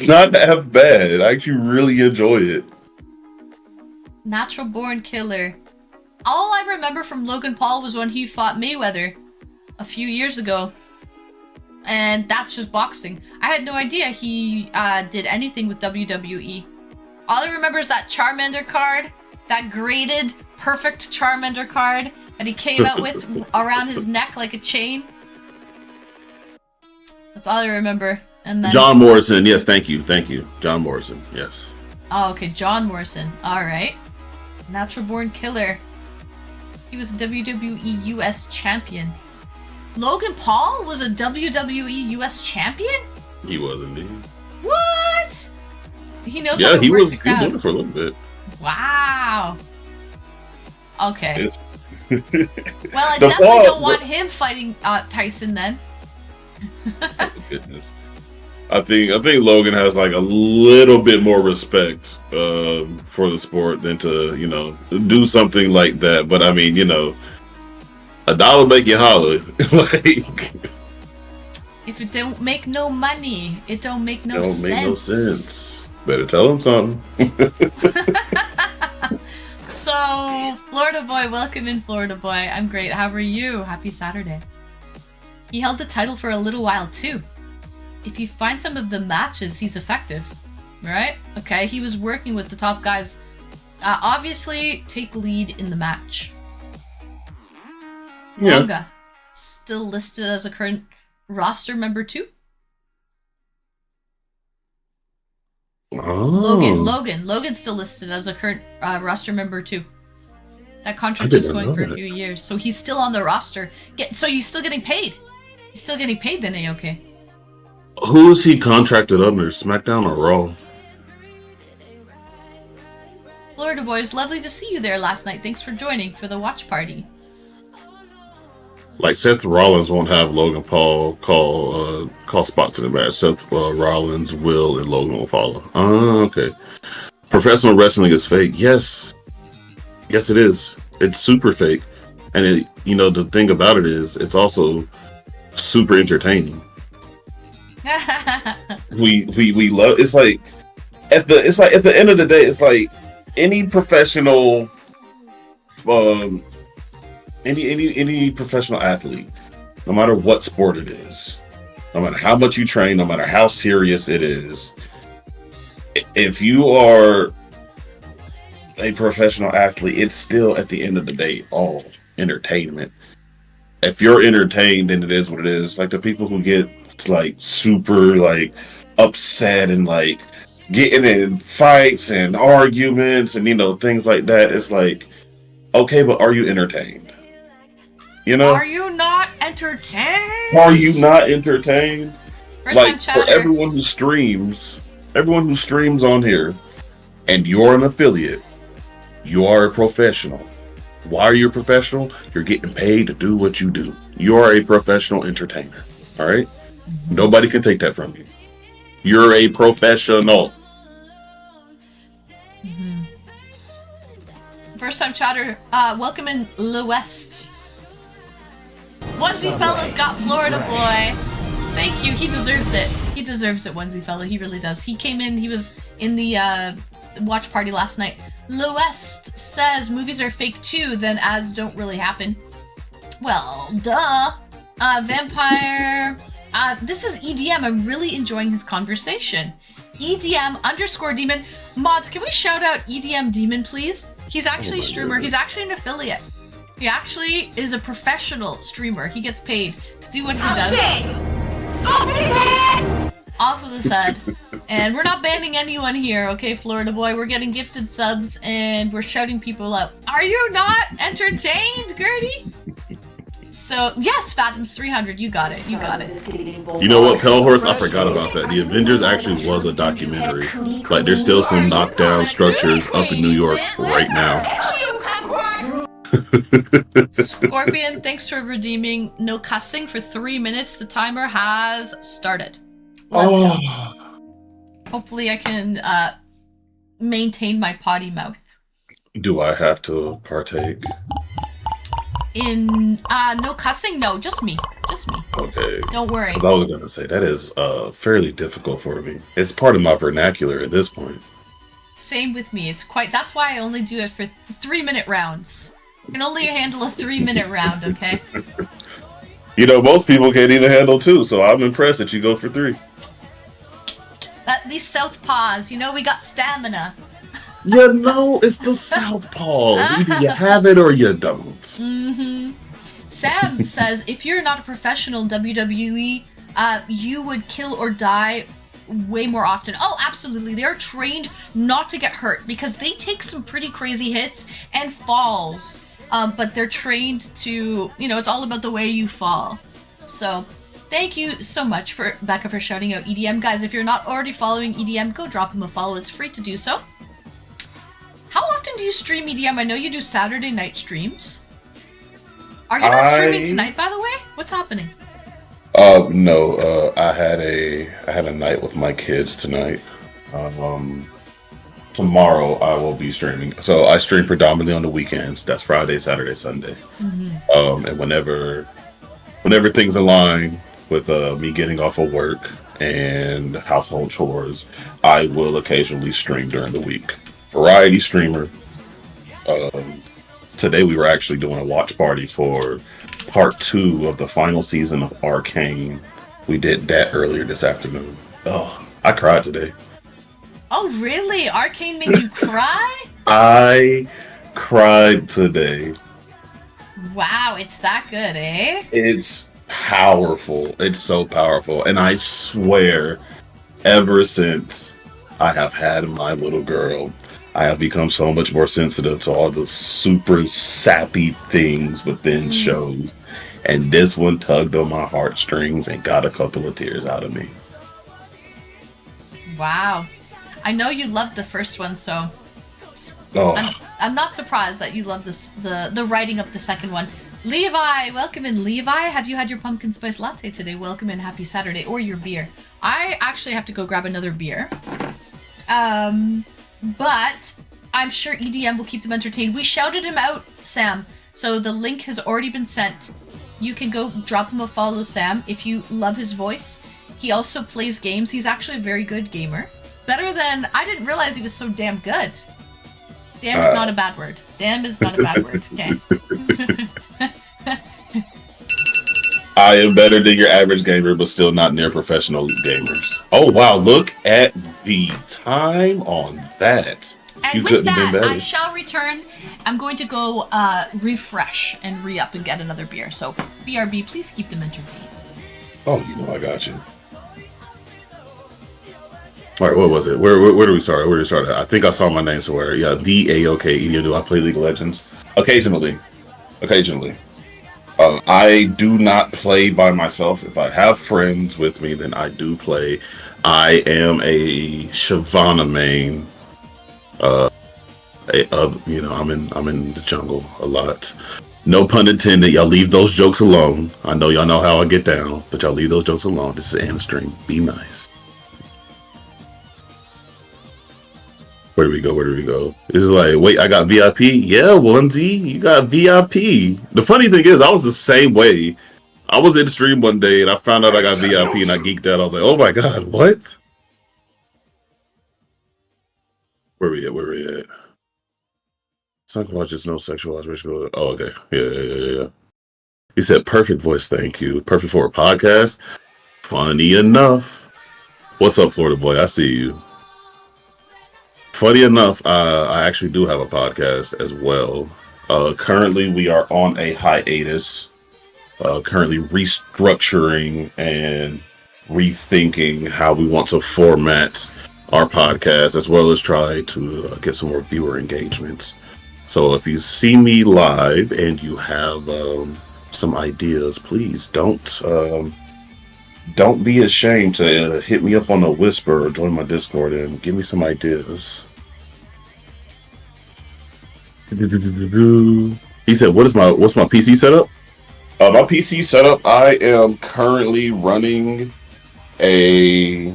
not that bad. I actually really enjoy it. Natural born killer. All I remember from Logan Paul was when he fought Mayweather a few years ago. And that's just boxing. I had no idea he did anything with WWE. All I remember is that Charmander card, that graded, perfect Charmander card that he came out with around his neck like a chain. That's all I remember. And then John Morrison, yes, thank you. John Morrison, yes. Oh, okay, John Morrison. Alright. Natural born killer. He was a WWE US champion. Logan Paul was a WWE US champion? He was indeed. What? He knows Yeah, how to he work was the crowd. doing it for a little bit. Wow. Okay. Well, Well, I definitely don't want him fighting Tyson then. Oh, goodness. I think Logan has like a little bit more respect for the sport than to do something like that. But I mean, a dollar make you holler. Like, If it don't make no money, it don't make no sense. Make no sense. Better tell him something. So, Florida boy, welcome in, Florida boy. I'm great. How are you? Happy Saturday. He held the title for a little while too. If you find some of the matches, he's effective, right? Okay, he was working with the top guys. Obviously, take lead in the match. Yeah. Manga, still listed as a current roster member too. Oh. Logan's still listed as a current roster member too. That contract is going for a few years, so he's still on the roster. So he's still getting paid. He's still getting paid then, A-OK. Who is he contracted under? SmackDown or Raw? Florida boys, lovely to see you there last night. Thanks for joining for the watch party. Like Seth Rollins won't have Logan Paul call spots in the match. Seth Rollins will, and Logan will follow. Okay. Professional wrestling is fake. Yes, it is. It's super fake, and the thing about it is, it's also super entertaining. We love. It's like at the end of the day, it's like any professional, any professional athlete, no matter what sport it is, no matter how much you train, no matter how serious it is, if you are a professional athlete, it's still at the end of the day all entertainment. If you're entertained, then it is what it is. Like the people who get like super like upset and like getting in fights and arguments and things like that, it's like, okay, but are you entertained? Are you not entertained? Are you not entertained? First Like time for everyone who streams on here, and you're an affiliate, you are a professional. Why are you a professional? You're getting paid to do what you do. You are a professional entertainer. All right? Mm-hmm. Nobody can take that from you. You're a professional. Mm-hmm. First time chatter, welcome in Le West. Onesie fella's got Florida boy. Thank you. He deserves it. He deserves it, Onesie fella. He really does. He came in. He was in the watch party last night. Le West says movies are fake too, then as don't really happen. Well, duh. Vampire. This is EDM. I'm really enjoying his conversation. EDM_demon. Mods, can we shout out EDM Demon, please? He's actually a streamer. He's actually an affiliate. He actually is a professional streamer. He gets paid to do what he does. Off with his head. And we're not banning anyone here, okay, Florida boy? We're getting gifted subs and we're shouting people out. Are you not entertained, Gertie? So, yes, Fathoms 300, you got it, you got it. You know what, Pale Horse? I forgot about that. The Avengers actually was a documentary. Like, there's still some knockdown structures up in New York right now. Scorpion, thanks for redeeming no cussing for 3 minutes. The timer has started. Let's go. Hopefully I can maintain my potty mouth. Do I have to partake? In no cussing? No, just me. Just me. Okay. Don't worry. 'Cause I was gonna say that is fairly difficult for me. It's part of my vernacular at this point. Same with me. It's quite. That's why I only do it for 3-minute rounds. I can only handle a 3-minute round, okay? You know, most people can't even handle 2, so I'm impressed that you go for 3. These southpaws, you know, we got stamina. You know, it's the southpaws. Either you have it or you don't. Mm-hmm. Sam says, if you're not a professional WWE, you would kill or die way more often. Oh, absolutely. They're trained not to get hurt because they take some pretty crazy hits and falls. But they're trained to, you know, it's all about the way you fall. So thank you so much, Becca, for shouting out EDM. Guys, if you're not already following EDM, go drop him a follow. It's free to do so. How often do you stream EDM? I know you do Saturday night streams. Are you not streaming tonight, by the way? What's happening? No. I had a night with my kids tonight. Tomorrow I will be streaming. So I stream predominantly on the weekends. That's Friday, Saturday, Sunday. Mm-hmm. And whenever things align with me getting off of work and household chores, I will occasionally stream during the week. Variety streamer. Today we were actually doing a watch party for part 2 of the final season of Arcane. We did that earlier this afternoon. Oh, I cried today. Oh, really? Arcane made you cry? I cried today. Wow, it's that good, eh? It's powerful. It's so powerful. And I swear, ever since I have had my little girl, I have become so much more sensitive to all the super sappy things within shows. And this one tugged on my heartstrings and got a couple of tears out of me. Wow. I know you loved the first one, so I'm not surprised that you love the writing of the second one. Levi, welcome in. Levi, have you had your pumpkin spice latte today? Welcome in. Happy Saturday. Or your beer. I actually have to go grab another beer. But I'm sure EDM will keep them entertained. We shouted him out, Sam. So the link has already been sent. You can go drop him a follow, Sam, if you love his voice. He also plays games. He's actually a very good gamer. Better than... I didn't realize he was so damn good. Damn is not a bad word. Damn is not a bad word. Okay. I am better than your average gamer, but still not near professional gamers. Oh, wow. Look at the time on that. And you with that, I shall return. I'm going to go refresh and re-up and get another beer. So, BRB, please keep them entertained. Oh, you know I got you. All right, what was it? Where do we start? Where do we start? I think I saw my name somewhere. Yeah, the AOK. Do I play League of Legends? Occasionally. I do not play by myself. If I have friends with me, then I do play. I am a Shyvana main. I'm in the jungle a lot. No pun intended. Y'all leave those jokes alone. I know y'all know how I get down, but y'all leave those jokes alone. This is Anna Stream. Be nice. Where do we go? It's like, wait, I got VIP? Yeah, onesie, you got VIP. The funny thing is, I was the same way. I was in the stream one day and I found out I got VIP and I geeked out. I was like, oh my god, what? Where we at? Psychologists no sexualized ritual. Oh, okay. Yeah. He said, perfect voice, thank you. Perfect for a podcast. Funny enough. What's up, Florida boy? I see you. Funny enough, I actually do have a podcast as well. Currently, we are on a hiatus. Currently restructuring and rethinking how we want to format our podcast, as well as try to get some more viewer engagements. So if you see me live and you have some ideas, please don't be ashamed to hit me up on a whisper or join my Discord and give me some ideas. He said, what's my PC setup? My PC setup, I am currently running a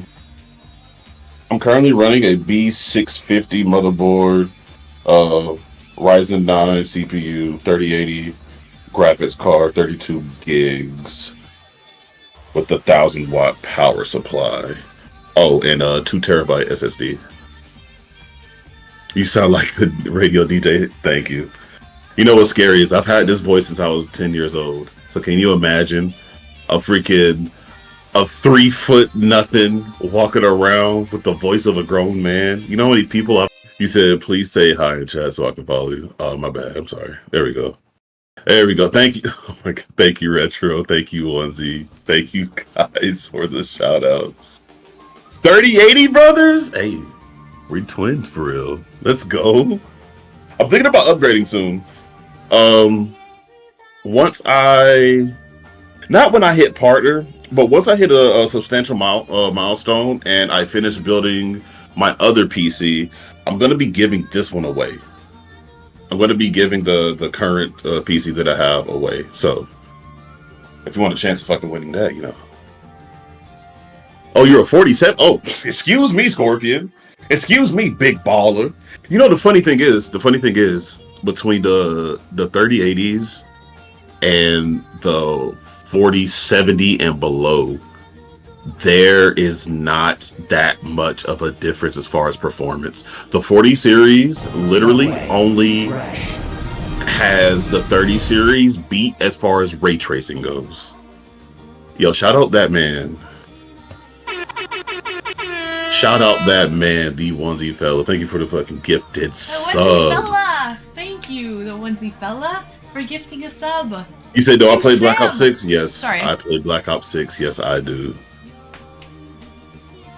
B650 motherboard, Ryzen 9 CPU, 3080 graphics card, 32 gigs with a 1,000-watt power supply. Oh, and a 2 terabyte SSD. You sound like a radio DJ. Thank you. You know what's scary is I've had this voice since I was 10 years old. So can you imagine a 3-foot nothing walking around with the voice of a grown man? You know how many people You said, please say hi in chat so I can follow you. Oh, my bad. I'm sorry. There we go. There we go. Thank you. Oh my God. Thank you, Retro. Thank you, Onesie. Thank you, guys, for the shout outs. 3080 brothers? Hey, we're twins for real. Let's go. I'm thinking about upgrading soon. Not when I hit partner, but once I hit a substantial milestone and I finish building my other PC, I'm going to be giving this one away. I'm going to be giving the current PC that I have away. So, if you want a chance of fucking winning that, you know. Oh, you're a 47? Oh, excuse me, Scorpion. Excuse me, big baller. You know, the funny thing is, between the 3080s and the 4070 and below, there is not that much of a difference as far as performance. The 40 series literally only has the 30 series beat as far as ray tracing goes. Yo, shout out that man. Shout out that man, the onesie fella. Thank you for the fucking gifted sub. The onesie fella. Thank you, the onesie fella, for gifting a sub. You said, do I play Black Ops 6? Yes. Sorry. I play Black Ops 6. Yes, I do.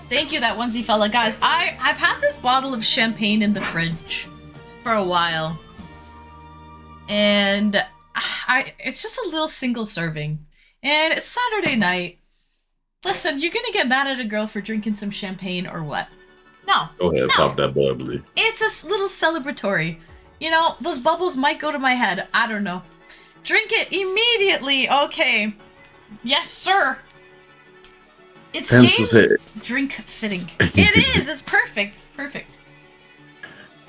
Thank you, that onesie fella. Guys, I've had this bottle of champagne in the fridge for a while. And it's just a little single serving. And it's Saturday night. Listen, you're gonna get mad at a girl for drinking some champagne or what? No. Go ahead, pop that bubbly. It's a little celebratory. You know, those bubbles might go to my head. I don't know. Drink it immediately. Okay. Yes, sir. It's game drink fitting. It is. It's perfect. It's perfect.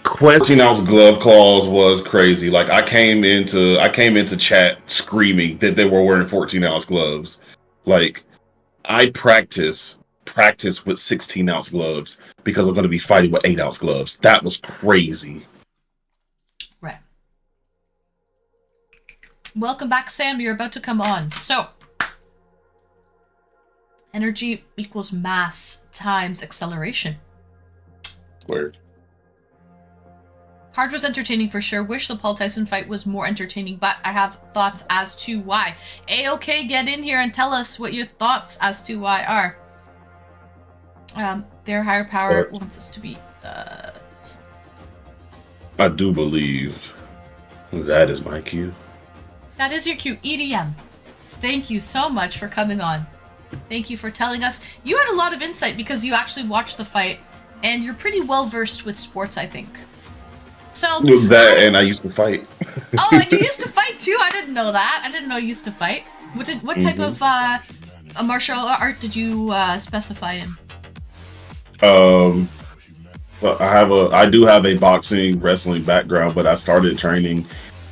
14-ounce glove clause was crazy. Like I came into chat screaming that they were wearing 14-ounce gloves. Like I practice with 16-ounce gloves because I'm going to be fighting with 8-ounce gloves. That was crazy. Right. Welcome back, Sam. You're about to come on. So, energy equals mass times acceleration. Weird. Card was entertaining for sure. Wish the Paul Tyson fight was more entertaining, but I have thoughts as to why. A-OK, get in here and tell us what your thoughts as to why are. Their higher power wants us to be... I do believe that is my cue. That is your cue. EDM. Thank you so much for coming on. Thank you for telling us. You had a lot of insight because you actually watched the fight, and you're pretty well versed with sports, I think. So that, and I used to fight. Oh, and you used to fight too? I didn't know that. I didn't know you used to fight. What type of a martial art did you specify in? Well, I do have a boxing wrestling background, but I started training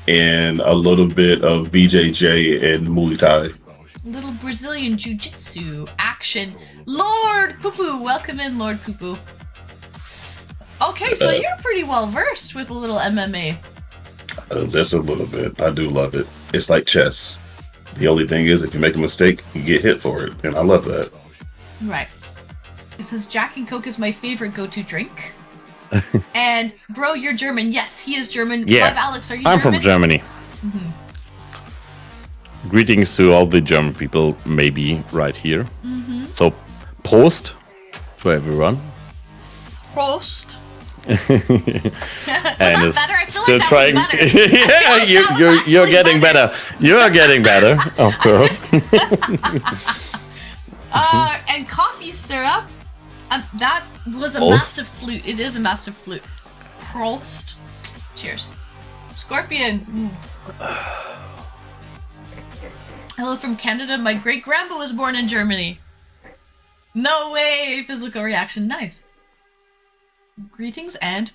in a little bit of BJJ and Muay Thai. Little Brazilian jiu-jitsu action. Lord Poo-Poo, welcome in, Lord Poo-Poo. Okay, so you're pretty well versed with a little MMA. Just a little bit. I do love it. It's like chess. The only thing is, if you make a mistake, you get hit for it, and I love that. Right. He says Jack and Coke is my favorite go-to drink. And bro, you're German. Yes, he is German. Yeah. Love Alex, are you I'm German? from Germany. Greetings to all the German people, maybe right here. So, Prost to everyone. Prost. And that is better? I feel still like that trying. was better. Yeah, you're getting better. You're getting better, of course. And coffee syrup. That was a Oh. massive flute. It is a massive flute. Prost. Cheers. Scorpion. Hello from Canada. My great grandpa was born in Germany. No way. Physical reaction. Nice. Greetings and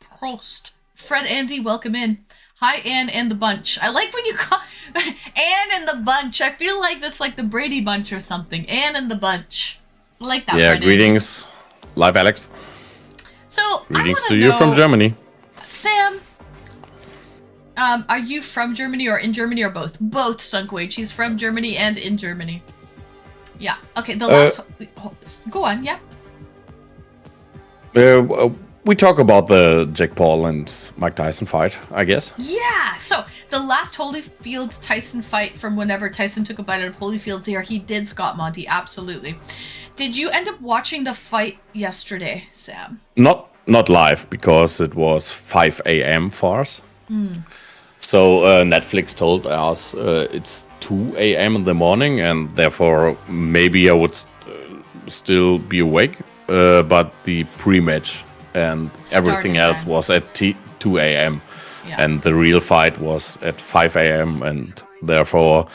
Prost. Fred Andy, welcome in. Hi, Anne and the bunch. I like when you call Anne and the bunch. I feel like that's like the Brady Bunch or something. Anne and the bunch. I like that. Yeah, Fred greetings. Live, Alex. Andy. So Greetings I to wanna you know, from Germany. Sam. Are you from Germany or in Germany or both? Both, Sunkwage. He's from Germany and in Germany. Yeah. Okay. The last. Go on. Yeah. We talk about the Jake Paul and Mike Tyson fight, I guess. Yeah. So the last Holyfield Tyson fight from whenever Tyson took a bite out of Holyfield's ear, he did Scott Monty. Absolutely. Did you end up watching the fight yesterday, Sam? Not live, because it was 5 a.m. for us. So Netflix told us it's 2 a.m. in the morning, and therefore maybe I would still be awake. But the pre-match and everything Started else then. was at 2 a.m. Yeah. And the real fight was at 5 a.m. And therefore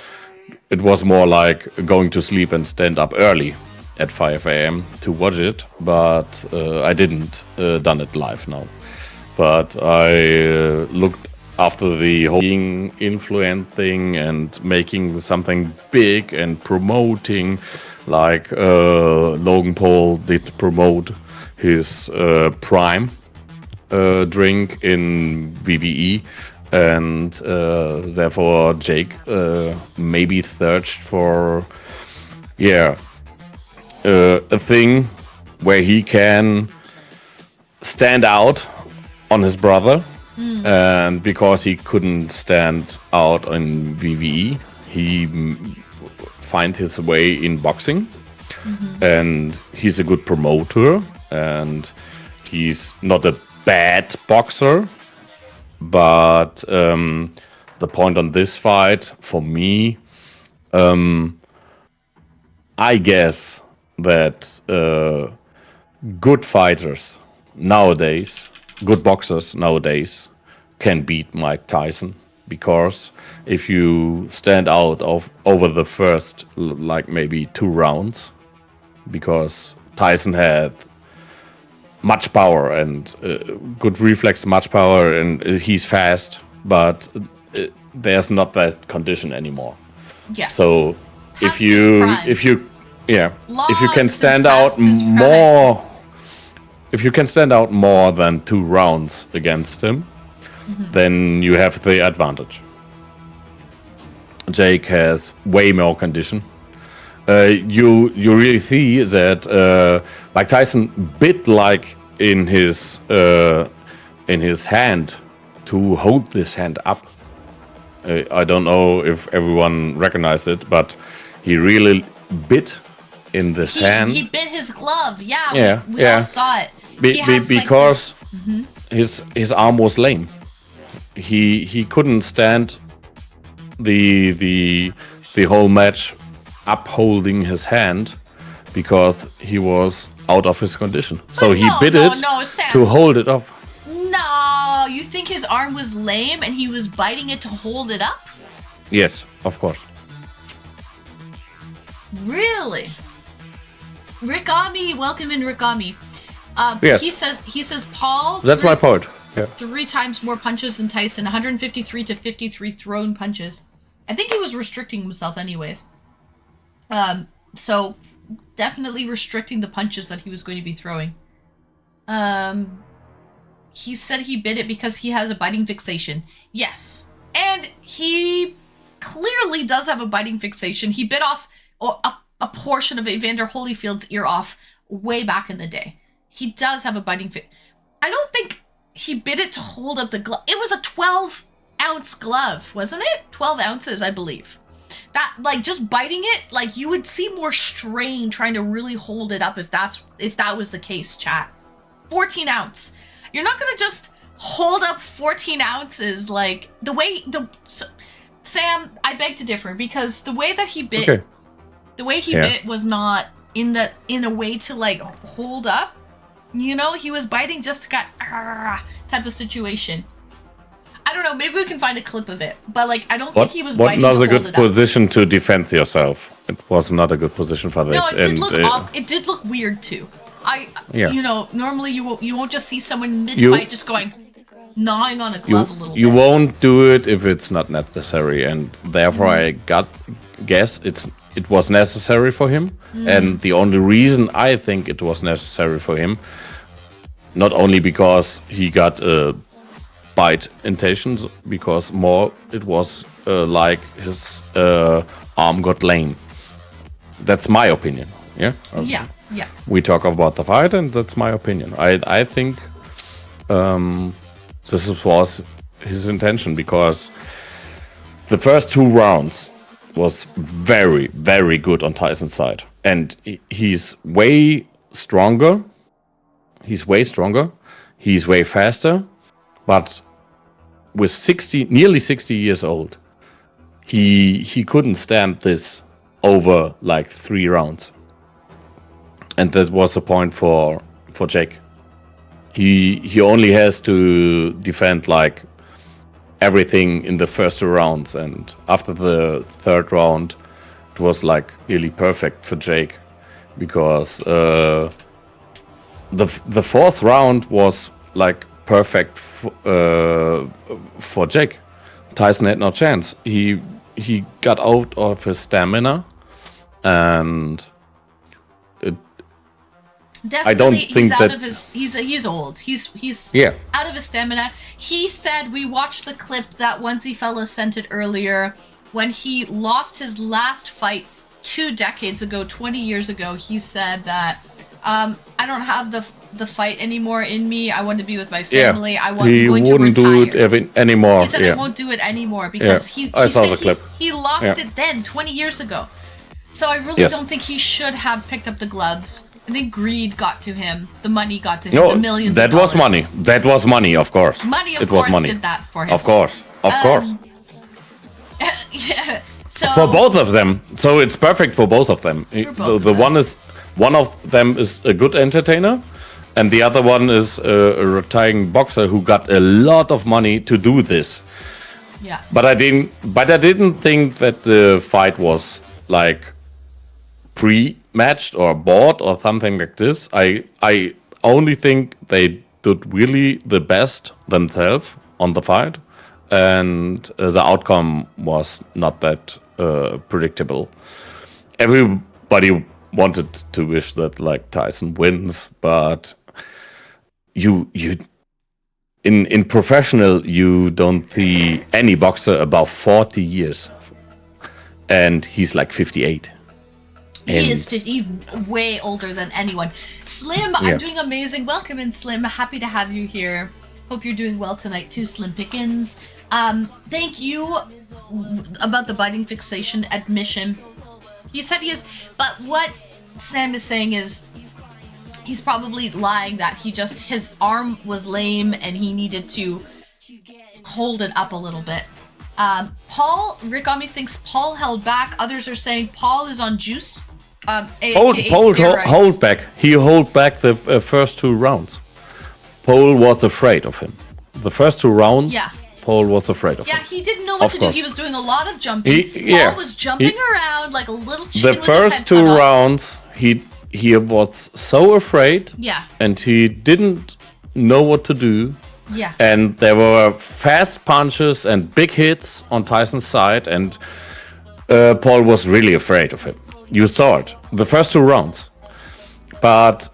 it was more like going to sleep and stand up early at 5 a.m. to watch it. But I didn't done it live now. But I looked after the whole being influent thing and making something big and promoting, like Logan Paul did promote his Prime drink in VVE, and therefore Jake maybe searched for a thing where he can stand out on his brother. And because he couldn't stand out in VVE, he find his way in boxing. And he's a good promoter, and he's not a bad boxer. But the point on this fight, for me, I guess that good fighters nowadays, good boxers nowadays, can beat Mike Tyson, because if you stand out over the first like maybe 2 rounds, because Tyson had much power and good reflex, much power, and he's fast, but there's not that condition anymore. Yeah. So Past if his you prime. if you Long can since stand out past his prime. more, if you can stand out more than 2 rounds against him, then you have the advantage. Jake has way more condition. You really see that Mike Tyson bit like in his hand to hold this hand up. I don't know if everyone recognized it, but he really bit in this hand. He bit his glove. Yeah. Yeah, We all saw it. He has, like, Because his arm was lame. He couldn't stand the whole match upholding his hand, because he was out of his condition. So he bit it Sam. to hold it off. No, you think his arm was lame and he was biting it to hold it up? Yes, of course. Really? Rikami, welcome in, Rikami. Yes. He says Paul. That's my point. Yeah. 3 times more punches than Tyson, 153 to 53 thrown punches. I think he was restricting himself anyways. So definitely restricting the punches that he was going to be throwing. He said he bit it because he has a biting fixation. Yes. And he clearly does have a biting fixation. He bit off a portion of Evander Holyfield's ear off way back in the day. He does have a biting I don't think he bit it to hold up the glove. It was a 12-ounce glove, wasn't it? 12 ounces, I believe. That, like, just biting it, like, you would see more strain trying to really hold it up if that was the case, chat. 14 ounce. You're not gonna just hold up 14 ounces, like, Sam, I beg to differ, because the way that he bit, bit was not in a way to, like, hold up. You know, he was biting just to get type of situation. I don't know, maybe we can find a clip of it, but, like, I don't think he was biting to hold it up. Not a good position to defend yourself. It was not a good position for this. No, it did look weird too. You know, normally you won't just see someone mid-fight just going, gnawing on a glove a little bit. You won't do it if it's not necessary, and therefore I guess it was necessary for him. And the only reason I think it was necessary for him, not only because he got bite intentions, because more it was like his arm got lame. That's my opinion. Yeah. Yeah. We talk about the fight, and that's my opinion. I think this was his intention, because the first 2 rounds was very, very good on Tyson's side, and he's way stronger. He's way faster, but with nearly 60 years old, he couldn't stand this over like 3 rounds. And that was the point for Jake. He only has to defend like everything in the first 2 rounds, and after the 3rd round, it was like really perfect for Jake, because the 4th round was like perfect for Jake. Tyson had no chance. He got out of his stamina, and definitely, I don't think he's old. He's out of his stamina. He said, we watched the clip that Onesie fella sent it earlier, when he lost his last fight 2 decades ago, 20 years ago. He said that I don't have the fight anymore in me. I want to be with my family. I want to retire. He wouldn't do it anymore. He said, I won't do it anymore, because I saw the clip. He lost it then, 20 years ago. So I really don't think he should have picked up the gloves. I think greed got to him. The money got to him. The millions that of dollars. was money. That was money, of course. Money, of course, did that for him. Of course. Yeah. So for both of them. So it's perfect for both of them. One of them is a good entertainer, and the other one is a retiring boxer who got a lot of money to do this. Yeah. But I didn't think that the fight was like pre-matched or bought or something like this. I only think they did really the best themselves on the fight, and the outcome was not that predictable. Everybody wanted to wish that like Tyson wins, but you in professional, you don't see any boxer above 40 years, and he's like 58. He is 50, he's way older than anyone. Slim, I'm doing amazing. Welcome in, Slim. Happy to have you here. Hope you're doing well tonight too, Slim Pickens. Thank you about the biting fixation admission. He said he is, but what Sam is saying is he's probably lying that his arm was lame and he needed to hold it up a little bit. Rick Gummy thinks Paul held back. Others are saying Paul is on juice. Hold back. He held back the first 2 rounds. Paul was afraid of him. The first 2 rounds, Paul was afraid of him. Yeah, he didn't know what to do. He was doing a lot of jumping. Paul was jumping around like a little chicken with his head cut off. The first 2 rounds, he was so afraid. Yeah. And he didn't know what to do. Yeah. And there were fast punches and big hits on Tyson's side, and Paul was really afraid of him. You saw it, the first 2 rounds. But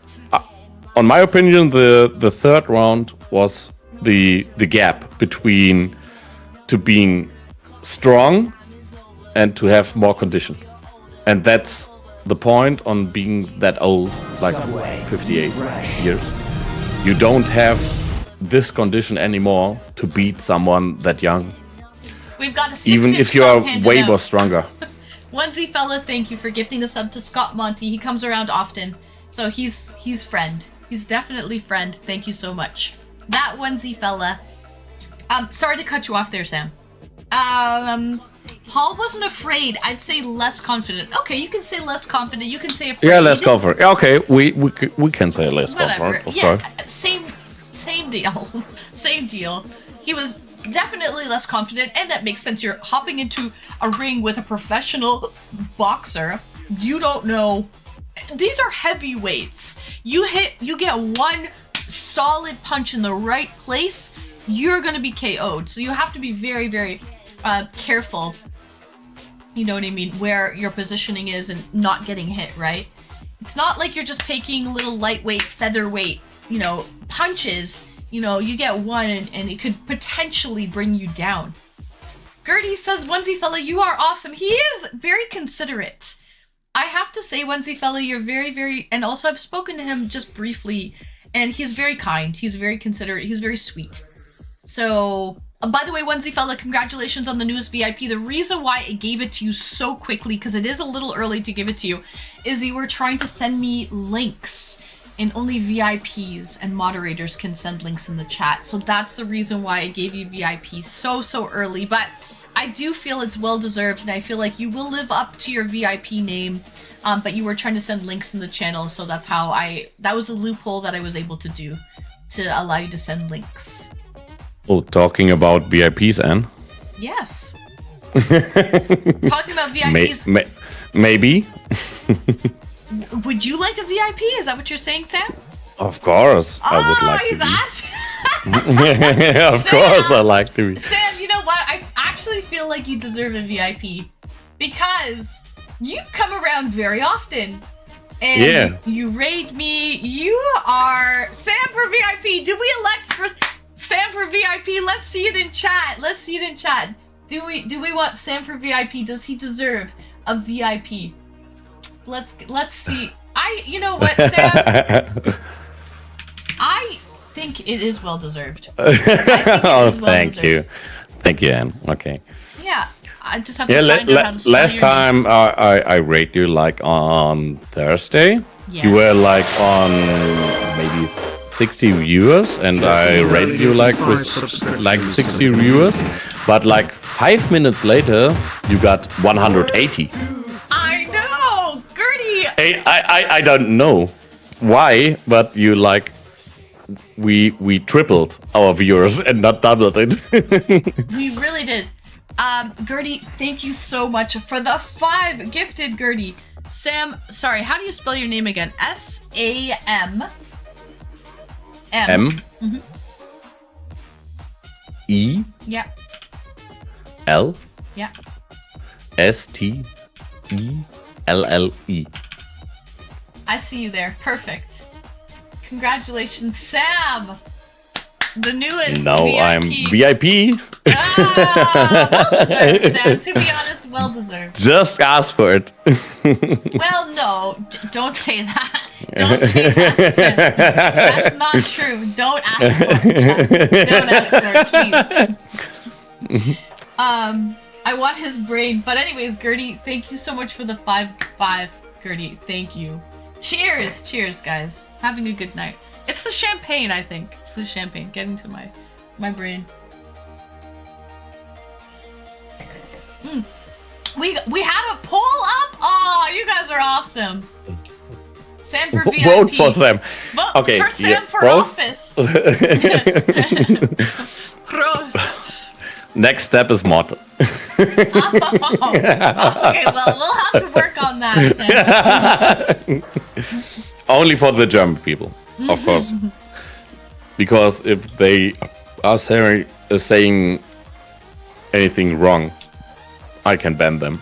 on my opinion, the 3rd round was the gap between to being strong and to have more condition. And that's the point on being that old, like 58 years. You don't have this condition anymore to beat someone that young. We've got a 6-inch Even if you are sub handed way out. more stronger. Onesie fella, thank you for gifting the sub to Scott Monty. He comes around often, so he's friend. He's definitely friend. Thank you so much. That onesie fella. Sorry to cut you off there, Sam. Paul wasn't afraid. I'd say less confident. Okay, you can say less confident. You can say afraid. Yeah, less confident. Yeah, okay, we can say less Whatever. confident. Of Yeah, course. same deal. Same deal. He was definitely less confident, and that makes sense. You're hopping into a ring with a professional boxer. You don't know. These are heavyweights. You get one solid punch in the right place, you're gonna be KO'd. So you have to be very, very careful. You know what I mean? Where your positioning is and not getting hit, right? It's not like you're just taking little lightweight, featherweight, punches. You get one and it could potentially bring you down. Gertie says, Onesie fella, you are awesome. He is very considerate. I have to say, Onesie fella, you're very, very, and also I've spoken to him just briefly, and he's very kind. He's very considerate. He's very sweet. So, by the way, Onesie fella, congratulations on the newest VIP. The reason why I gave it to you so quickly, because it is a little early to give it to you, is you were trying to send me links. And only VIPs and moderators can send links in the chat. So that's the reason why I gave you VIP so early. But I do feel it's well-deserved, and I feel like you will live up to your VIP name. But you were trying to send links in the channel, so that's how that was the loophole that I was able to do to allow you to send links. Oh, talking about VIPs, Anne? Yes. Talking about VIPs. Maybe. Would you like a VIP? Is that what you're saying, Sam? Of course, I would like to he's be. asking. Of course, I like to be. Sam, you know what? I actually feel like you deserve a VIP because you come around very often. And you raid me. You are Sam for VIP. Do we elect for Sam for VIP? Let's see it in chat. Do we want Sam for VIP? Does he deserve a VIP? Let's see. You know what, Sam? I think it is well deserved. Thank you, Anne. Okay. Yeah, I just have to find out how to spell last your time I rated you like on Thursday. Yes. You were like on maybe 60 viewers, and I rated you like with like 60 viewers. But like 5 minutes later, you got 180. I know, Gertie. I don't know why, but you like we tripled our viewers and not doubled it. We really did. Gertie, thank you so much for the 5 gifted, Gertie. Sam, sorry, how do you spell your name again? S-A-M. M. Mhm. E. Yeah. L. Yeah. S-T-E-L-L-E. I see you there. Perfect. Congratulations, Sam. The newest Now VIP. I'm VIP. Well deserved, Sam. To be honest, well deserved. Just ask for it. Well, no, don't say that. Don't say that, Sam. That's not true. Don't ask for it. Don't ask for it, please. I want his brain. But anyways, Gertie, thank you so much for the 5, Gertie. Thank you. Cheers, guys. Having a good night. It's the champagne, I think. It's the champagne getting to my brain. We had a poll up. Oh, you guys are awesome. Sam for VIP. Vote for Sam. Vote Okay, for Sam yeah, for both. office. Prost. Next step is mod. Okay, well, we'll have to work on that, Sam. Only for the German people, of course. Because if they are saying anything wrong, I can ban them.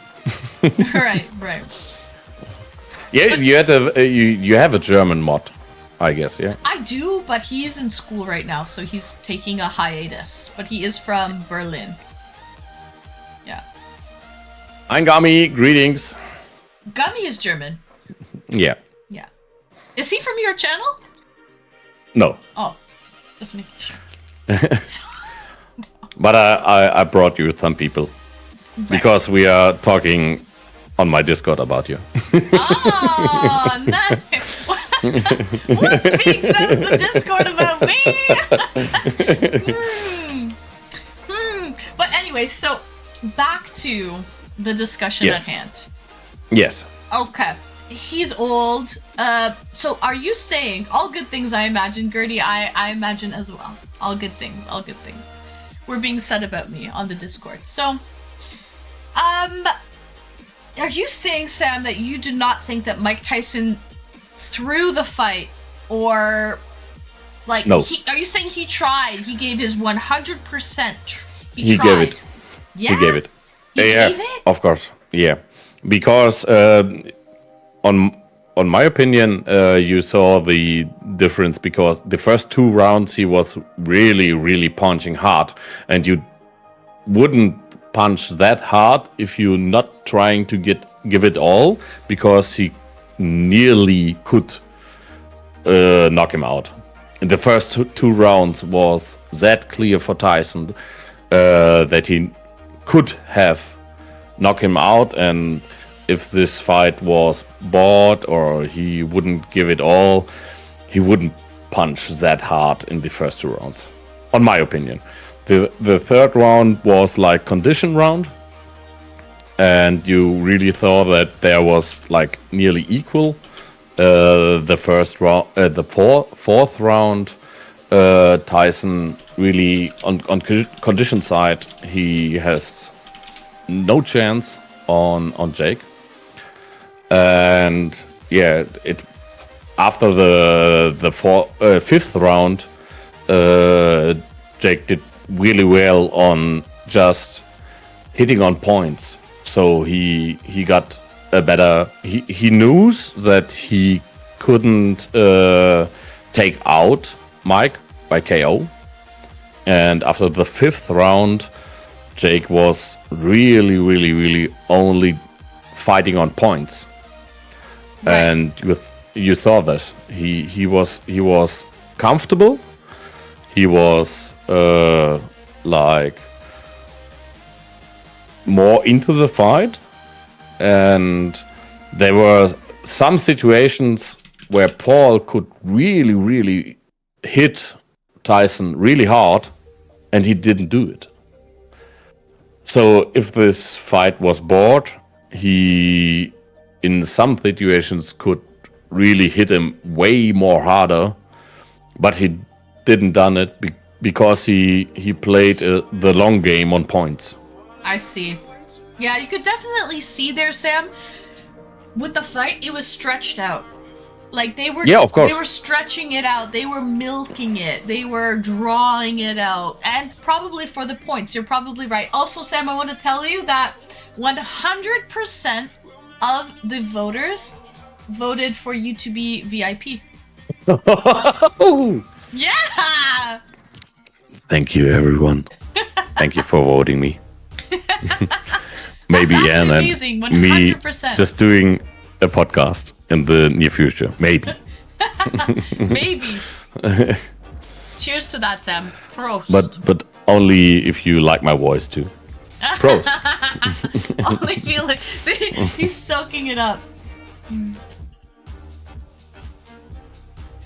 Right. Yeah, you have a German mod, I guess, yeah? I do, but he's in school right now, so he's taking a hiatus. But he is from Berlin. Yeah. Eingami, greetings. Gummy is German. Yeah. Yeah. Is he from your channel? No. Oh, just making sure. But I brought you some people. Because we are talking on my Discord about you. Oh, nice. What's being said in the Discord about me? But anyway, so back to the discussion Yes. at hand. Yes. Okay. He's old. So are you saying all good things? I imagine, Gertie. I imagine as well. All good things. All good things were being said about me on the Discord. So, are you saying, Sam, that you do not think that Mike Tyson threw the fight, or like? No. Are you saying he tried? He gave his 100%. He tried. gave it. Yeah. He gave it. He gave it? Of course. Yeah. Because on my opinion, you saw the difference because the first 2 rounds he was really punching hard, and you wouldn't punch that hard if you're not trying to give it all, because he nearly could knock him out. In the first 2 rounds was that clear for Tyson that he could have knocked him out, and if this fight was bought or he wouldn't give it all, he wouldn't punch that hard in the first 2 rounds, on my opinion. The third round was like condition round, and you really thought that there was like nearly equal. The first round, the fourth round, Tyson really on condition side, he has no chance on Jake. And yeah, it after the fifth round, Jake did really well on just hitting on points. So he got a better. He knew that he couldn't take out Mike by KO. And after the fifth round, Jake was really only fighting on points. Right. And you saw that he was comfortable. He was like more into the fight, and there were some situations where Paul could really hit Tyson really hard, and he didn't do it. So if this fight was bought, he in some situations could really hit him way more harder, but he didn't done it because he played the long game on points. I see. Yeah, you could definitely see there, Sam. With the fight, it was stretched out. Like they were, of course. They were stretching it out. They were milking it. They were drawing it out, and probably for the points. You're probably right. Also, Sam, I want to tell you that 100% of the voters voted for you to be VIP. Yeah. Thank you, everyone. Thank you for voting me. Maybe Anne and amazing, 100%. me just doing a podcast in the near future. Maybe. Maybe. Cheers to that, Sam. Prost. But only if you like my voice too. Prost. Only feel like he's soaking it up.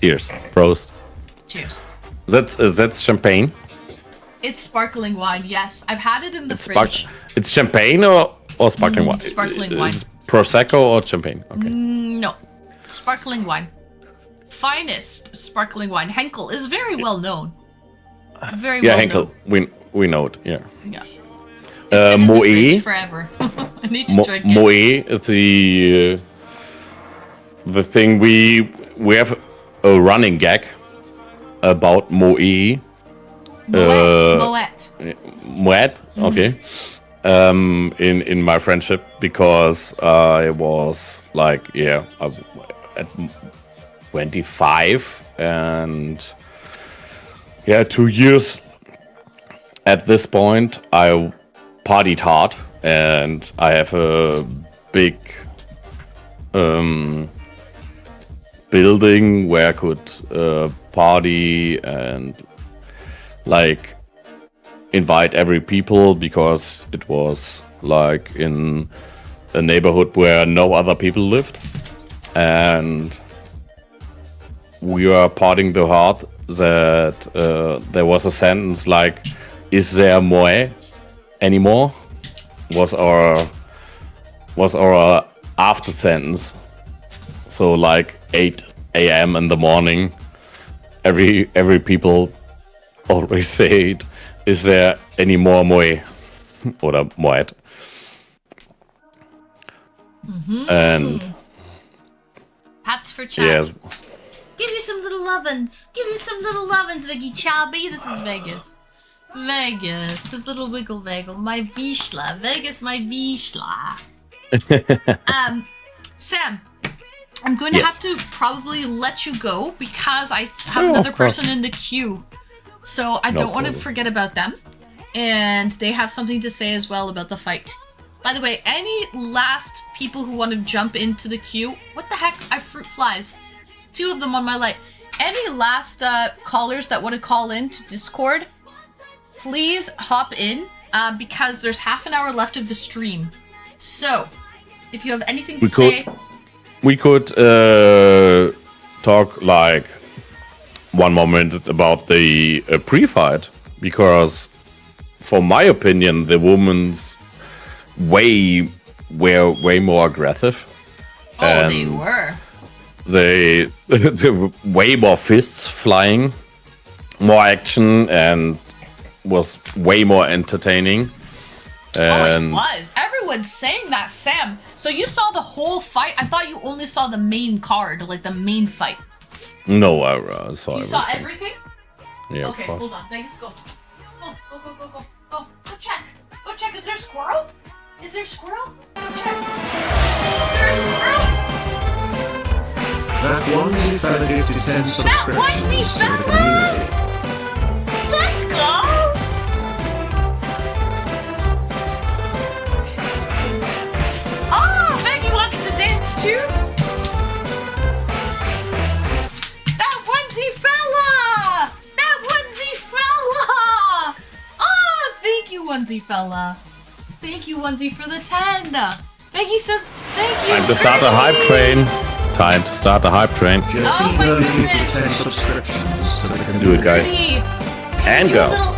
Cheers. Prost. Cheers. That's champagne. It's sparkling wine. Yes, I've had it in the fridge. It's champagne or sparkling wine? Sparkling wine. Is Prosecco or champagne? Okay. No, sparkling wine. Finest sparkling wine. Henkel is very well known. Very well Henkel. known. We know it. Yeah. Yeah. It's been in the Moe. fridge forever. I need to drink it. Moe, the thing we have a running gag about Moe. Moet. Moet, okay. In my friendship, because I was like, at 25, and 2 years at this point, I partied hard and I have a big building where I could party and like invite every people, because it was like in a neighborhood where no other people lived, and we were partying so hard that there was a sentence like, "Is there more anymore?" was our after sentence. So like 8 a.m. in the morning, every people always say it, "Is there any more moe?" Oder moed. And Pats for chat. yes, Give you some little ovens. Give you some little ovens, Viggy Chubby. This is Vegas. Vegas. His little wiggle waggle. My Vishla. Vegas, my Vishla. Sam, I'm going to Yes. have to probably let you go because I have Oh, another of course. person in the queue. So I No don't want to problem. forget about them. And they have something to say as well about the fight. By the way, any last people who want to jump into the queue, what the heck? I fruit flies. 2 of them on my light. Any last callers that want to call in to Discord, please hop in because there's half an hour left of the stream. So, if you have anything to say, we could talk like 1 more minute about the pre-fight, because for my opinion the women's were way more aggressive. oh, they were. They were way more fists flying, more action, and was way more entertaining. Oh, it And was. Everyone's saying that, Sam. So you saw the whole fight? I thought you only saw the main card, like the main fight. no, I saw You everything. saw everything? Yeah, Okay, of course. hold on. Vegas, go. Go. Go check. Go check. Is there squirrel? Is there squirrel? Go check. Is there a squirrel? That onesie fella gifted 10 onesie subscriptions to the fella! community. Let's go! Oh, Maggie wants to dance too? That onesie fella! That onesie fella! Oh, thank you, onesie fella. Thank you, onesie, for the 10. Maggie says thank you. Time to start a hype train. Time to start a hype train. Oh Justine my Burley gifted goodness. 10 subscriptions to the community. Do it, guys. Pretty. And Do a girls. little-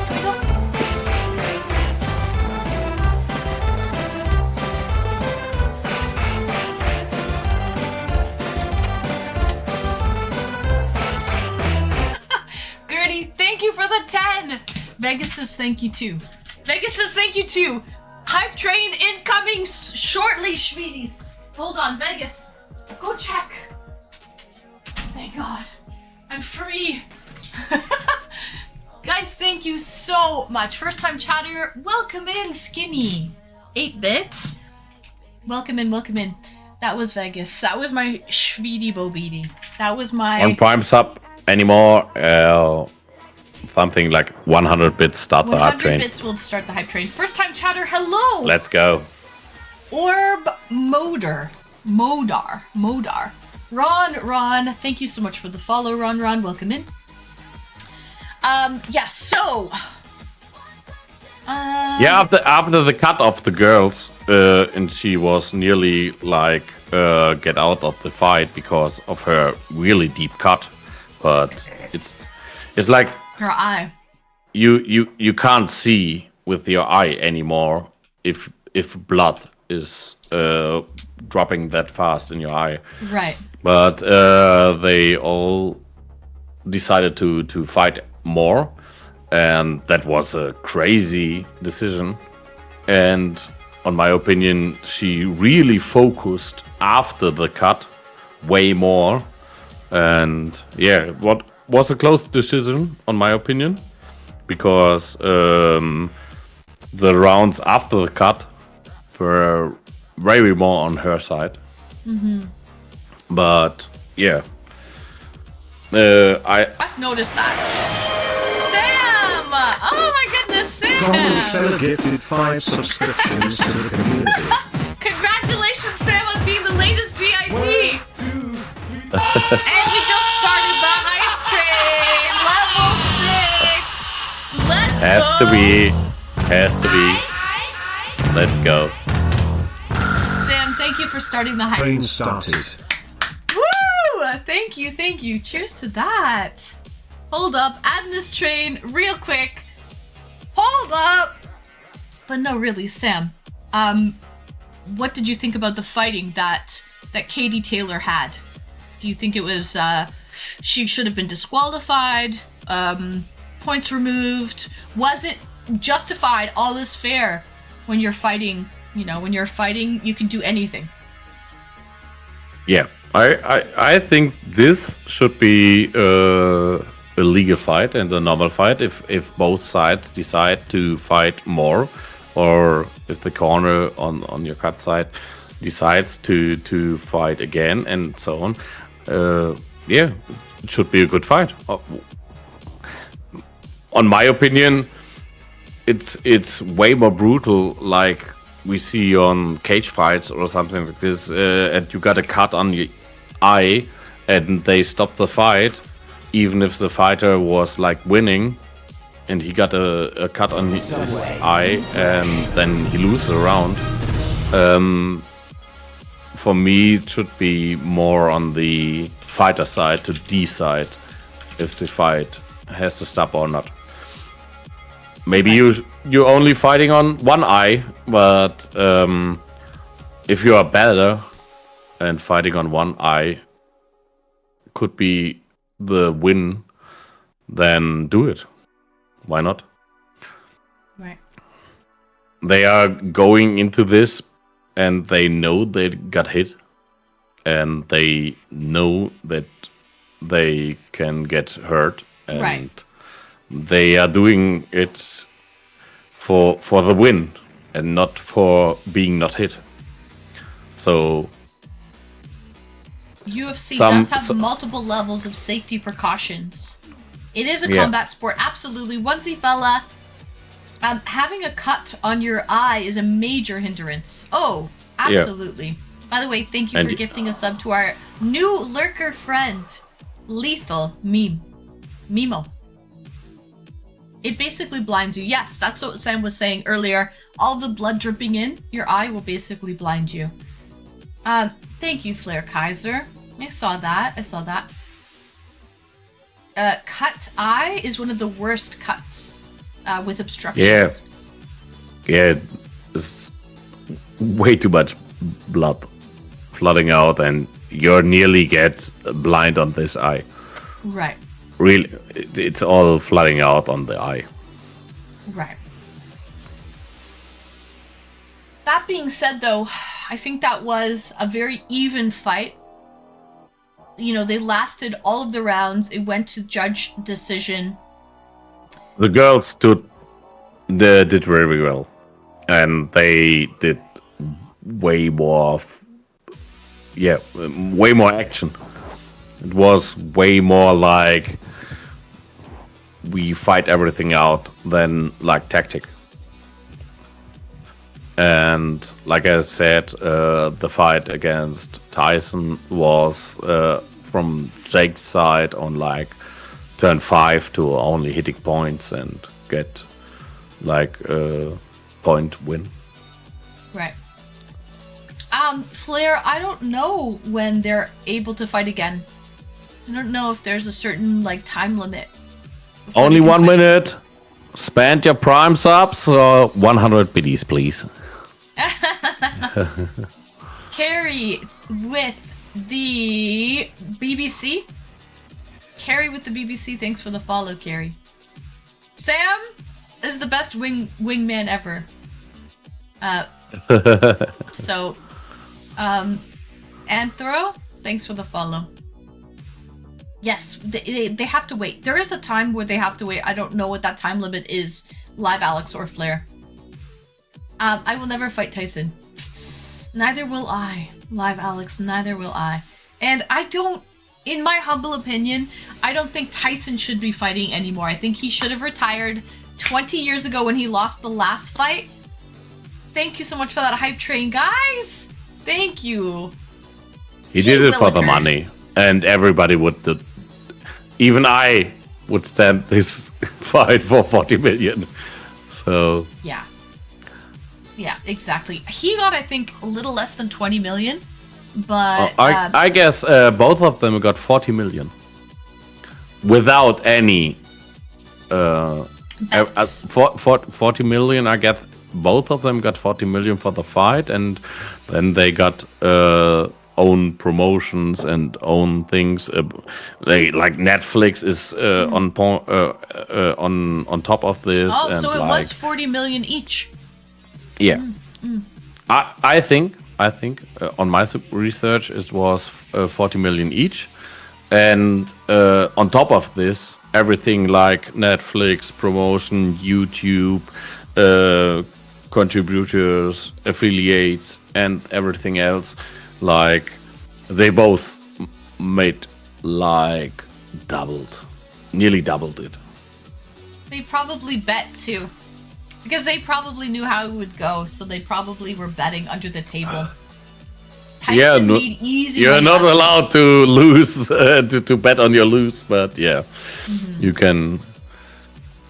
Gertie, thank you for the 10. Vegas says thank you too. Vegas says thank you too. Hype train incoming shortly, Schmeedies. Hold on, Vegas. Go check. Thank God. I'm free. Guys, thank you so much. First time chatter, welcome in, Skinny. 8-bit. Welcome in. That was Vegas. That was my Schmeedy Bobeedy. That was my... On Prime sub anymore. Something like 100 bits start the hype 100 train. bits will start the hype train. First time chatter, hello! Let's go. Orb Modar. Ron, thank you so much for the follow, Ron, welcome in. Yeah, so... Yeah, after the cut of the girls, and she was nearly like get out of the fight because of her really deep cut. But it's like Her eye. you can't see with your eye anymore if blood is dropping that fast in your eye. Right. But they all decided to fight more, and that was a crazy decision. And on my opinion, she really focused after the cut way more. And yeah, what was a close decision on my opinion, because the rounds after the cut were very more on her side. But yeah, I've noticed that. Sam! Oh my goodness, Donald Sam! Feller gifted 5 subscriptions to the community. Congratulations, Sam, on being the latest VIP! And we just started the hype train! Level 6! Let's Has go! to be. Has to be. Let's go. Sam, thank you for starting the hype. Train started. Woo! Thank you. Cheers to that. Hold up, add this train real quick. Hold up! But no, really, Sam. What did you think about the fighting that Katie Taylor had? Do you think it was she should have been disqualified? Points removed? Was it justified? All is fair when you're fighting. You know, when you're fighting, you can do anything. Yeah, I think this should be a legal fight and a normal fight if both sides decide to fight more, or if the corner on your cut side decides to fight again and so on. Yeah, it should be a good fight. On my opinion, it's way more brutal, like we see on cage fights or something like this, and you got a cut on your eye and they stop the fight, even if the fighter was like winning and he got a cut on his eye and then he loses a round. For me, it should be more on the fighter side to decide if the fight has to stop or not. Maybe you're only fighting on one eye, but if you are better and fighting on one eye could be the win, then do it. Why not? Right. They are going into this and they know they got hit and they know that they can get hurt, and Right. they are doing it for the win and not for being not hit. So UFC Some- does have so- multiple levels of safety precautions. It is a Yeah. combat sport, absolutely. Onesie fella, having a cut on your eye is a major hindrance. Oh, absolutely. By the way, thank you And for gifting a sub to our new lurker friend, Lethal Mimo. It basically blinds you. Yes, that's what Sam was saying earlier. All the blood dripping in your eye will basically blind you. Thank you, Flair Kaiser. I saw that. Cut eye is one of the worst cuts with obstructions. yeah, it's way too much blood flooding out and you nearly get blind on this eye. Right. Really, it's all flooding out on the eye. Right. That being said, though, I think that was a very even fight. You know, they lasted all of the rounds. It went to judge decision. The girls did very well, and they did way more. Way more action. It was way more like we fight everything out than like tactic. And like I said, the fight against Tyson was from Jake's side on like turn 5 to only hitting points and get like a point win. Right. Flair, I don't know when they're able to fight again. I don't know if there's a certain like time limit. before Only they can 1 fight. minute. Spend your prime subs, 100 biddies, please. Carrie with the BBC. Carrie with the BBC. Thanks for the follow, Carrie. Sam is the best wingman ever. So, Anthro, thanks for the follow. Yes, they have to wait. There is a time where they have to wait. I don't know what that time limit is, Live Alex or Flair. I will never fight Tyson. Neither will I, Live Alex, neither will I. And I don't, in my humble opinion, I don't think Tyson should be fighting anymore. I think he should have retired 20 years ago when he lost the last fight. Thank you so much for that hype train, guys. Thank you. He did it for the money, and everybody would. Even I would stand this fight for 40 million. So yeah, exactly. He got, I think, a little less than 20 million, but I guess both of them got 40 million without any. 40 million. I get both of them got 40 million for the fight, and then they got own promotions and own things. Like Netflix is on top of this. Oh, and so it was 40 million each. Yeah, I think on my research it was 40 million each, and on top of this, everything like Netflix promotion, YouTube, contributors, affiliates, and everything else, like they both made like nearly doubled it. They probably bet too, because they probably knew how it would go, so they probably were betting under the table. Tyson made easy. You're not allowed to lose to bet on your lose, but yeah, you can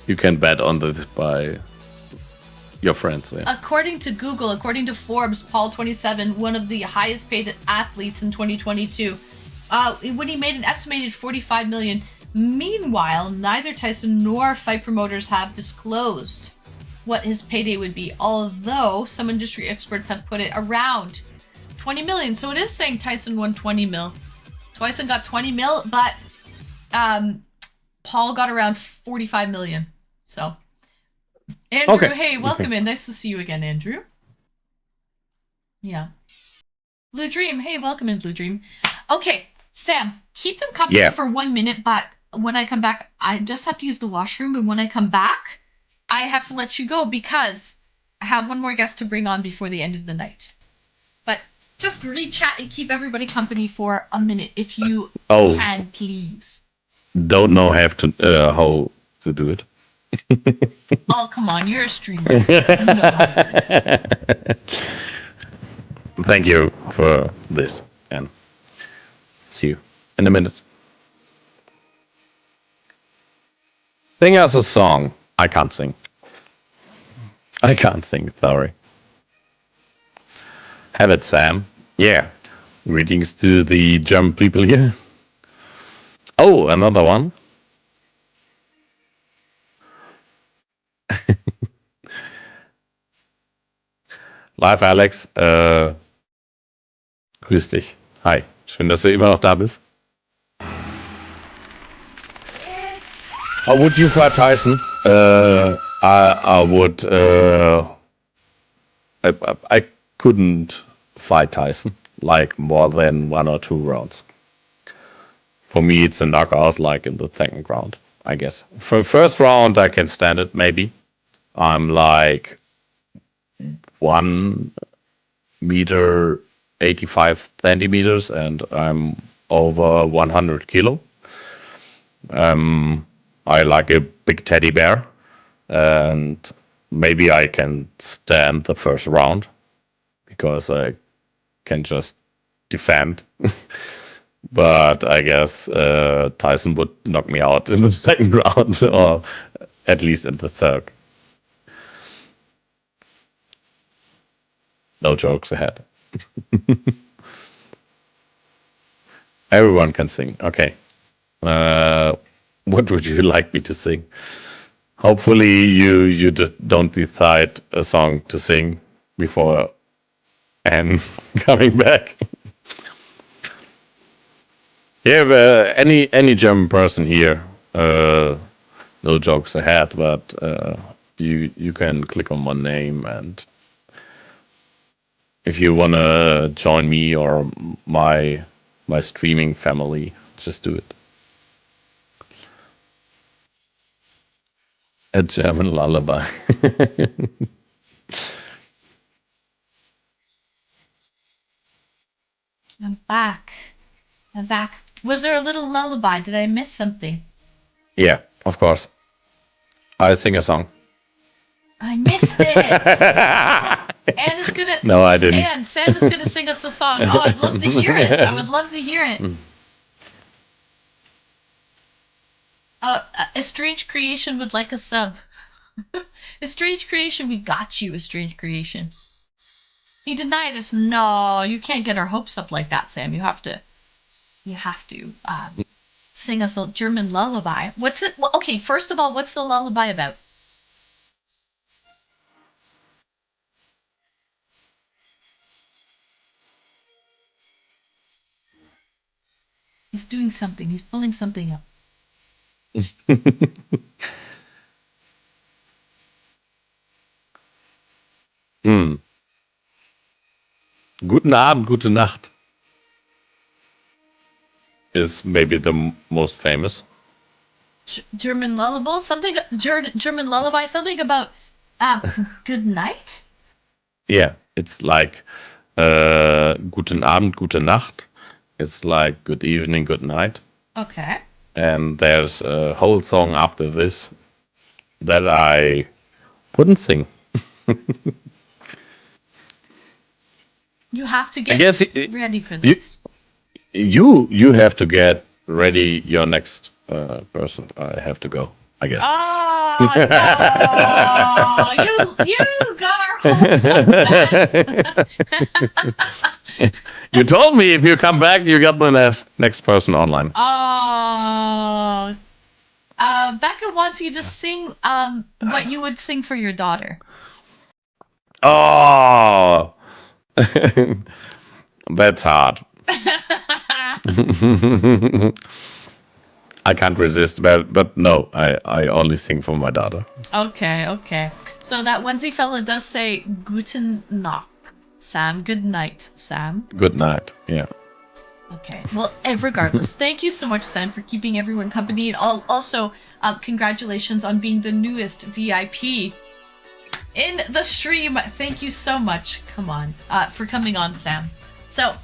bet on this by your friends. Yeah. According to Google, according to Forbes, Paul 27, one of the highest paid athletes in 2022, when he made an estimated 45 million. Meanwhile, neither Tyson nor fight promoters have disclosed what his payday would be, although some industry experts have put it around 20 million. So it is saying Tyson won 20 mil. Tyson got 20 mil, but Paul got around 45 million. So, Andrew, okay. Hey, welcome in. Nice to see you again, Andrew. Yeah. Blue Dream, hey, welcome in, Blue Dream. Okay, Sam, keep them company for 1 minute, but when I come back, I just have to use the washroom, and when I come back, I have to let you go because I have one more guest to bring on before the end of the night. But just re-chat and keep everybody company for a minute, if you can, please. Don't know how to do it. Oh, come on, you're a streamer. You know how to do it. Thank you for this, and see you in a minute. Sing us a song. I can't sing. Sorry. Have it, Sam. Yeah. Greetings to the German people here. Oh, another one. Live, Alex. Grüß dich. Hi. Schön, dass du immer noch da bist. How would you fight Tyson? I would. I couldn't fight Tyson like more than 1 or 2 rounds. For me, it's a knockout, like in the second round, I guess. For first round, I can stand it, maybe. I'm like 1 meter 85 centimeters, and I'm over 100 kilo. I like a big teddy bear, and maybe I can stand the first round because I can just defend. But I guess Tyson would knock me out in the second round, or at least in the third. No jokes ahead. Everyone can sing. Okay. What would you like me to sing? Hopefully you don't decide a song to sing before and coming back. Yeah, any German person here. No jokes ahead, but you can click on my name, and if you wanna join me or my streaming family, just do it. A German lullaby. I'm back. Was there a little lullaby? Did I miss something? Yeah, of course. I sing a song. I missed it. Anna's gonna. No, I didn't. Sam is gonna sing us a song. Oh, I'd love to hear it. I would love to hear it. A Strange Creation would like a sub. A Strange Creation, we got you, A Strange Creation. He denied us. No, you can't get our hopes up like that, Sam. You have to sing us a German lullaby. What's it? Well, okay, first of all, what's the lullaby about? He's doing something. He's pulling something up. Guten Abend, gute Nacht is maybe the most famous. German lullaby? Something German lullaby? Something about good night? Yeah, it's like guten Abend, gute Nacht. It's like good evening, good night. Okay. And there's a whole song after this that I wouldn't sing. You have to get ready for this. You have to get ready your next person. I have to go, I guess. Oh, no! You got our hopes upset. You told me if you come back, you got the next person online. Oh. Becca wants you to sing what you would sing for your daughter. Oh! That's hard. I can't resist, but no, I only sing for my daughter. Okay. So that onesie fella does say Guten Nacht, Sam. Good night, Sam. Good night. Yeah. Okay. Well, regardless, thank you so much, Sam, for keeping everyone company. And also, congratulations on being the newest VIP in the stream. Thank you so much. Come on, for coming on, Sam. So,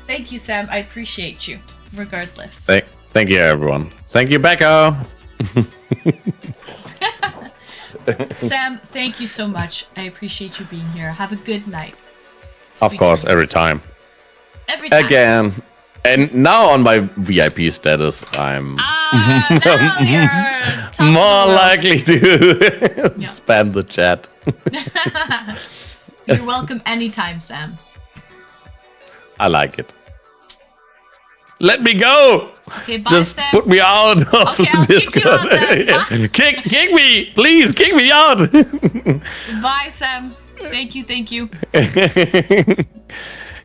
thank you, Sam. I appreciate you, regardless. Thank you, everyone. Thank you, Becca. Sam, thank you so much. I appreciate you being here. Have a good night. Of course, every time. Every time. Again. And now on my VIP status, I'm now you're top more of the likely to spam the chat. You're welcome anytime, Sam. I like it. Let me go. Okay, bye, Just Sam. put me out of Okay, I'll kick you out then. Bye. Kick me, please, kick me out. Bye, Sam. Thank you.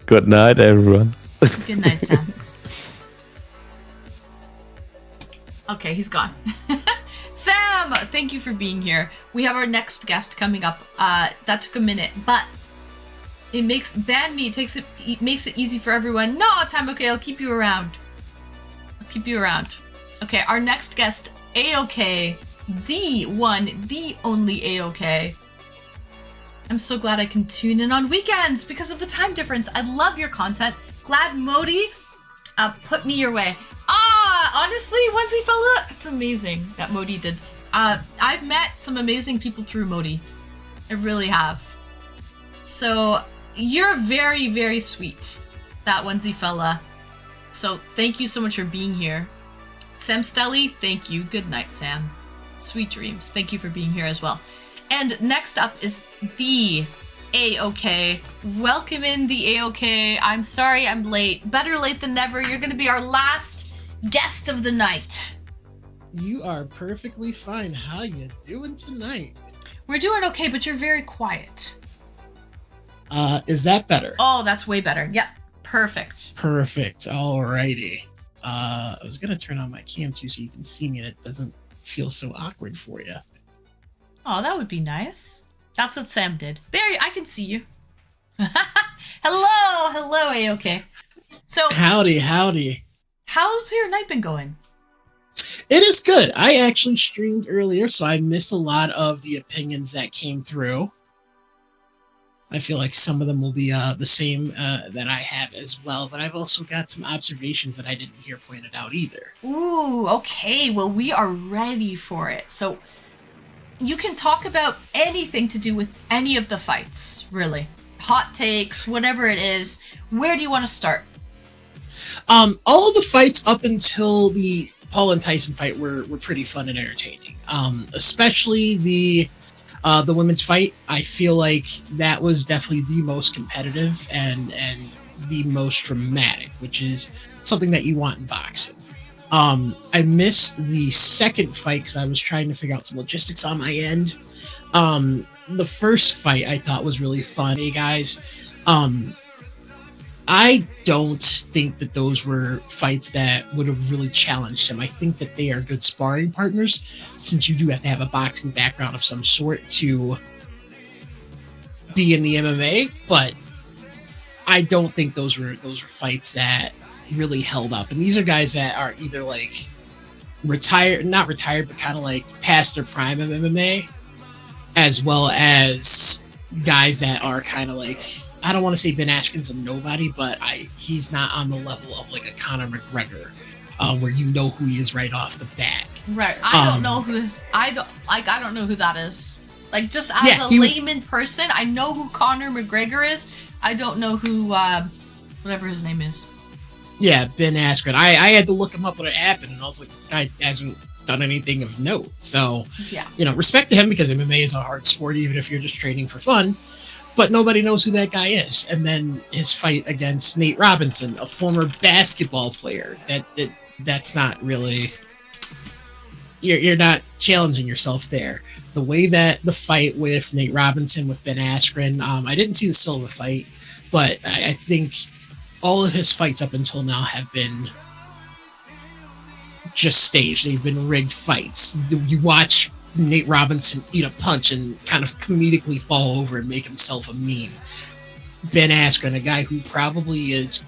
Good night, everyone. Good night, Sam. Okay, he's gone. Sam, thank you for being here. We have our next guest coming up. That took a minute, but it makes it makes it easy for everyone. No, time. Okay, I'll keep you around. Okay, our next guest, AOK, the one, the only AOK. I'm so glad I can tune in on weekends because of the time difference. I love your content. Glad Modi put me your way. Honestly, onesie fella, it's amazing that Modi did. I've met some amazing people through Modi. I really have. So you're very, very sweet, that onesie fella. So thank you so much for being here. Sam Stelly, thank you. Good night, Sam. Sweet dreams. Thank you for being here as well. And next up is the AOK. Welcome in the AOK. I'm sorry I'm late. Better late than never. You're going to be our last guest of the night. You are perfectly fine. How you doing tonight? We're doing okay, but you're very quiet. Is that better? Oh, that's way better. Yep. Perfect. Perfect. Alrighty. I was gonna turn on my cam too so you can see me and it doesn't feel so awkward for you. Oh, that would be nice. That's what Sam did. There, I can see you. Hello, AOK. So, Howdy. how's your night been going? It is good. I actually streamed earlier, so I missed a lot of the opinions that came through. I feel like some of them will be the same that I have as well, but I've also got some observations that I didn't hear pointed out either. Ooh, okay. Well, we are ready for it. So, you can talk about anything to do with any of the fights, really. Hot takes, whatever it is. Where do you want to start? All of the fights up until the Paul and Tyson fight were pretty fun and entertaining. Especially the women's fight. I feel like that was definitely the most competitive and the most dramatic, which is something that you want in boxing. I missed the second fight because I was trying to figure out some logistics on my end. The first fight I thought was really fun. Hey guys, I don't think that those were fights that would have really challenged him. I think that they are good sparring partners, since you do have to have a boxing background of some sort to be in the MMA. But I don't think those were fights that really held up. And these are guys that are either like not retired, but kind of like past their prime of MMA, as well as guys that are kind of like, I don't want to say Ben Askren's a nobody, but he's not on the level of like a Conor McGregor, where you know who he is right off the bat. Right. I don't know who that is. Like, just as a layman person, I know who Conor McGregor is. I don't know who whatever his name is. Yeah, Ben Askren. I had to look him up when it happened, and I was like, this guy hasn't done anything of note. So, yeah, respect to him, because MMA is a hard sport, even if you're just training for fun. But nobody knows who that guy is. And then his fight against Nate Robinson, a former basketball player. That's not really. You're not challenging yourself there. The way that the fight with Nate Robinson with Ben Askren, I didn't see the Silva fight, but I think all of his fights up until now have been just staged. They've been rigged fights. You watch Nate Robinson eat a punch and kind of comedically fall over and make himself a meme. Ben Askren, a guy who probably is,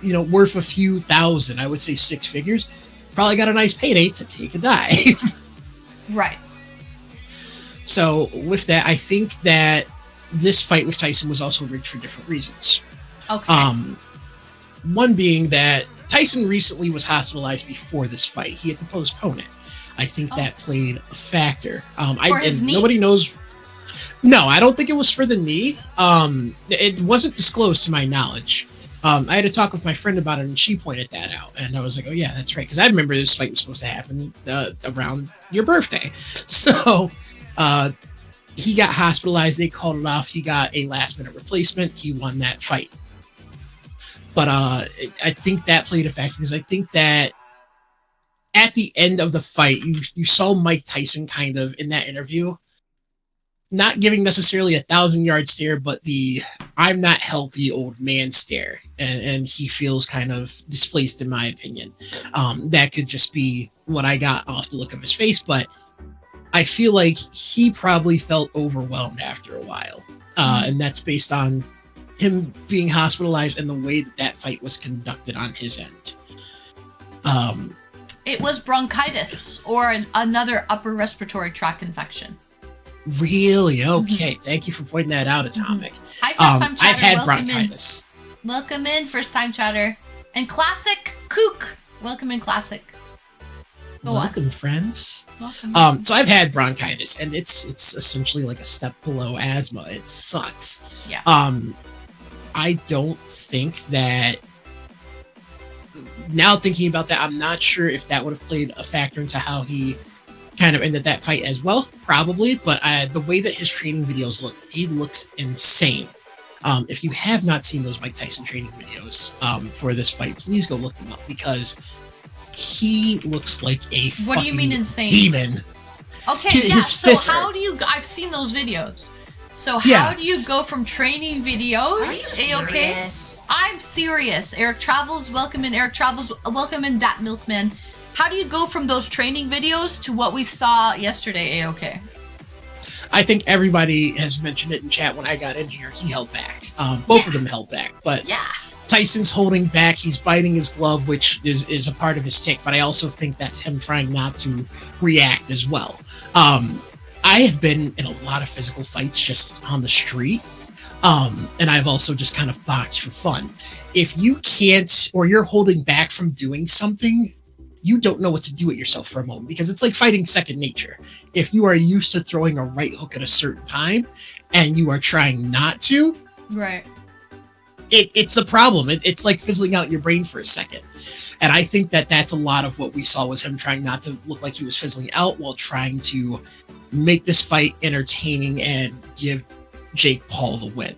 worth a few thousand, I would say six figures, probably got a nice payday to take a dive. Right. So with that, I think that this fight with Tyson was also rigged for different reasons. Okay. One being that Tyson recently was hospitalized before this fight. He had to postpone it. I think that played a factor. For his knee? Nobody knows. No, I don't think it was for the knee. It wasn't disclosed to my knowledge. I had to talk with my friend about it, and she pointed that out. And I was like, oh, yeah, that's right. Because I remember this fight was supposed to happen around your birthday. So he got hospitalized. They called it off. He got a last-minute replacement. He won that fight. But I think that played a factor, because I think that at the end of the fight, you saw Mike Tyson kind of in that interview, not giving necessarily 1,000-yard stare, but the I'm not healthy old man stare. And he feels kind of displaced, in my opinion. That could just be what I got off the look of his face, but I feel like he probably felt overwhelmed after a while. And that's based on him being hospitalized and the way that fight was conducted on his end. It was bronchitis or another upper respiratory tract infection. Really? Okay. Mm-hmm. Thank you for pointing that out, Atomic. Hi, first-time chatter. I've had bronchitis. Welcome in, first-time chatter. And Classic Kook. Welcome in, Classic. Welcome, friends. Welcome. So I've had bronchitis, and it's essentially like a step below asthma. It sucks. Yeah. I don't think that. Now thinking about that, I'm not sure if that would have played a factor into how he kind of ended that fight as well. Probably, but the way that his training videos look, he looks insane. If you have not seen those Mike Tyson training videos for this fight, please go look them up, because he looks like a what do you mean insane? Demon. Okay, yeah. So how do you? I've seen those videos. So how do you go from training videos? Are you serious? I'm serious. Eric Travels, welcome in. Eric Travels, welcome in. That Milkman. How do you go from those training videos to what we saw yesterday? AOK. I think everybody has mentioned it in chat when I got in here. He held back. Both of them held back, but Tyson's holding back. He's biting his glove, which is a part of his tick. But I also think that's him trying not to react as well. I have been in a lot of physical fights just on the street. And I've also just kind of boxed for fun. If you can't, or you're holding back from doing something, you don't know what to do with yourself for a moment, because it's like fighting second nature. If you are used to throwing a right hook at a certain time and you are trying not to, Right. it's a problem. It's like fizzling out your brain for a second. And I think that that's a lot of what we saw, was him trying not to look like he was fizzling out while trying to make this fight entertaining and give Jake Paul the win.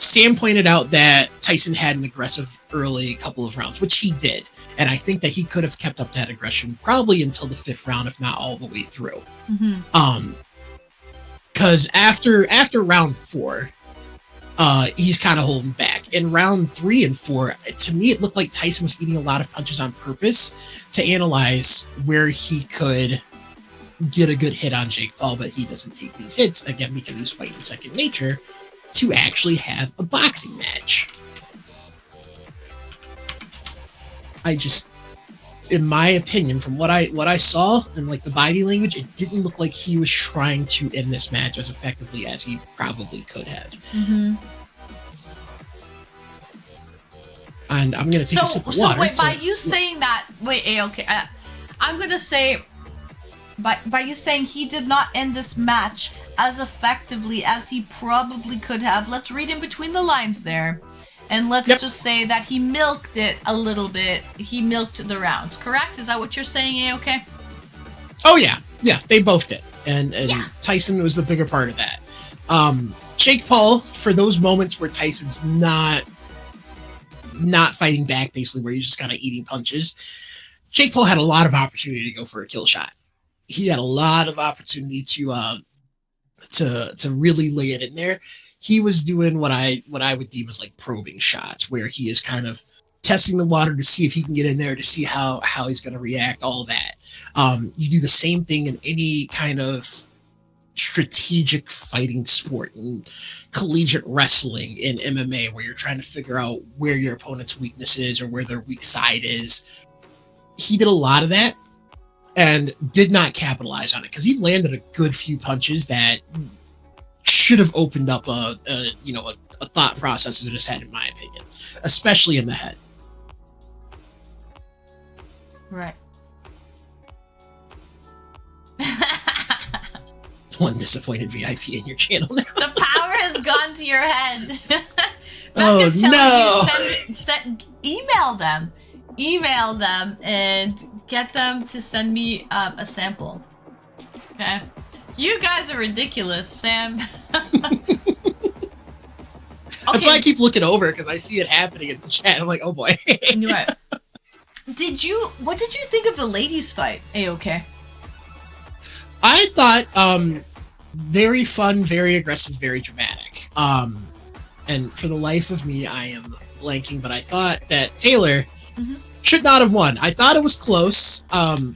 Sam pointed out that Tyson had an aggressive early couple of rounds, which he did. And I think that he could have kept up that aggression probably until the 5th round, if not all the way through. Because after round 4, he's kind of holding back. In round 3 and 4, to me, it looked like Tyson was eating a lot of punches on purpose to analyze where he could get a good hit on Jake Paul, but he doesn't take these hits, again, because he's fighting second nature, to actually have a boxing match. I just, in my opinion, from what I saw and like the body language, it didn't look like he was trying to end this match as effectively as he probably could have. And I'm gonna take a sip of water. So wait, by you saying that, okay, I'm gonna say, by you saying he did not end this match as effectively as he probably could have, let's read in between the lines there. And let's just say that he milked it a little bit. He milked the rounds, correct? Is that what you're saying, okay? Oh, yeah. Yeah, they both did. And Tyson was the bigger part of that. Jake Paul, for those moments where Tyson's not fighting back, basically, where he's just kind of eating punches, Jake Paul had a lot of opportunity to go for a kill shot. He had a lot of opportunity to really lay it in there. He was doing what I would deem as like probing shots, where he is kind of testing the water to see if he can get in there, to see how he's going to react, all that. You do the same thing in any kind of strategic fighting sport, in collegiate wrestling, in MMA, where you're trying to figure out where your opponent's weakness is or where their weak side is. He did a lot of that and did not capitalize on it, because he landed a good few punches that should have opened up a thought process in his head, in my opinion, especially in the head. Right. One disappointed VIP in your channel now. The power has gone to your head. Oh no! Email them and get them to send me a sample. Okay. You guys are ridiculous, Sam. That's why I keep looking over, because I see it happening in the chat. I'm like, oh boy. Right. What did you think of the ladies' fight, A-OK? I thought very fun, very aggressive, very dramatic. And for the life of me, I am blanking, but I thought that Taylor should not have won. I thought it was close, but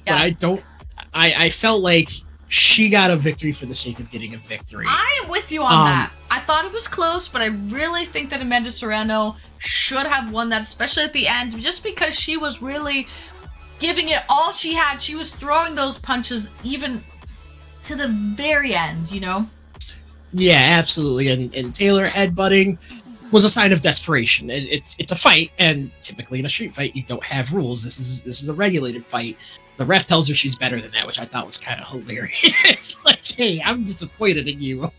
I felt like she got a victory for the sake of getting a victory. I am with you on that. I thought it was close, but I really think that Amanda Serrano should have won that, especially at the end, just because she was really giving it all she had. She was throwing those punches even to the very end, you know? Yeah, absolutely. And Taylor headbutting was a sign of desperation. It's a fight, and typically in a street fight, you don't have rules. This is a regulated fight. The ref tells her she's better than that, which I thought was kind of hilarious. Like, hey, I'm disappointed in you.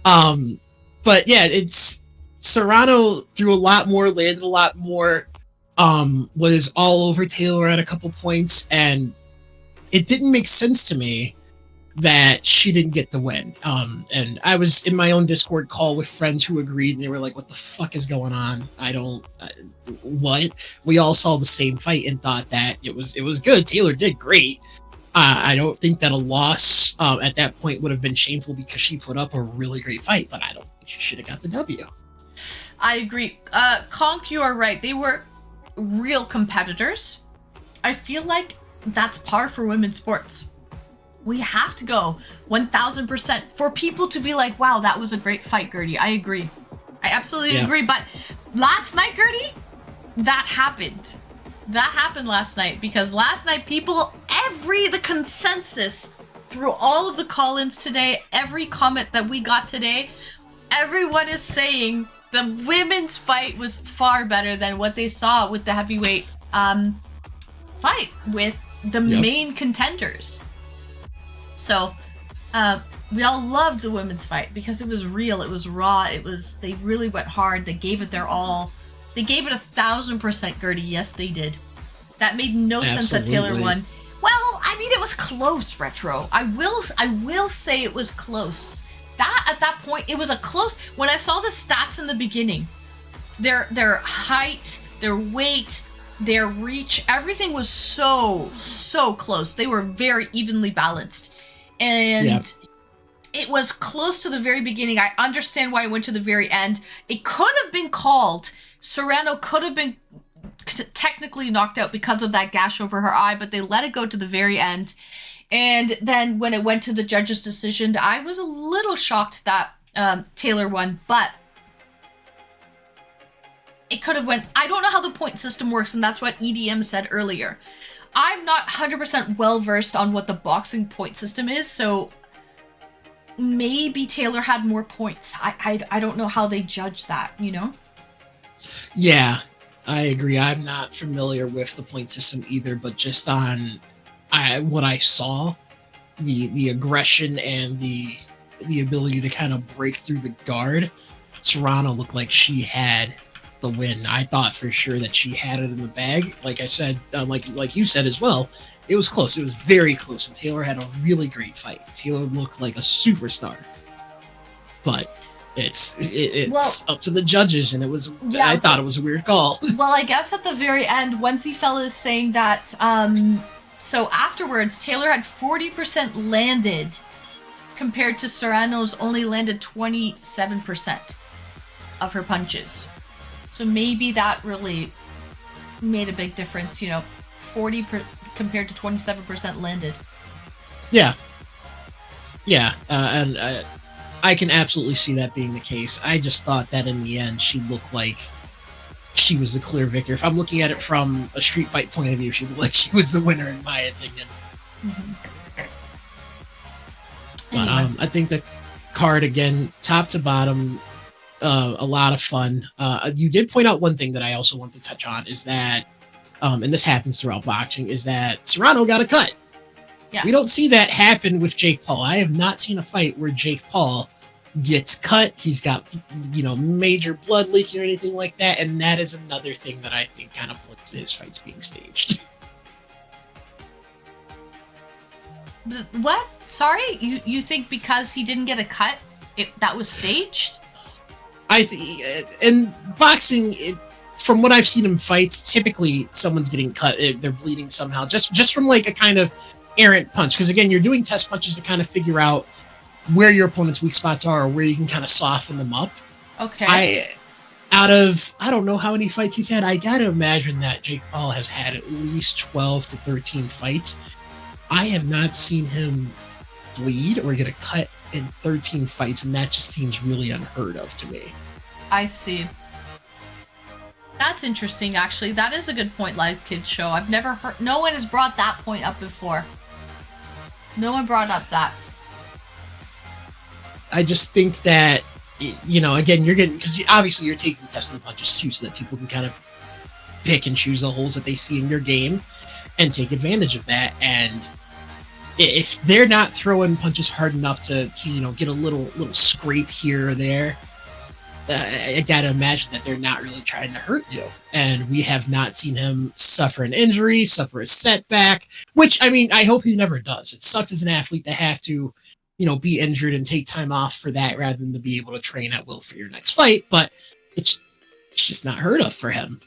But yeah, it's Serrano threw a lot more, landed a lot more, was all over Taylor at a couple points, and it didn't make sense to me that she didn't get the win. And I was in my own Discord call with friends who agreed, and they were like, what the fuck is going on? What? We all saw the same fight and thought that it was good. Taylor did great. I don't think that a loss at that point would have been shameful, because she put up a really great fight, but I don't think she should have got the W. I agree. Conk, you are right. They were real competitors. I feel like that's par for women's sports. We have to go 1000% for people to be like, wow, that was a great fight, Gertie. I agree. I absolutely agree. But last night, Gertie, that happened. That happened last night, because last night the consensus through all of the call-ins today, every comment that we got today, everyone is saying the women's fight was far better than what they saw with the heavyweight fight with the main contenders. So, we all loved the women's fight because it was real, it was raw, they really went hard, they gave it their all. They gave it 1,000%, Gertie. Yes, they did. That made no sense that Taylor won. Well, I mean, it was close, Retro. I will say it was close. At that point, it was a close. When I saw the stats in the beginning, their height, their weight, their reach, everything was so close. They were very evenly balanced. And it was close to the very beginning. I understand why it went to the very end. It could have been called. Serrano could have been technically knocked out because of that gash over her eye, but they let it go to the very end. And then when it went to the judge's decision, I was a little shocked that Taylor won, but it could have went. I don't know how the point system works, and that's what EDM said earlier. I'm not 100% well versed on what the boxing point system is, so maybe Taylor had more points. I don't know how they judge that, you know? Yeah, I agree. I'm not familiar with the point system either, but just on what I saw, the aggression and the ability to kind of break through the guard, Serrano looked like she had the win. I thought for sure that she had it in the bag. Like I said, like you said as well, it was close. It was very close, and Taylor had a really great fight. Taylor looked like a superstar, but it's up to the judges, and it was. Yeah, I thought it was a weird call. Well, I guess at the very end, Wency fella is saying that. So afterwards, Taylor had 40% landed, compared to Serrano's only landed 27% of her punches. So maybe that really made a big difference. 40 compared to 27% landed. Yeah. And I can absolutely see that being the case. I just thought that in the end, she looked like she was the clear victor. If I'm looking at it from a street fight point of view, she looked like she was the winner, in my opinion. Mm-hmm. But Anyway. I think the card, again, top to bottom, a lot of fun. You did point out one thing that I also want to touch on, is that, and this happens throughout boxing, is that Serrano got a cut. Yeah. We don't see that happen with Jake Paul. I have not seen a fight where Jake Paul gets cut. He's got, major blood leaking or anything like that. And that is another thing that I think kind of puts his fights being staged. What? Sorry? You think because he didn't get a cut, that was staged? I think in boxing, from what I've seen in fights, typically someone's getting cut. They're bleeding somehow, just from like a kind of errant punch. Because again, you're doing test punches to kind of figure out where your opponent's weak spots are, or where you can kind of soften them up. Okay. Out of, I don't know how many fights he's had, I gotta imagine that Jake Paul has had at least 12 to 13 fights. I have not seen him bleed or get a cut in 13 fights, and that just seems really unheard of to me. I see. That's interesting, actually. That is a good point, Live Kids Show. I've never heard... No one has brought that point up before. No one brought up that. I just think that, again, you're getting... Because obviously you're taking testing punches too, so that people can kind of pick and choose the holes that they see in your game and take advantage of that. And if they're not throwing punches hard enough to get a little scrape here or there, I gotta imagine that they're not really trying to hurt you. And we have not seen him suffer an injury, suffer a setback, which, I mean, I hope he never does. It sucks as an athlete to have to, be injured and take time off for that rather than to be able to train at will for your next fight. But it's just not heard of for him.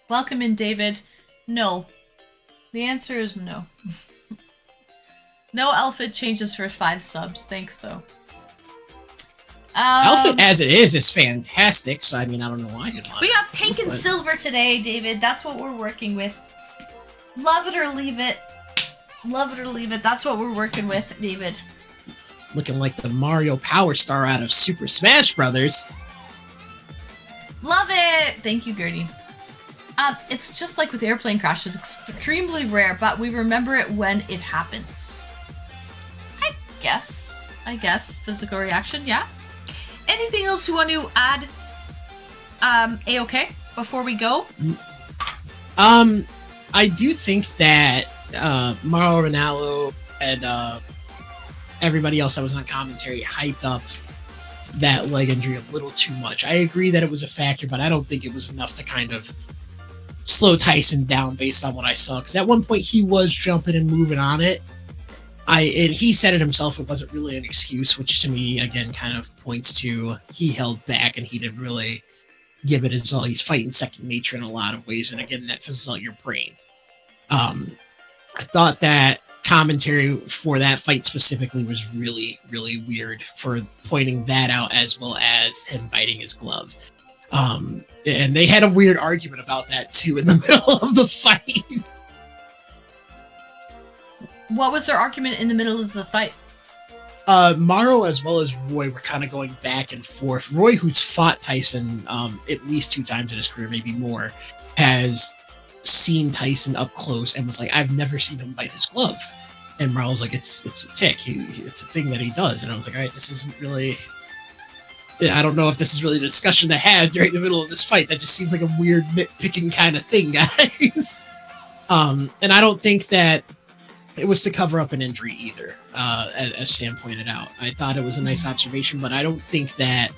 Welcome in, David. No. The answer is no. No outfit changes for 5 subs. Thanks, though. Outfit as it is fantastic, so I mean, I don't know why you'd want We got pink and silver today, David. That's what we're working with. Love it or leave it. Love it or leave it. That's what we're working with, David. Looking like the Mario Power Star out of Super Smash Brothers. Love it! Thank you, Gertie. It's just like with airplane crashes, extremely rare, but we remember it when it happens. I guess. Physical reaction, yeah. Anything else you want to add, A-OK, before we go? I do think that Mauro Ranallo and everybody else that was on commentary hyped up that leg injury a little too much. I agree that it was a factor, but I don't think it was enough to kind of slow Tyson down based on what I saw. Because at one point he was jumping and moving on it. And he said it himself, it wasn't really an excuse, which to me, again, kind of points to he held back and he didn't really give it his all. He's fighting second nature in a lot of ways. And again, that fizzles out your brain. I thought that commentary for that fight specifically was really, really weird for pointing that out as well as him biting his glove. And they had a weird argument about that too in the middle of the fight. What was their argument in the middle of the fight? Mauro as well as Roy were kind of going back and forth. Roy, who's fought Tyson at least 2 times in his career, maybe more, has seen Tyson up close and was like, I've never seen him bite his glove. And Mauro was like, it's a tick. It's a thing that he does. And I was like, all right, this isn't really... I don't know if this is really a discussion to have during the middle of this fight. That just seems like a weird nitpicking kind of thing, guys. And I don't think that it was to cover up an injury either, as Sam pointed out. I thought it was a nice observation, but I don't think that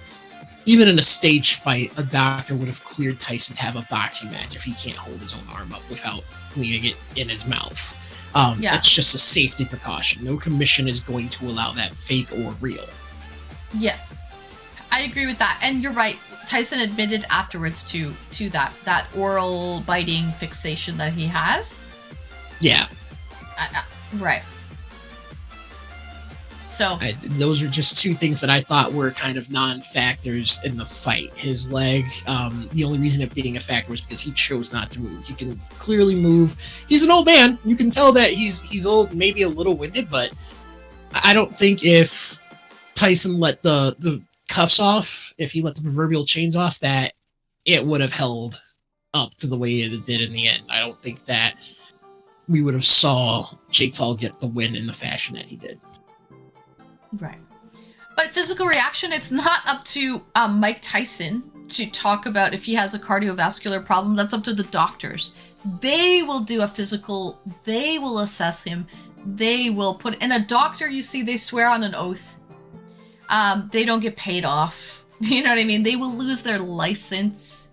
even in a stage fight, a doctor would have cleared Tyson to have a boxing match if he can't hold his own arm up without cleaning it in his mouth. That's just a safety precaution. No commission is going to allow that, fake or real. Yeah, I agree with that. And you're right. Tyson admitted afterwards to that oral biting fixation that he has. Yeah. Right. So those are just 2 things that I thought were kind of non-factors in the fight. His leg, the only reason it being a factor was because he chose not to move. He can clearly move. He's an old man. You can tell that he's old, maybe a little winded, but I don't think if Tyson let the cuffs off, if he let the proverbial chains off, that it would have held up to the way it did in the end. I don't think that we would have saw Jake Paul get the win in the fashion that he did. Right. But physical reaction, it's not up to Mike Tyson to talk about if he has a cardiovascular problem. That's up to the doctors. They will do a physical. They will assess him. They will put... And a doctor, you see, they swear on an oath. They don't get paid off. You know what I mean? They will lose their license.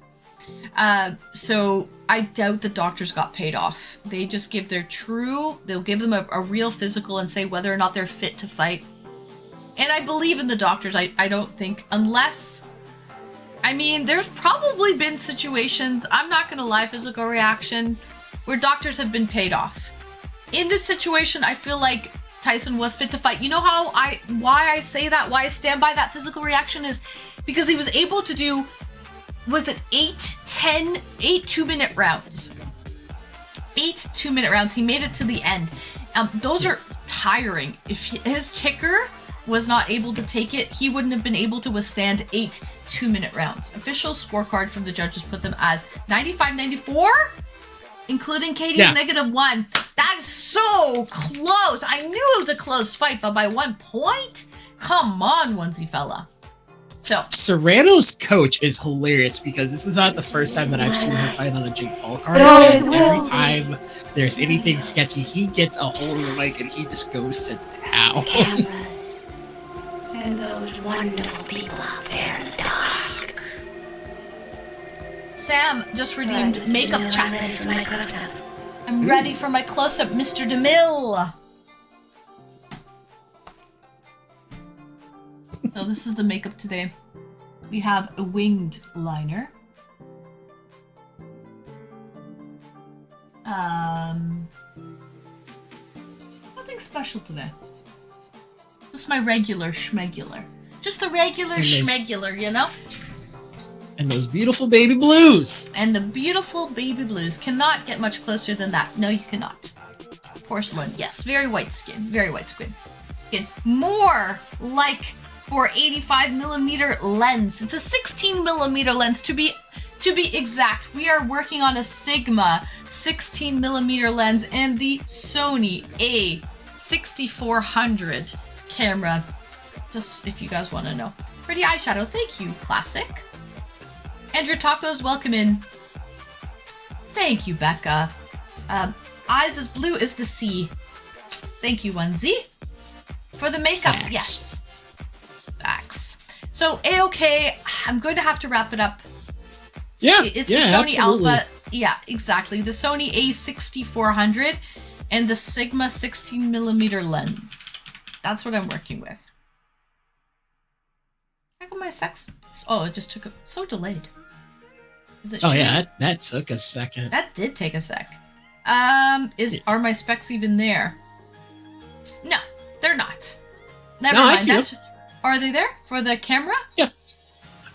So I doubt the doctors got paid off. They just give their true... They'll give them a real physical and say whether or not they're fit to fight. And I believe in the doctors. I don't think, unless... I mean, there's probably been situations, I'm not going to lie, physical reaction, where doctors have been paid off. In this situation, I feel like Tyson was fit to fight. You know why I say that, why I stand by that physical reaction is because he was able to do, was it 8 2-minute rounds? 8 2-minute rounds. He made it to the end. Those are tiring. If his ticker was not able to take it, he wouldn't have been able to withstand 8 2-minute rounds. Official scorecard from the judges put them as 95-94, including Katie's -1. That is so close. I knew it was a close fight, but by 1 point? Come on, onesie fella. So Serrano's coach is hilarious because this is not the first time that I've seen her fight on a Jake Paul card. And every time there's anything sketchy, he gets a hold of the mic and he just goes to town. And those wonderful people out there in the dark. Sam just redeemed makeup check. I'm ready for my close-up, Mr. DeMille. So this is the makeup today. We have a winged liner. Nothing special today. Just my regular schmegular. Just the regular schmegular, you know? And those beautiful baby blues. And the beautiful baby blues. Cannot get much closer than that. No, you cannot. Porcelain, yes. Very white skin. Very white skin. More like for 85mm lens. It's a 16mm lens to be exact. We are working on a Sigma 16mm lens and the Sony A6400 camera, just if you guys want to know. Pretty eyeshadow. Thank you, Classic. Andrew Tacos, welcome in. Thank you, Becca. Eyes as blue as the sea. Thank you, Onesie. For the makeup, Facts. yes. Facts. So, A-OK, I'm going to have to wrap it up. Yeah, It's yeah, the Sony absolutely. Alpha. Yeah, exactly. The Sony A6400 and the Sigma 16mm lens. That's what I'm working with. How come my sex? Oh, it just took a... So delayed. Is it Oh shooting? yeah, that took a second. That did take a sec. Are my specs even there? No, they're not. Never No, I mind. see That are they there for the camera?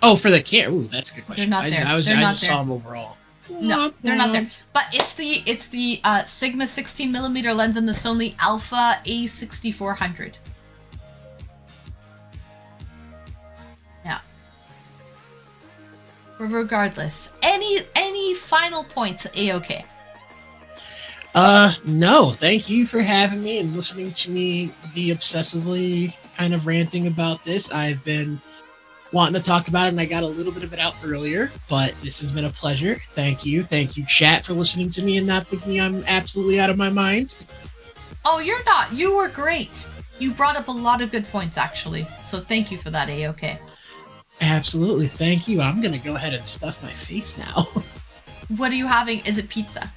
Oh, for the camera. Ooh, that's a good question. not I there. just They're not saw there. them overall. No, they're not there. But it's the Sigma 16mm lens and the Sony Alpha A6400. Yeah. But regardless, any final points? A-OK. No, thank you for having me and listening to me be obsessively kind of ranting about this. I've been wanting to talk about it and I got a little bit of it out earlier, but this has been a pleasure. Thank you, chat, for listening to me and not thinking I'm absolutely out of my mind. Oh, you're not. You were great. You brought up a lot of good points, actually. So thank you for that, A-OK. Absolutely, thank you. I'm gonna go ahead and stuff my face now. What are you having? Is it pizza?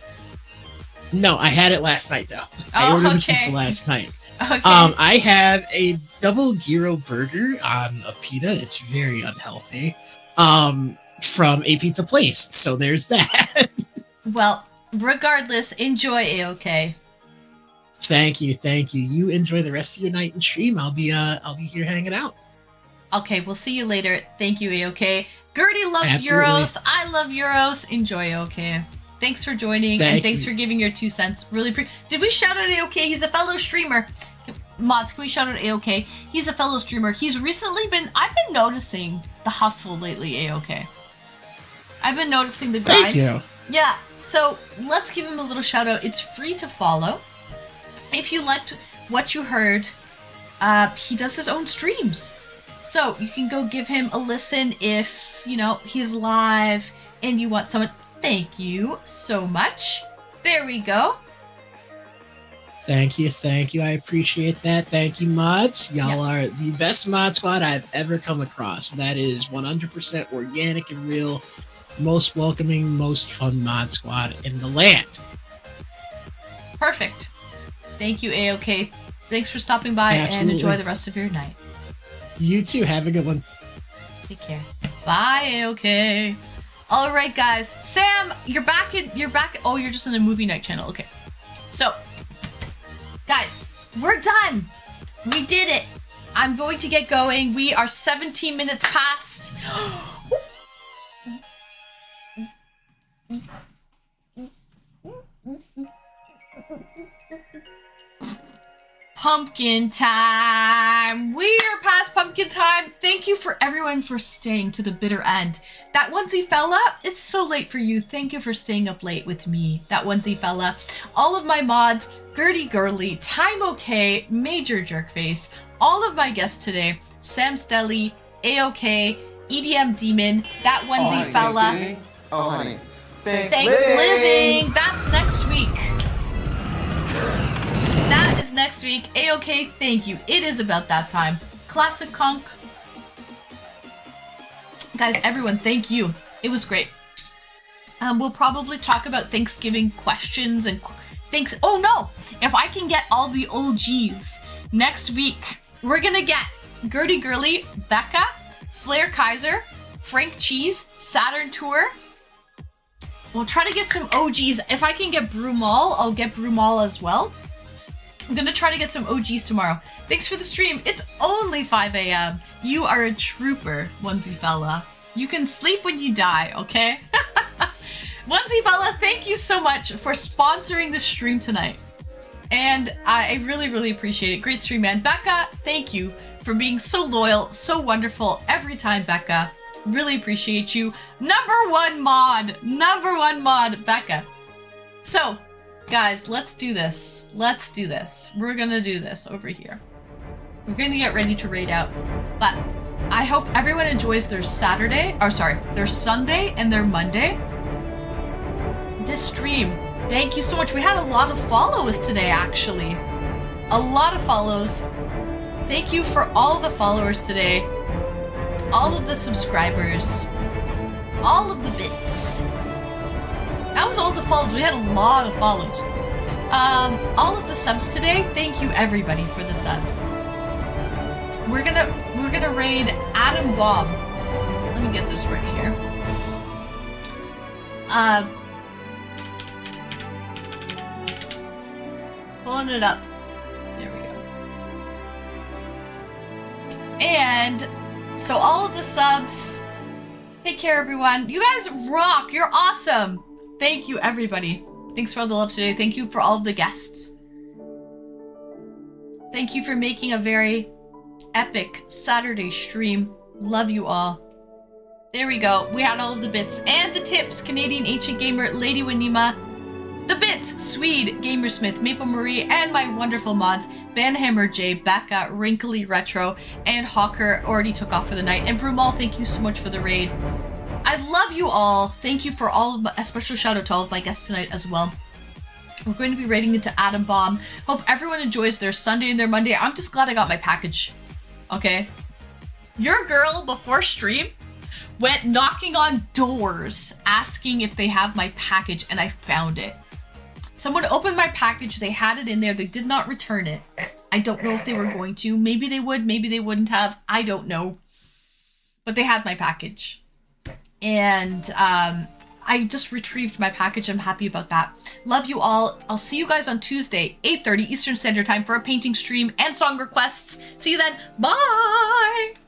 No, I had it last night though. I Oh, ordered the okay. pizza last night. Okay. I have a double gyro burger on a pita. It's very unhealthy. From a pizza place. So there's that. Well, regardless, enjoy, A-OK. Thank you. You enjoy the rest of your night and stream. I'll be here hanging out. Okay, we'll see you later. Thank you, A-OK. Gertie loves Absolutely. Euros. I love Euros. Enjoy, A-OK. Thanks for joining, and thanks for giving your 2 cents. Really Did we shout out A-OK? He's a fellow streamer. Mods, can we shout out A-OK? He's a fellow streamer. He's recently I've been noticing the hustle lately, A-OK. I've been noticing the grind. Thank you. Yeah, so let's give him a little shout out. It's free to follow. If you liked what you heard, he does his own streams. So you can go give him a listen if, he's live and you want someone. Thank you so much. There we go. Thank you. I appreciate that. Thank you, mods. Y'all are the best mod squad I've ever come across. That is 100% organic and real. Most welcoming, most fun mod squad in the land. Perfect. Thank you, A-OK. Thanks for stopping by and enjoy the rest of your night. You too. Have a good one. Take care. Bye, A-OK. All right, guys. Sam, you're back. Oh, you're just in a movie night channel. Okay. So, guys, we're done. We did it. I'm going to get going. We are 17 minutes past. Pumpkin time. We are past pumpkin time. Thank you for everyone for staying to the bitter end. That onesie fella, it's so late for you. Thank you for staying up late with me. That onesie fella. All of my mods, Gertie Girly, Time OK, Major Jerkface, all of my guests today, Sam Stelly, A-OK, EDM Demon, that onesie fella. Oh, honey. Thanks living. That's next week. That is next week. A-OK, thank you. It is about that time. Classic Conk. Guys, everyone, thank you. It was great. We'll probably talk about Thanksgiving questions and things. Oh no! If I can get all the OGs next week, we're gonna get Gertie Girly, Becca, Flair Kaiser, Frank Cheese, Saturn Tour. We'll try to get some OGs. If I can get Brumal, I'll get Brumal as well. I'm gonna try to get some OGs tomorrow. Thanks for the stream. It's only 5 a.m. You are a trooper, onesie fella. You can sleep when you die, okay? Onesie fella, thank you so much for sponsoring the stream tonight. And I really, really appreciate it. Great stream, man. Becca, thank you for being so loyal, so wonderful every time, Becca. Really appreciate you. Number one mod, Becca. So, guys, let's do this. We're gonna do this over here. We're gonna get ready to raid out. But I hope everyone enjoys their Saturday, or sorry, their Sunday and their Monday. This stream, thank you so much. We had a lot of follows today, actually. A lot of follows. Thank you for all the followers today. All of the subscribers. All of the bits. That was all the follows. We had a lot of follows. All of the subs today. Thank you everybody for the subs. We're gonna raid Atom Bomb. Let me get this right here. Pulling it up. There we go. And so all of the subs. Take care, everyone. You guys rock. You're awesome. Thank you, everybody. Thanks for all the love today. Thank you for all of the guests. Thank you for making a very epic Saturday stream. Love you all. There we go. We had all of the bits and the tips. Canadian Ancient Gamer, Lady Winima, the bits, Swede, Gamersmith, Maple Marie, and my wonderful mods, Banhammer J, Becca, Wrinkly Retro, and Hawker already took off for the night. And Brumal, thank you so much for the raid. I love you all. Thank you for all of my, a special shout out to all of my guests tonight as well. We're going to be raiding into Atom Bomb. Hope everyone enjoys their Sunday and their Monday. I'm just glad I got my package. Okay? Your girl, before stream, went knocking on doors asking if they have my package, and I found it. Someone opened my package, they had it in there, they did not return it. I don't know if they were going to. Maybe they would, maybe they wouldn't have. I don't know. But they had my package. And I just retrieved my package. I'm happy about that. Love you all. I'll see you guys on Tuesday, 8:30 Eastern Standard Time for a painting stream and song requests. See you then. Bye!